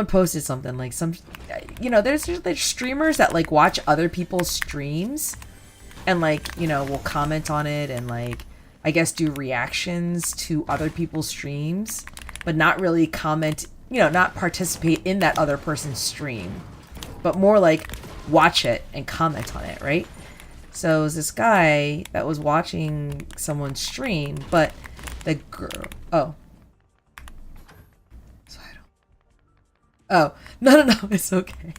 posted something like you know, there's streamers that like watch other people's streams and like, you know, will comment on it and like, I guess do reactions to other people's streams, but not really comment, you know, not participate in that other person's stream, but more like watch it and comment on it, right? So it was this guy that was watching someone's stream, but the girl... Oh. So I don't... Oh. No, it's okay.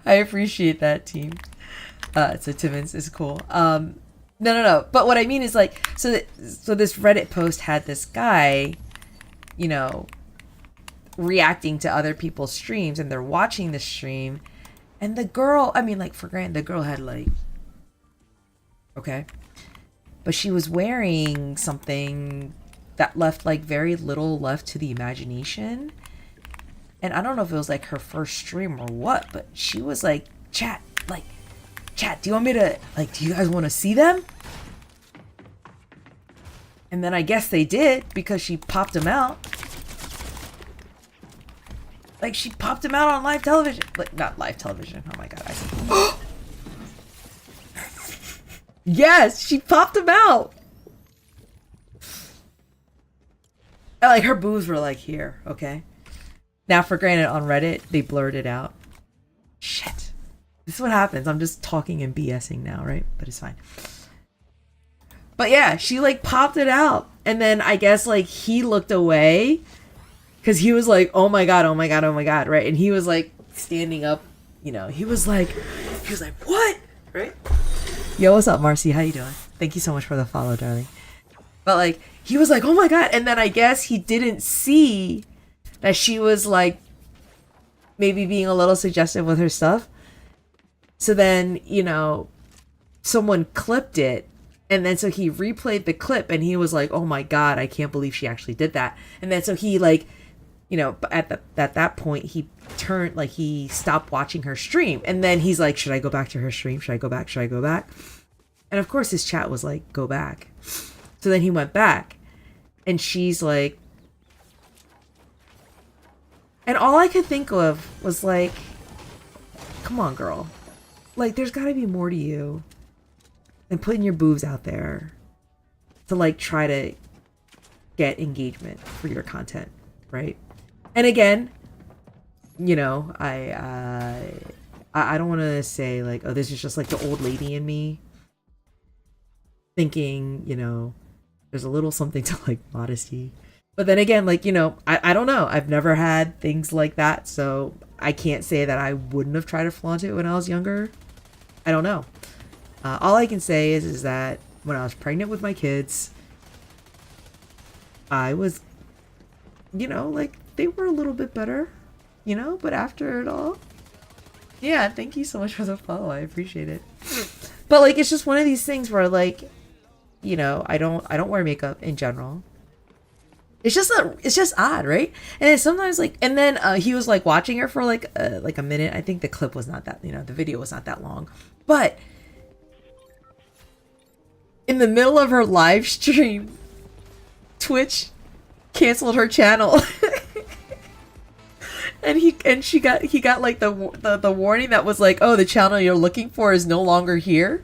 I appreciate that, team. So Timmons is cool. No. But what I mean is like... So this Reddit post had this guy, you know, reacting to other people's streams, and they're watching the stream, and the girl... I mean, like, for granted, the girl had, like... Okay? But she was wearing something that left like very little left to the imagination. And I don't know if it was like her first stream or what, but she was like, chat, do you want me to, like, do you guys want to see them? And then I guess they did because she popped them out. Like, she popped them out on live television. Like, not live television. Oh my god. Yes, she popped him out. And, like, her boobs were like here, okay? Now, for granted, on Reddit, they blurred it out. Shit. This is what happens. I'm just talking and BSing now, right? But it's fine. But yeah, she like popped it out. And then I guess like he looked away because he was like, oh my god, right? And he was like standing up you know, he was like, what? Right? Yo, what's up, Marcy? How you doing? Thank you so much for the follow, darling. But like, he was like, oh my God. And then I guess he didn't see that she was like maybe being a little suggestive with her stuff. So then, you know, someone clipped it. And then so he replayed the clip and he was like, oh my God, I can't believe she actually did that. And then so he like, you know, at that point, he turned, like, he stopped watching her stream. And then he's like, should I go back to her stream? Should I go back? Should I go back? And of course, his chat was like, go back. So then he went back. And she's like... And all I could think of was like, come on, girl. Like, there's got to be more to you than putting your boobs out there to, like, try to get engagement for your content, right? And again, you know, I don't want to say like, oh, this is just like the old lady in me thinking, you know, there's a little something to like modesty. But then again, like, you know, I don't know. I've never had things like that. So I can't say that I wouldn't have tried to flaunt it when I was younger. I don't know. All I can say is that when I was pregnant with my kids, I was, you know, like, they were a little bit better, you know, but after it all, yeah, thank you so much for the follow. I appreciate it. But like, it's just one of these things where like, you know, I don't wear makeup in general. It's just odd, right? And then sometimes like, and then he was like watching her for like a minute. I think the clip was not that, you know, the video was not that long, but in the middle of her live stream, Twitch canceled her channel. And he got like the warning that was like, oh, the channel you're looking for is no longer here.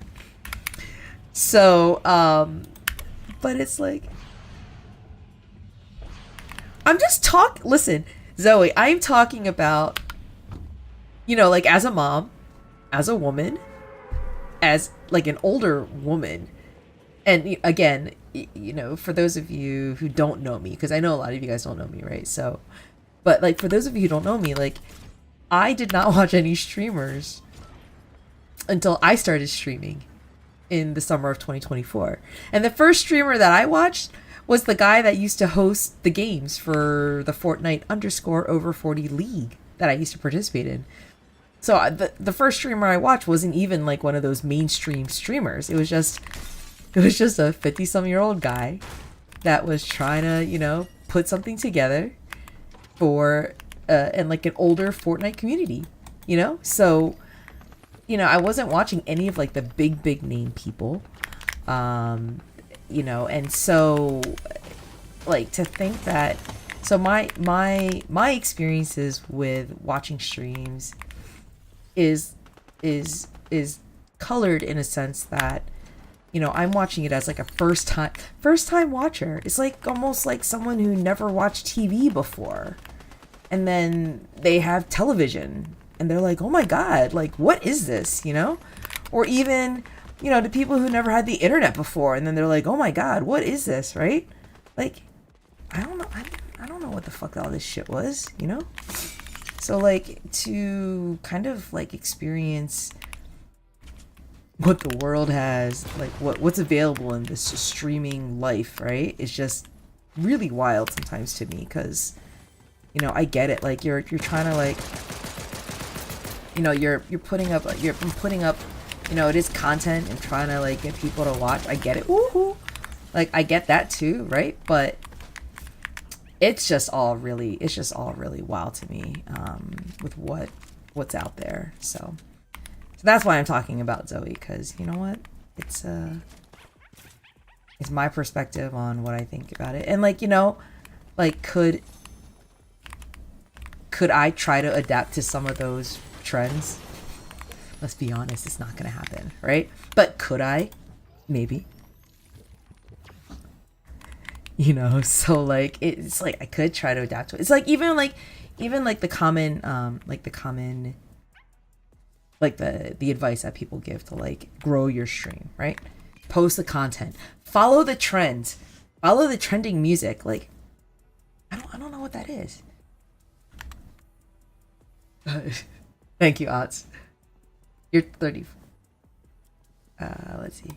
So but it's like, I'm just listen, Zoe, I'm talking about, you know, like, as a mom, as a woman, as like an older woman. And again, you know, for those of you who don't know me, because I know a lot of you guys don't know me, right? So, but like, for those of you who don't know me, like, I did not watch any streamers until I started streaming in the summer of 2024. And the first streamer that I watched was the guy that used to host the games for the Fortnite _over40 league that I used to participate in. So the first streamer I watched wasn't even like one of those mainstream streamers. It was just a 50-some-year-old guy that was trying to, you know, put something together for and like an older Fortnite community, you know? So, you know, I wasn't watching any of like the big name people. You know, and so like, to think that, so my experiences with watching streams is colored in a sense that, you know, I'm watching it as like a first time watcher. It's like almost like someone who never watched TV before, and then they have television and they're like, oh my God, like, what is this, you know? Or even, you know, to people who never had the internet before, and then they're like, oh my God, what is this, right? Like, I don't know. I don't know what the fuck all this shit was, you know? So like, to kind of like experience what the world has, like what's available in this streaming life, right? It's just really wild sometimes to me, because, you know, I get it. Like, you're trying to like, you know, you're putting up, you know, it is content and trying to like get people to watch. I get it. Woohoo! Like, I get that too, right? But it's just all really wild to me, with what's out there. So that's why I'm talking about Zoe, because you know what? It's my perspective on what I think about it. And like, you know, like, could I try to adapt to some of those trends? Let's be honest, it's not gonna happen, right? But could I? Maybe. You know, so like, it's like I could try to adapt to it. It's like even the common the advice that people give to like grow your stream, right? Post the content, follow the trends, follow the trending music. Like, I don't know what that is. Thank you, Odds. You're 30. Let's see.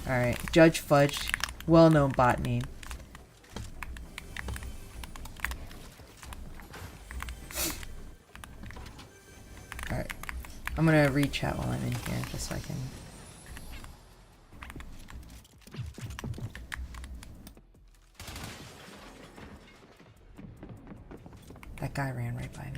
Alright, Judge Fudge. Well-known bot name. Alright. I'm gonna read chat while I'm in here, just so I can... That guy ran right by me.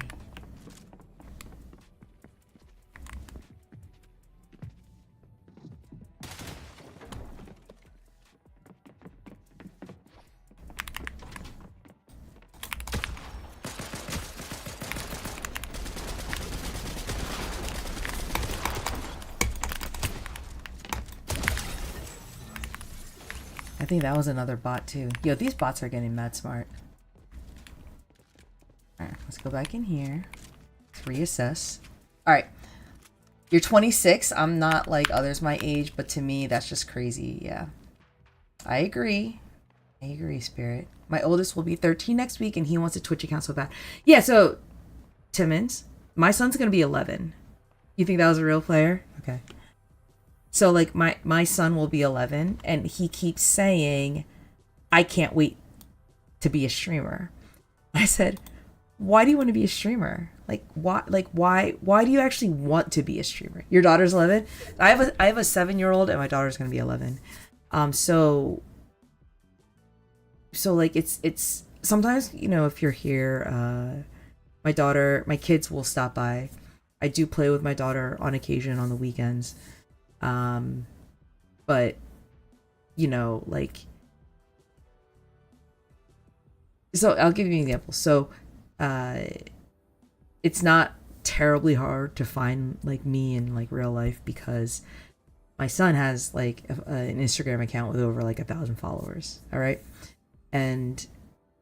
I think that was another bot too. Yo, these bots are getting mad smart. Alright, let's go back in here. Let's reassess. Alright. You're 26. I'm not like others my age, but to me, that's just crazy. Yeah. I agree. I agree, Spirit. My oldest will be 13 next week, and he wants a Twitch account so bad. Yeah, so, Timmons, my son's gonna be 11. You think that was a real player? Okay. So, like, my son will be 11, and he keeps saying, I can't wait to be a streamer. I said, why do you want to be a streamer? Like, why do you actually want to be a streamer? Your daughter's 11? I have a 7-year-old, and my daughter's going to be 11. So like, it's sometimes, you know, if you're here, my kids will stop by. I do play with my daughter on occasion on the weekends. But, you know, like, so I'll give you an example. So, it's not terribly hard to find like me in like real life because my son has like an Instagram account with over like 1,000 followers. All right. And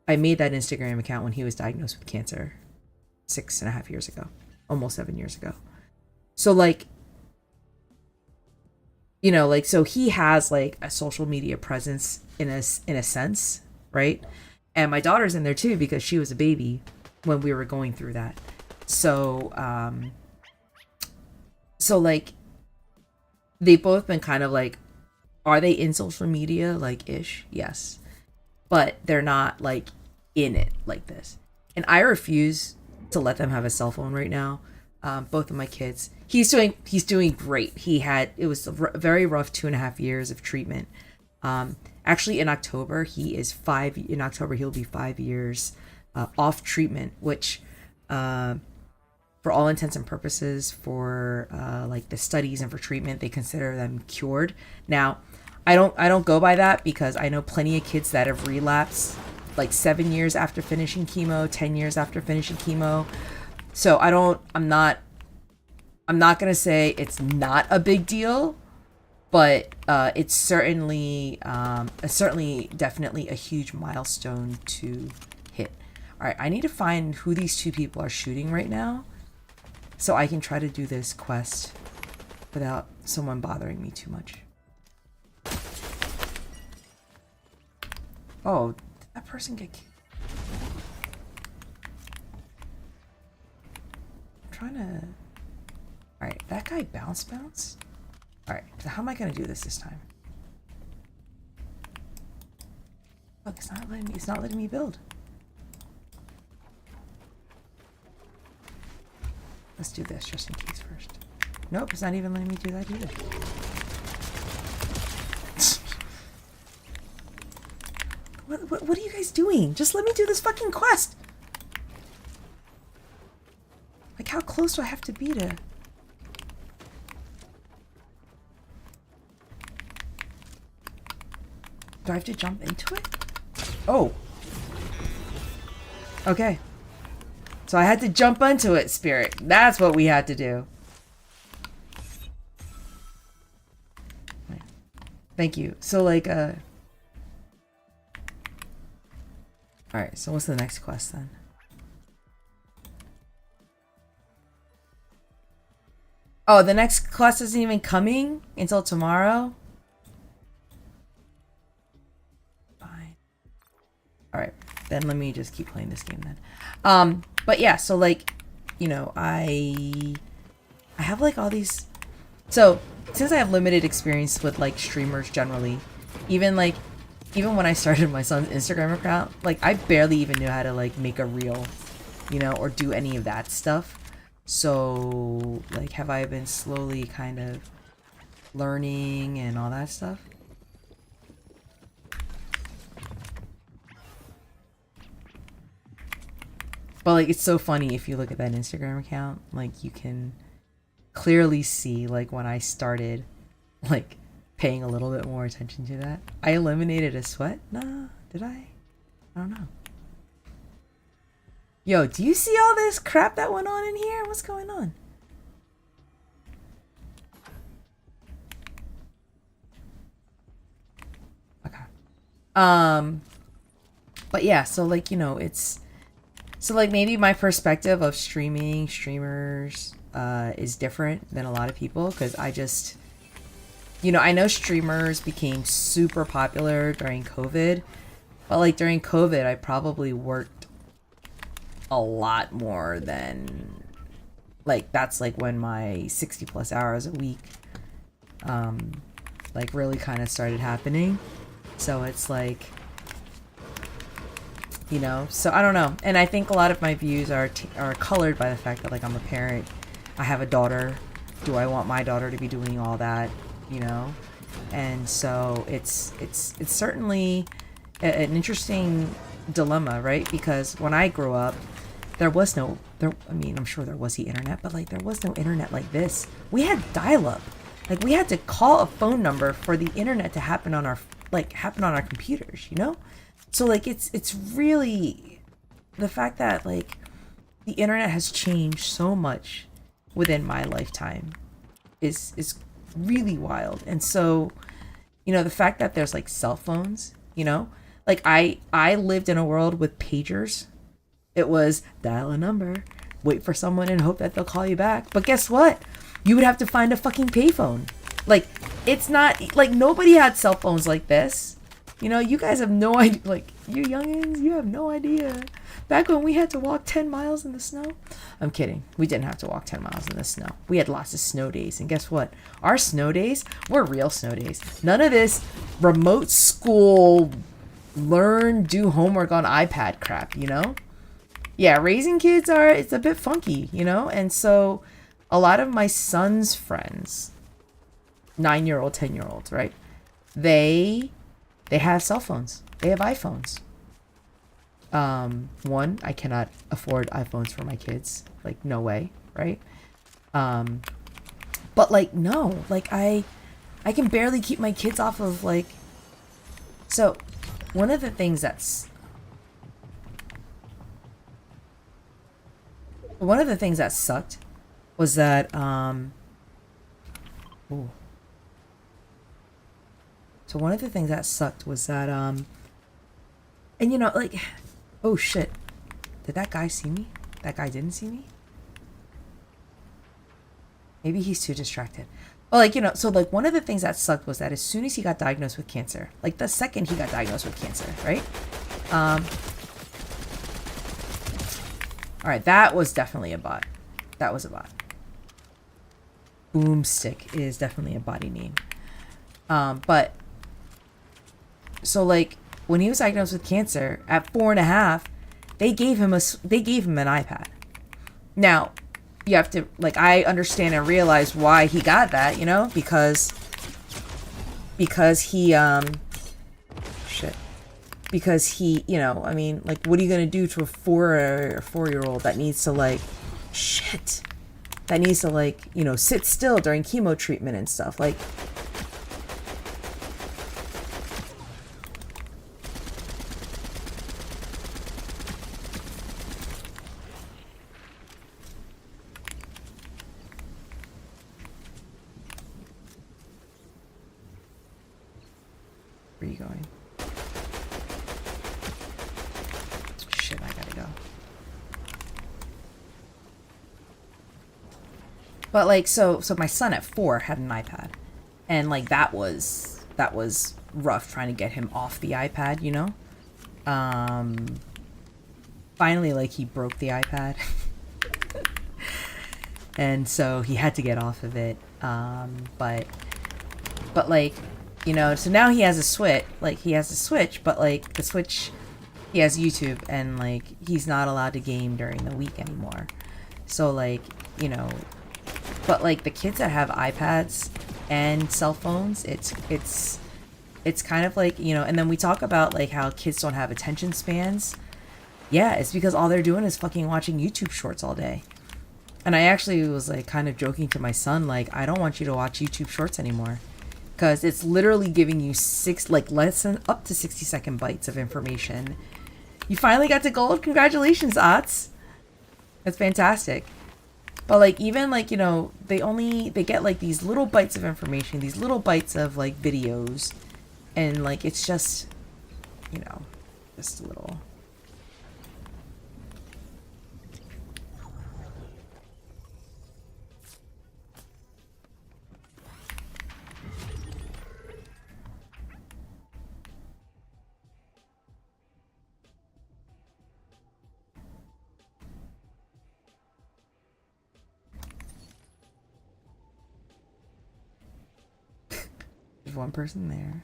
I made that Instagram account when he was diagnosed with cancer 6.5 years ago, almost 7 years ago. So like, you know, like, so he has like a social media presence in a sense, right? And my daughter's in there too because she was a baby when we were going through that. So, so like, they've both been kind of like, are they in social media? Like, ish, yes. But they're not like in it like this. And I refuse to let them have a cell phone right now. Both of my kids. He's doing great. It was a very rough 2.5 years of treatment. Actually, in October, in October, he'll be 5 years off treatment, which, for all intents and purposes, for like the studies and for treatment, they consider them cured. Now, I don't go by that because I know plenty of kids that have relapsed like 7 years after finishing chemo, 10 years after finishing chemo. So I'm not gonna say it's not a big deal, but it's certainly definitely a huge milestone to hit. All right, I need to find who these two people are shooting right now so I can try to do this quest without someone bothering me too much. Oh, did that person get killed? I'm trying to... Alright, that guy bounce. Alright, so how am I gonna do this time? Look, it's not letting me build. Let's do this just in case first. Nope, it's not even letting me do that either. What are you guys doing? Just let me do this fucking quest! Like, how close do I have to be to... Do I have to jump into it? Oh. Okay. So I had to jump into it, Spirit. That's what we had to do. Thank you. So, like, Alright, so what's the next quest, then? Oh, the next quest isn't even coming until tomorrow? All right, then let me just keep playing this game then. But yeah, so like, you know, I have like all these. So since I have limited experience with like streamers generally, even when I started my son's Instagram account, like I barely even knew how to like make a reel, you know, or do any of that stuff. So like, have I been slowly kind of learning and all that stuff? But like, it's so funny if you look at that Instagram account, like you can clearly see like when I started like paying a little bit more attention to that. I eliminated a sweat? Nah, did I? I don't know. Yo, do you see all this crap that went on in here? What's going on? Okay. But yeah, so like, you know, it's so like maybe my perspective of streamers is different than a lot of people, because I just, you know, I know streamers became super popular during COVID, but like during COVID I probably worked a lot more than, like, that's like when my 60 plus hours a week like really kind of started happening. So it's like, you know, so I don't know. And I think a lot of my views are colored by the fact that like I'm a parent, I have a daughter. Do I want my daughter to be doing all that, you know? And so it's certainly an interesting dilemma, right? Because when I grew up, there was no, I mean, I'm sure there was the internet, but like there was no internet like this. We had dial-up. Like we had to call a phone number for the internet to happen on our computers, you know? So like it's really the fact that like the internet has changed so much within my lifetime is really wild. And so, you know, the fact that there's like cell phones, you know, like I lived in a world with pagers. It was dial a number, wait for someone and hope that they'll call you back. But guess what? You would have to find a fucking payphone. Like, it's not like nobody had cell phones like this. You know, you guys have no idea. Like, you youngins, you have no idea. Back when we had to walk 10 miles in the snow. I'm kidding. We didn't have to walk 10 miles in the snow. We had lots of snow days. And guess what? Our snow days were real snow days. None of this remote school, learn, do homework on iPad crap, you know? Yeah, raising kids it's a bit funky, you know? And so a lot of my son's friends, 9-year-old, 10-year-olds, right? They have cell phones. They have iPhones. One, I cannot afford iPhones for my kids. Like, no way, right? But like, no, like I can barely keep my kids off of like, so one of the things that sucked was that, ooh. So one of the things that sucked was that, and you know, like, oh shit, did that guy see me? That guy didn't see me? Maybe he's too distracted. Well, like, you know, so like one of the things that sucked was that as soon as he got diagnosed with cancer, like the second he got diagnosed with cancer, right? All right, that was definitely a bot. That was a bot. Boomstick is definitely a body name. But so like when he was diagnosed with cancer at 4.5, they gave him an iPad. Now, you have to, like, I understand and realize why he got that, you know, because he you know, I mean, like, what are you gonna do to a 4-year-old that needs to like you know, sit still during chemo treatment and stuff, like. Where are you going? Shit, I gotta go. But like, so my son at 4 had an iPad, and like that was rough trying to get him off the iPad, you know. Finally, like, he broke the iPad. And so he had to get off of it. But like, you know, so now he has a Switch. Like, he has a Switch, but like the Switch, he has YouTube, and like he's not allowed to game during the week anymore. So like, you know, but like the kids that have iPads and cell phones, it's kind of like, you know, and then we talk about like how kids don't have attention spans. Yeah, it's because all they're doing is fucking watching YouTube shorts all day. And I actually was like kind of joking to my son, like, I don't want you to watch YouTube shorts anymore, because it's literally giving you less than up to 60-second bites of information. You finally got to gold. Congratulations, Ots. That's fantastic. But like, even like, you know, they get like these little bites of information, these little bites of like videos, and like it's just, you know, just a little. There's one person there.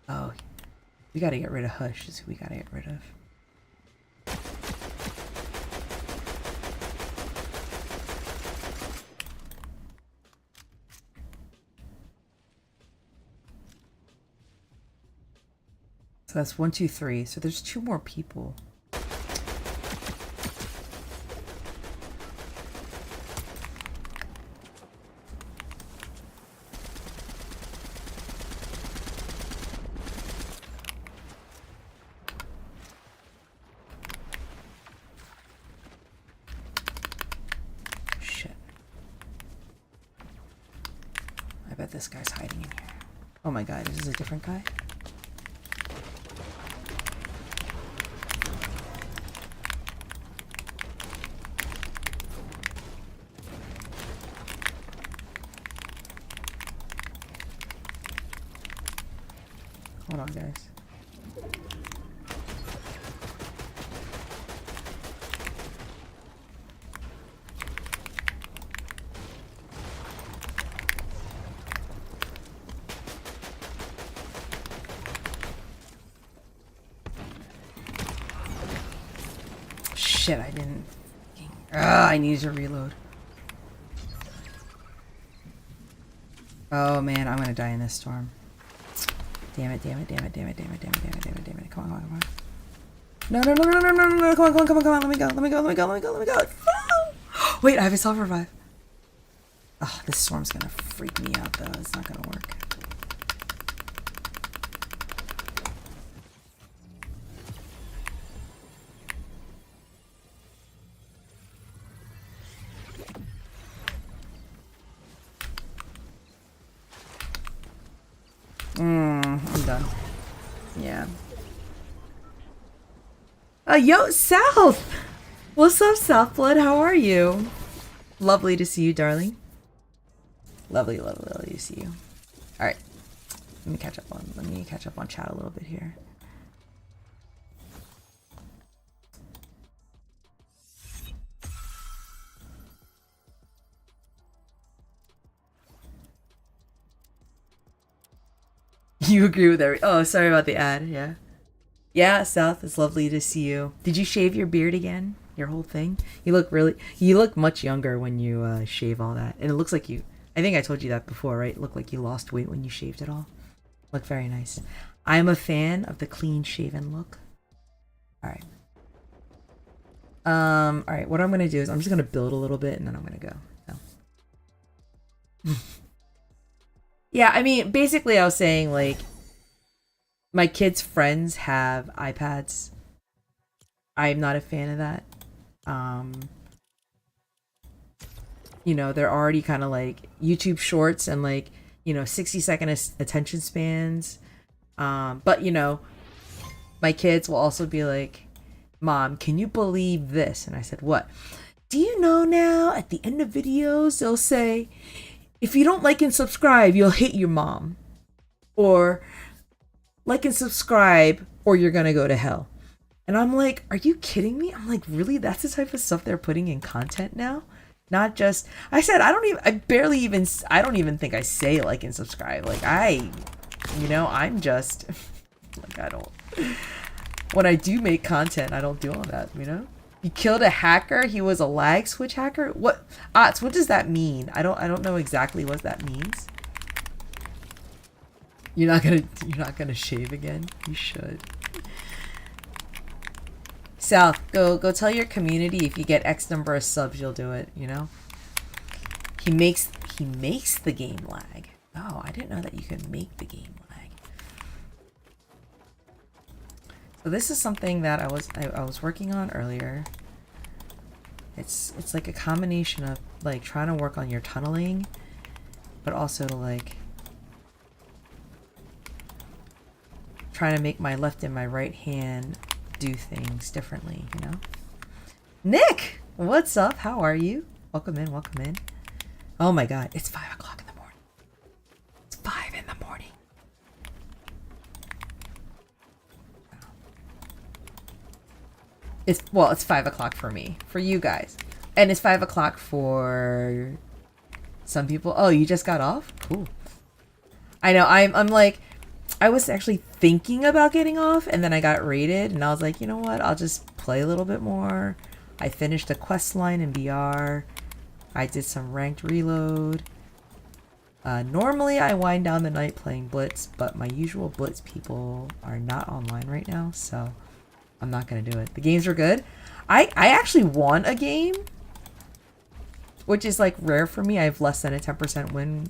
Oh, we gotta get rid of Hush. Is who we gotta get rid of. So that's 1, 2, 3. So there's 2 more people. Shit. I bet this guy's hiding in here. Oh my god, is this a different guy? Hold on, guys. Shit, I didn't. I need to reload. Oh man, I'm gonna die in this storm. Damn it, damn it, damn it, damn it, damn it, damn it, damn it, damn it, damn it. Come on, come on, come on. No, no, no, no, no, no, no, no, come on, come on, come on, come on. Let me go, let me go, let me go, let me go, let me go. No! Wait, I have a self-revive. Oh, this storm's gonna freak me out though. It's not gonna work. I'm done. Yeah. Yo, South! What's up, Southblood? How are you? Lovely to see you, darling. Lovely, lovely, lovely to see you. Alright. Let me catch up on chat a little bit here. You agree with every— oh, sorry about the ad. Yeah. Yeah, South, it's lovely to see you. Did you shave your beard again? Your whole thing? You look much younger when you shave all that. And it looks like you— I think I told you that before, right? It looked like you lost weight when you shaved it all. Look very nice. I'm a fan of the clean shaven look. Alright. Alright, what I'm gonna do is I'm just gonna build a little bit and then I'm gonna go. So. Yeah, I mean, basically I was saying, like, my kids' friends have iPads. I'm not a fan of that. You know, they're already kind of like YouTube shorts and like, you know, 60-second attention spans. But, you know, my kids will also be like, Mom, can you believe this? And I said, what? Do you know now at the end of videos, they'll say, if you don't like and subscribe, you'll hate your mom. Or like and subscribe, or you're gonna go to hell. And I'm like, are you kidding me? I'm like, really? That's the type of stuff they're putting in content now? Not just, I said, I don't even think I say like and subscribe. Like I'm just, like I don't, when I do make content, I don't do all that, You killed a hacker? He was a lag switch hacker? What does that mean? I don't know exactly what that means. You're not gonna shave again? You should. South, go tell your community if you get X number of subs, you'll do it, He makes the game lag. Oh, I didn't know that you could make the game lag. So this is something that I was working on earlier. It's like a combination of like trying to work on your tunneling, but also to like trying to make my left and my right hand do things differently, Nick, what's up? How are you? Welcome in, welcome in. Oh my god, it's 5 o'clock in the morning. It's 5 in the morning. It's 5 o'clock for me, for you guys. And it's 5 o'clock for some people. Oh, you just got off? Cool. I know, I'm like, I was actually thinking about getting off, and then I got raided, and I was like, you know what? I'll just play a little bit more. I finished a quest line in BR. I did some ranked reload. Normally, I wind down the night playing Blitz, but my usual Blitz people are not online right now, so I'm not going to do it. The games were good. I actually won a game, which is like rare for me. I have less than a 10% win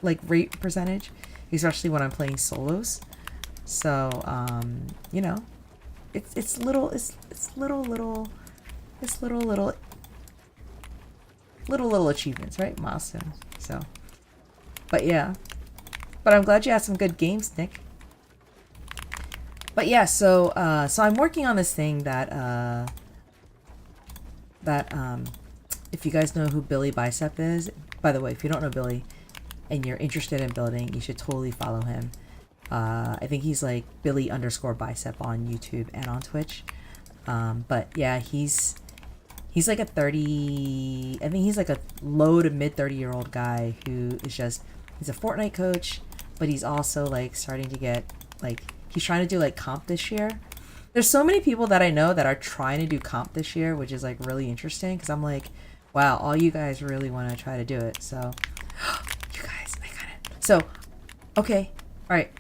rate percentage, especially when I'm playing solos. So it's little achievements, right? Milestones. So but yeah, but I'm glad you had some good games, Nick. But yeah, so I'm working on this thing that if you guys know who Billy Bicep is, by the way, if you don't know Billy and you're interested in building, you should totally follow him. I think he's like Billy_Bicep on YouTube and on Twitch. But yeah, he's like a 30, I think he's like a low to mid 30-year-old guy who is just, he's a Fortnite coach, but he's also like starting to get like, he's trying to do like comp this year. There's so many people that I know that are trying to do comp this year, which is like really interesting because I'm like, wow, all you guys really want to try to do it. So you guys, I got it. So, okay. All right.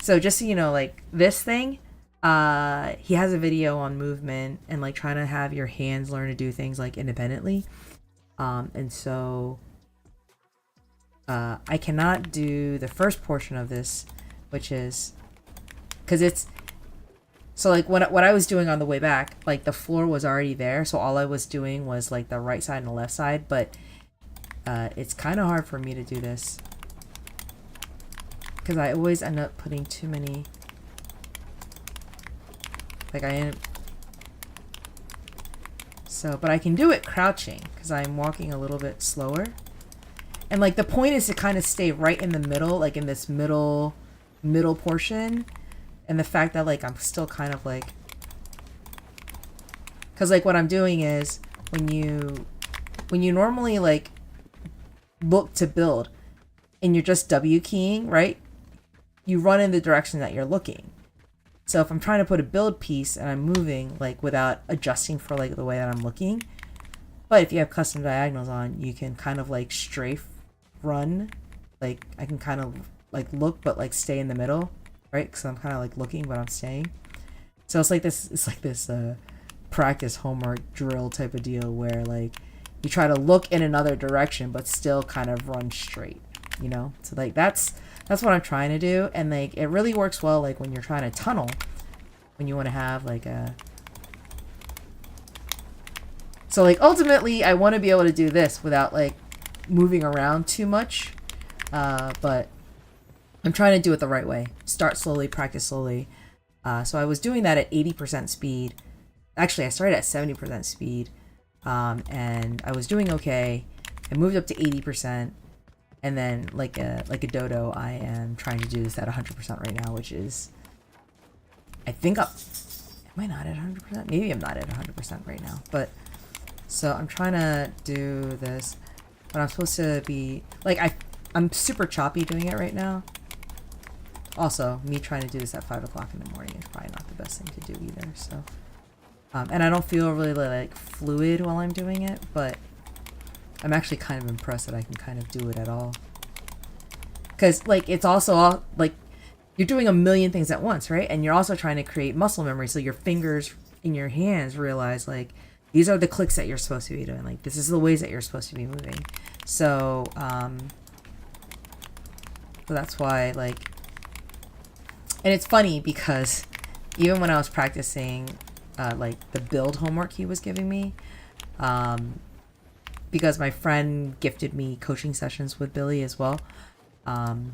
So just so you know, like this thing, he has a video on movement and like trying to have your hands learn to do things like independently. And so I cannot do the first portion of this, which is because it's so like what I was doing on the way back, like the floor was already there, so all I was doing was like the right side and the left side, but it's kind of hard for me to do this because I always end up putting too many, like but I can do it crouching because I'm walking a little bit slower. And like the point is to kind of stay right in the middle, like in this middle portion. And the fact that like I'm still kind of like, because like what I'm doing is when you normally like look to build and you're just W keying, right? You run in the direction that you're looking. So if I'm trying to put a build piece and I'm moving like without adjusting for like the way that I'm looking, but if you have custom diagonals on, you can kind of like strafe run. Like I can kind of like look but like stay in the middle, right? Because I'm kind of like looking but I'm staying. So it's like this practice homework drill type of deal where like you try to look in another direction but still kind of run straight, you know? So like that's what I'm trying to do, and like it really works well like when you're trying to tunnel, when you want to have like a, so like ultimately I want to be able to do this without like moving around too much, but I'm trying to do it the right way. Start slowly, practice slowly. So I was doing that at 80% speed. Actually, I started at 70% speed, and I was doing okay. I moved up to 80%, And then like a dodo, I am trying to do this at 100% right now, which is, I think am I not at 100%? Maybe I'm not at 100% right now, but so I'm trying to do this, but I'm supposed to be like, I'm super choppy doing it right now. Also, me trying to do this at 5 o'clock in the morning is probably not the best thing to do either. So, and I don't feel really like fluid while I'm doing it, but I'm actually kind of impressed that I can kind of do it at all. Because like it's also all like you're doing a million things at once, right? And you're also trying to create muscle memory, so your fingers in your hands realize like these are the clicks that you're supposed to be doing. Like this is the ways that you're supposed to be moving. So, so that's why like. And it's funny because even when I was practicing like the build homework he was giving me, because my friend gifted me coaching sessions with Billy as well,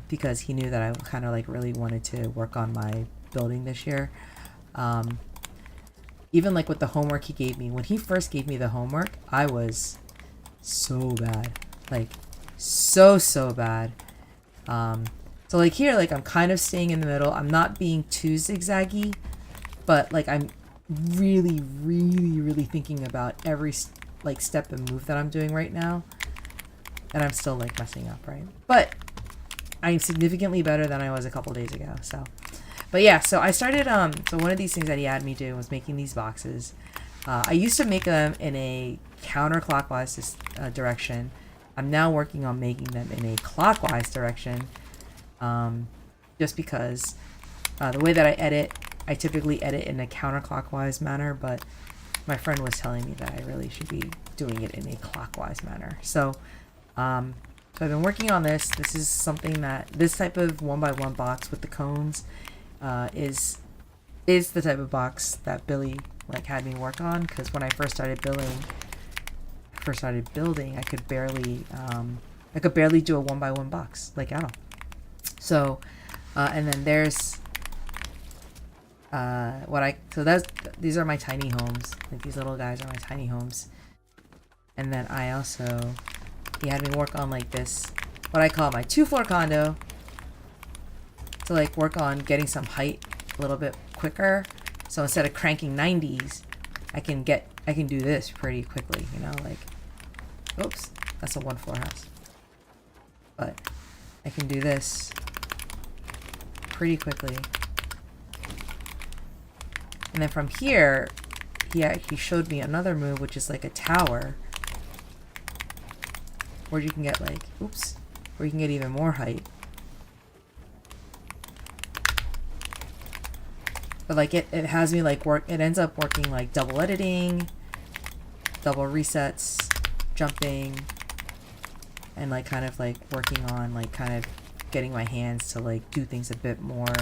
because he knew that I kind of like really wanted to work on my building this year. Even like with the homework he gave me, when he first gave me the homework, I was so bad, like so bad. So like here, like I'm kind of staying in the middle. I'm not being too zigzaggy, but like I'm really thinking about every like step and move that I'm doing right now. And I'm still like messing up, right? But I'm significantly better than I was a couple days ago. So, but yeah, so I started, so one of these things that he had me do was making these boxes. I used to make them in a counterclockwise direction. I'm now working on making them in a clockwise direction. Just because the way that I edit, I typically edit in a counterclockwise manner, but my friend was telling me that I really should be doing it in a clockwise manner. So, so I've been working on this. This is something that this type of 1x1 box with the cones is the type of box that Billy like had me work on, because when I first started building, I could barely do a 1x1 box like at all. So, and then there's these are my tiny homes. Like these little guys are my tiny homes. And then he had me work on like this, what I call my 2-floor condo, to like work on getting some height a little bit quicker. So instead of cranking 90s, I can do this pretty quickly, you know, like, oops, that's a 1-floor house. But I can do this pretty quickly. And then from here, he showed me another move, which is like a tower, where you can get like, oops, where you can get even more height. But like it has me like it ends up working like double editing, double resets, jumping, and like kind of like working on like kind of getting my hands to like do things a bit more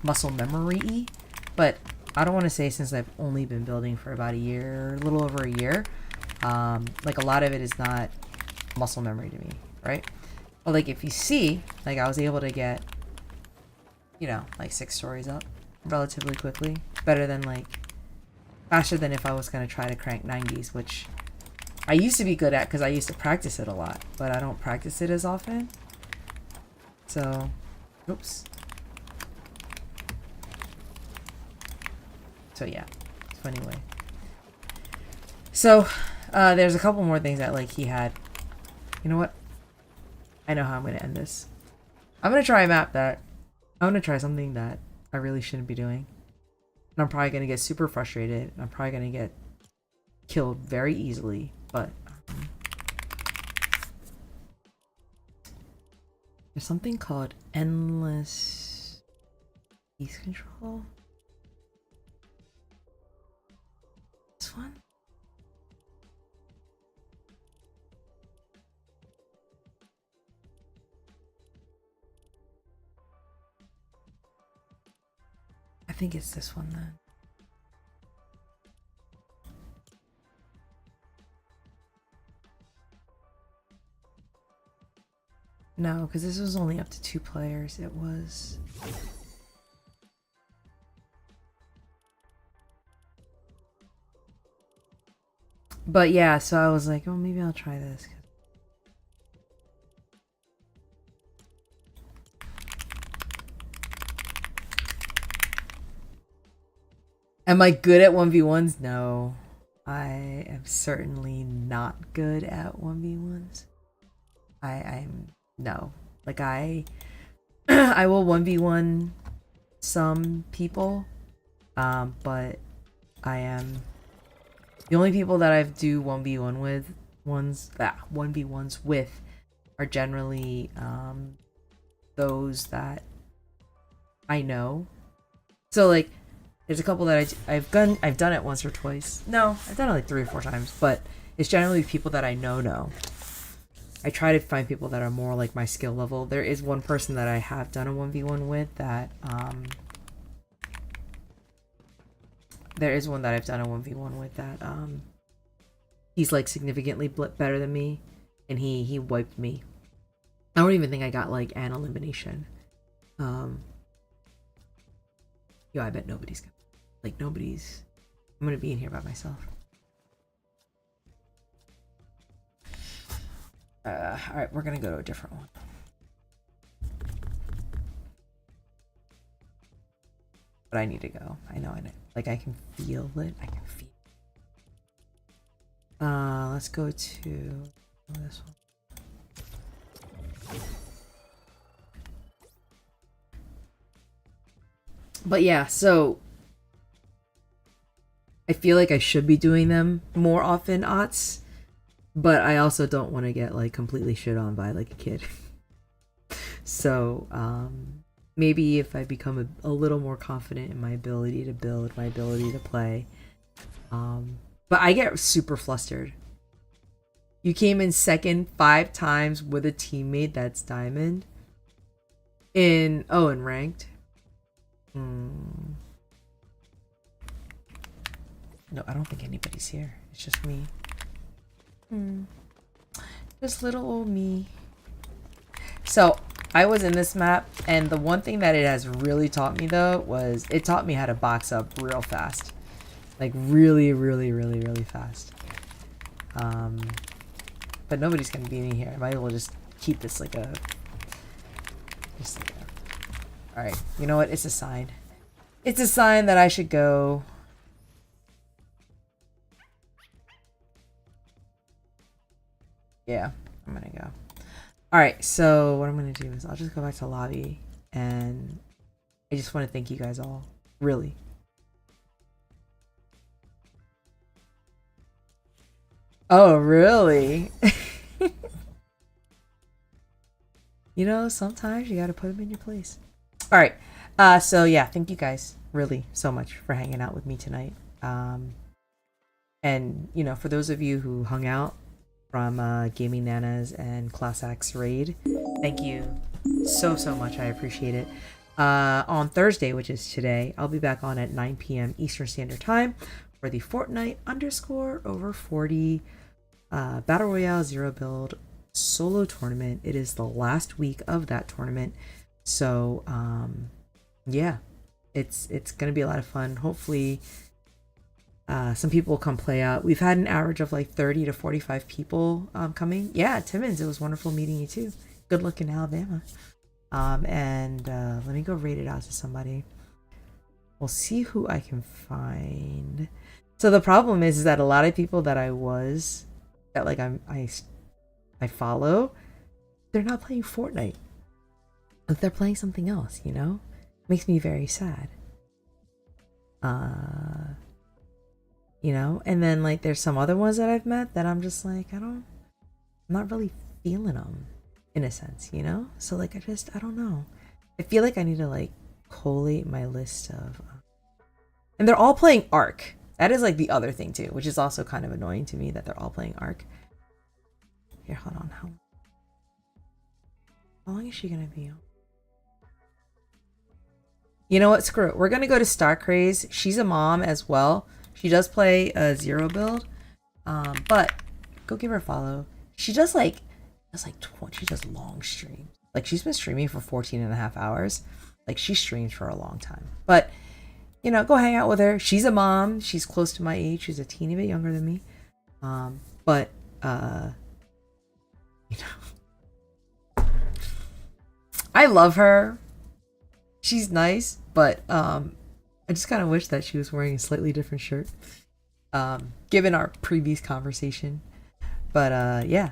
muscle memory-y. But I don't want to say, since I've only been building for about a year, a little over a year, like a lot of it is not muscle memory to me, right? But like if you see, like I was able to get, you know, like 6 stories up relatively quickly, better than like faster than if I was going to try to crank 90s, which I used to be good at because I used to practice it a lot, but I don't practice it as often. So, oops. So yeah, so anyway. So, there's a couple more things that like he had. You know what? I know how I'm going to end this. I'm going to try something that I really shouldn't be doing. And I'm probably going to get super frustrated. And I'm probably going to get killed very easily. But there's something called endless piece control. This one? I think it's this one then. No, because this was only up to 2 players. It was... But yeah, so I was like, oh, maybe I'll try this. Am I good at 1v1s? No. I am certainly not good at 1v1s. I'm no. Like I will 1v1 some people, but I am the only people that I do 1v1 with 1v1s with are generally those that I know. So like there's a couple that I've done it once or twice. No, I've done it like 3 or 4 times, but it's generally people that I know. I try to find people that are more like my skill level. There is one person that I have done a 1v1 with that there is one that I've done a 1v1 with that he's like significantly better than me, and he wiped me. I don't even think I got like an elimination. Yo, I bet nobody's gonna, like nobody's. I'm gonna be in here by myself. All right, we're gonna go to a different one. But I need to go. I know. Like I can feel it. I can feel. Let's go to this one. But yeah, so I feel like I should be doing them more often, Ots. But I also don't want to get like completely shit on by like a kid. So maybe if I become a little more confident in my ability to build, my ability to play. But I get super flustered. You came in second 5 times with a teammate that's diamond. In ranked. No, I don't think anybody's here. It's just me. Just little old me. So I was in this map, and the one thing that it has really taught me though was it taught me how to box up real fast, like really fast. But nobody's gonna be in here. I might as well just keep this like a. All right, you know what? It's a sign. It's a sign that I should go. Yeah, I'm gonna go. All right, so what I'm gonna do is I'll just go back to lobby, and I just want to thank you guys all, really. Oh, really? You know, sometimes you gotta put them in your place. All right, so yeah, thank you guys really so much for hanging out with me tonight. And you know, for those of you who hung out from Gaming Nanas and Class X Raid, thank you so much. I appreciate it. On Thursday, which is today, I'll be back on at 9 p.m. Eastern Standard Time for the Fortnite _ over 40 Battle Royale Zero Build solo tournament. It is the last week of that tournament, so yeah, it's gonna be a lot of fun. Hopefully some people will come play out. We've had an average of like 30 to 45 people coming. Yeah, Timmons, it was wonderful meeting you too. Good luck in Alabama. And let me go rate it out to somebody. We'll see who I can find. So the problem is that a lot of people that I follow, they're not playing Fortnite. Like they're playing something else, you know? Makes me very sad. You know, and then like there's some other ones that I've met that I'm just like, I'm not really feeling them in a sense, you know? So like I don't know. I feel like I need to like collate my list of and they're all playing Arc. That is like the other thing too, which is also kind of annoying to me that they're all playing Arc. Here, hold on. How long is she gonna be on? You know what? Screw it. We're gonna go to Star Craze. She's a mom as well. She does play a Zero build, but go give her a follow. She does like, she does long streams. Like she's been streaming for 14.5 hours. Like she streams for a long time. But you know, go hang out with her. She's a mom. She's close to my age. She's a teeny bit younger than me. But you know, I love her. She's nice, but I just kind of wish that she was wearing a slightly different shirt, given our previous conversation. But yeah.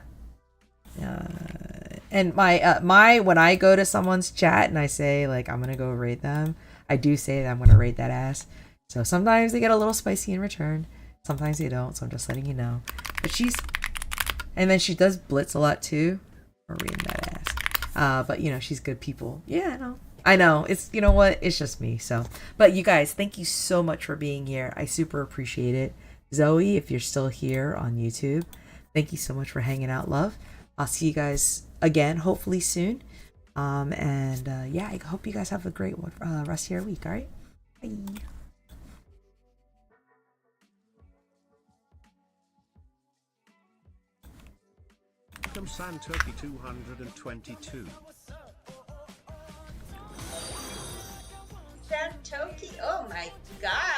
And my when I go to someone's chat and I say like I'm gonna go raid them, I do say that I'm gonna raid that ass. So sometimes they get a little spicy in return, sometimes they don't. So I'm just letting you know. But and then she does blitz a lot too. We're raiding that ass. But you know she's good people. Yeah, I know. It's, you know what? It's just me. So, but you guys, thank you so much for being here. I super appreciate it. Zoe, if you're still here on YouTube, thank you so much for hanging out, love. I'll see you guys again, hopefully soon. Yeah, I hope you guys have a great rest of your week. All right, bye. Welcome SANTOKI 222. SANTOKI, oh my god.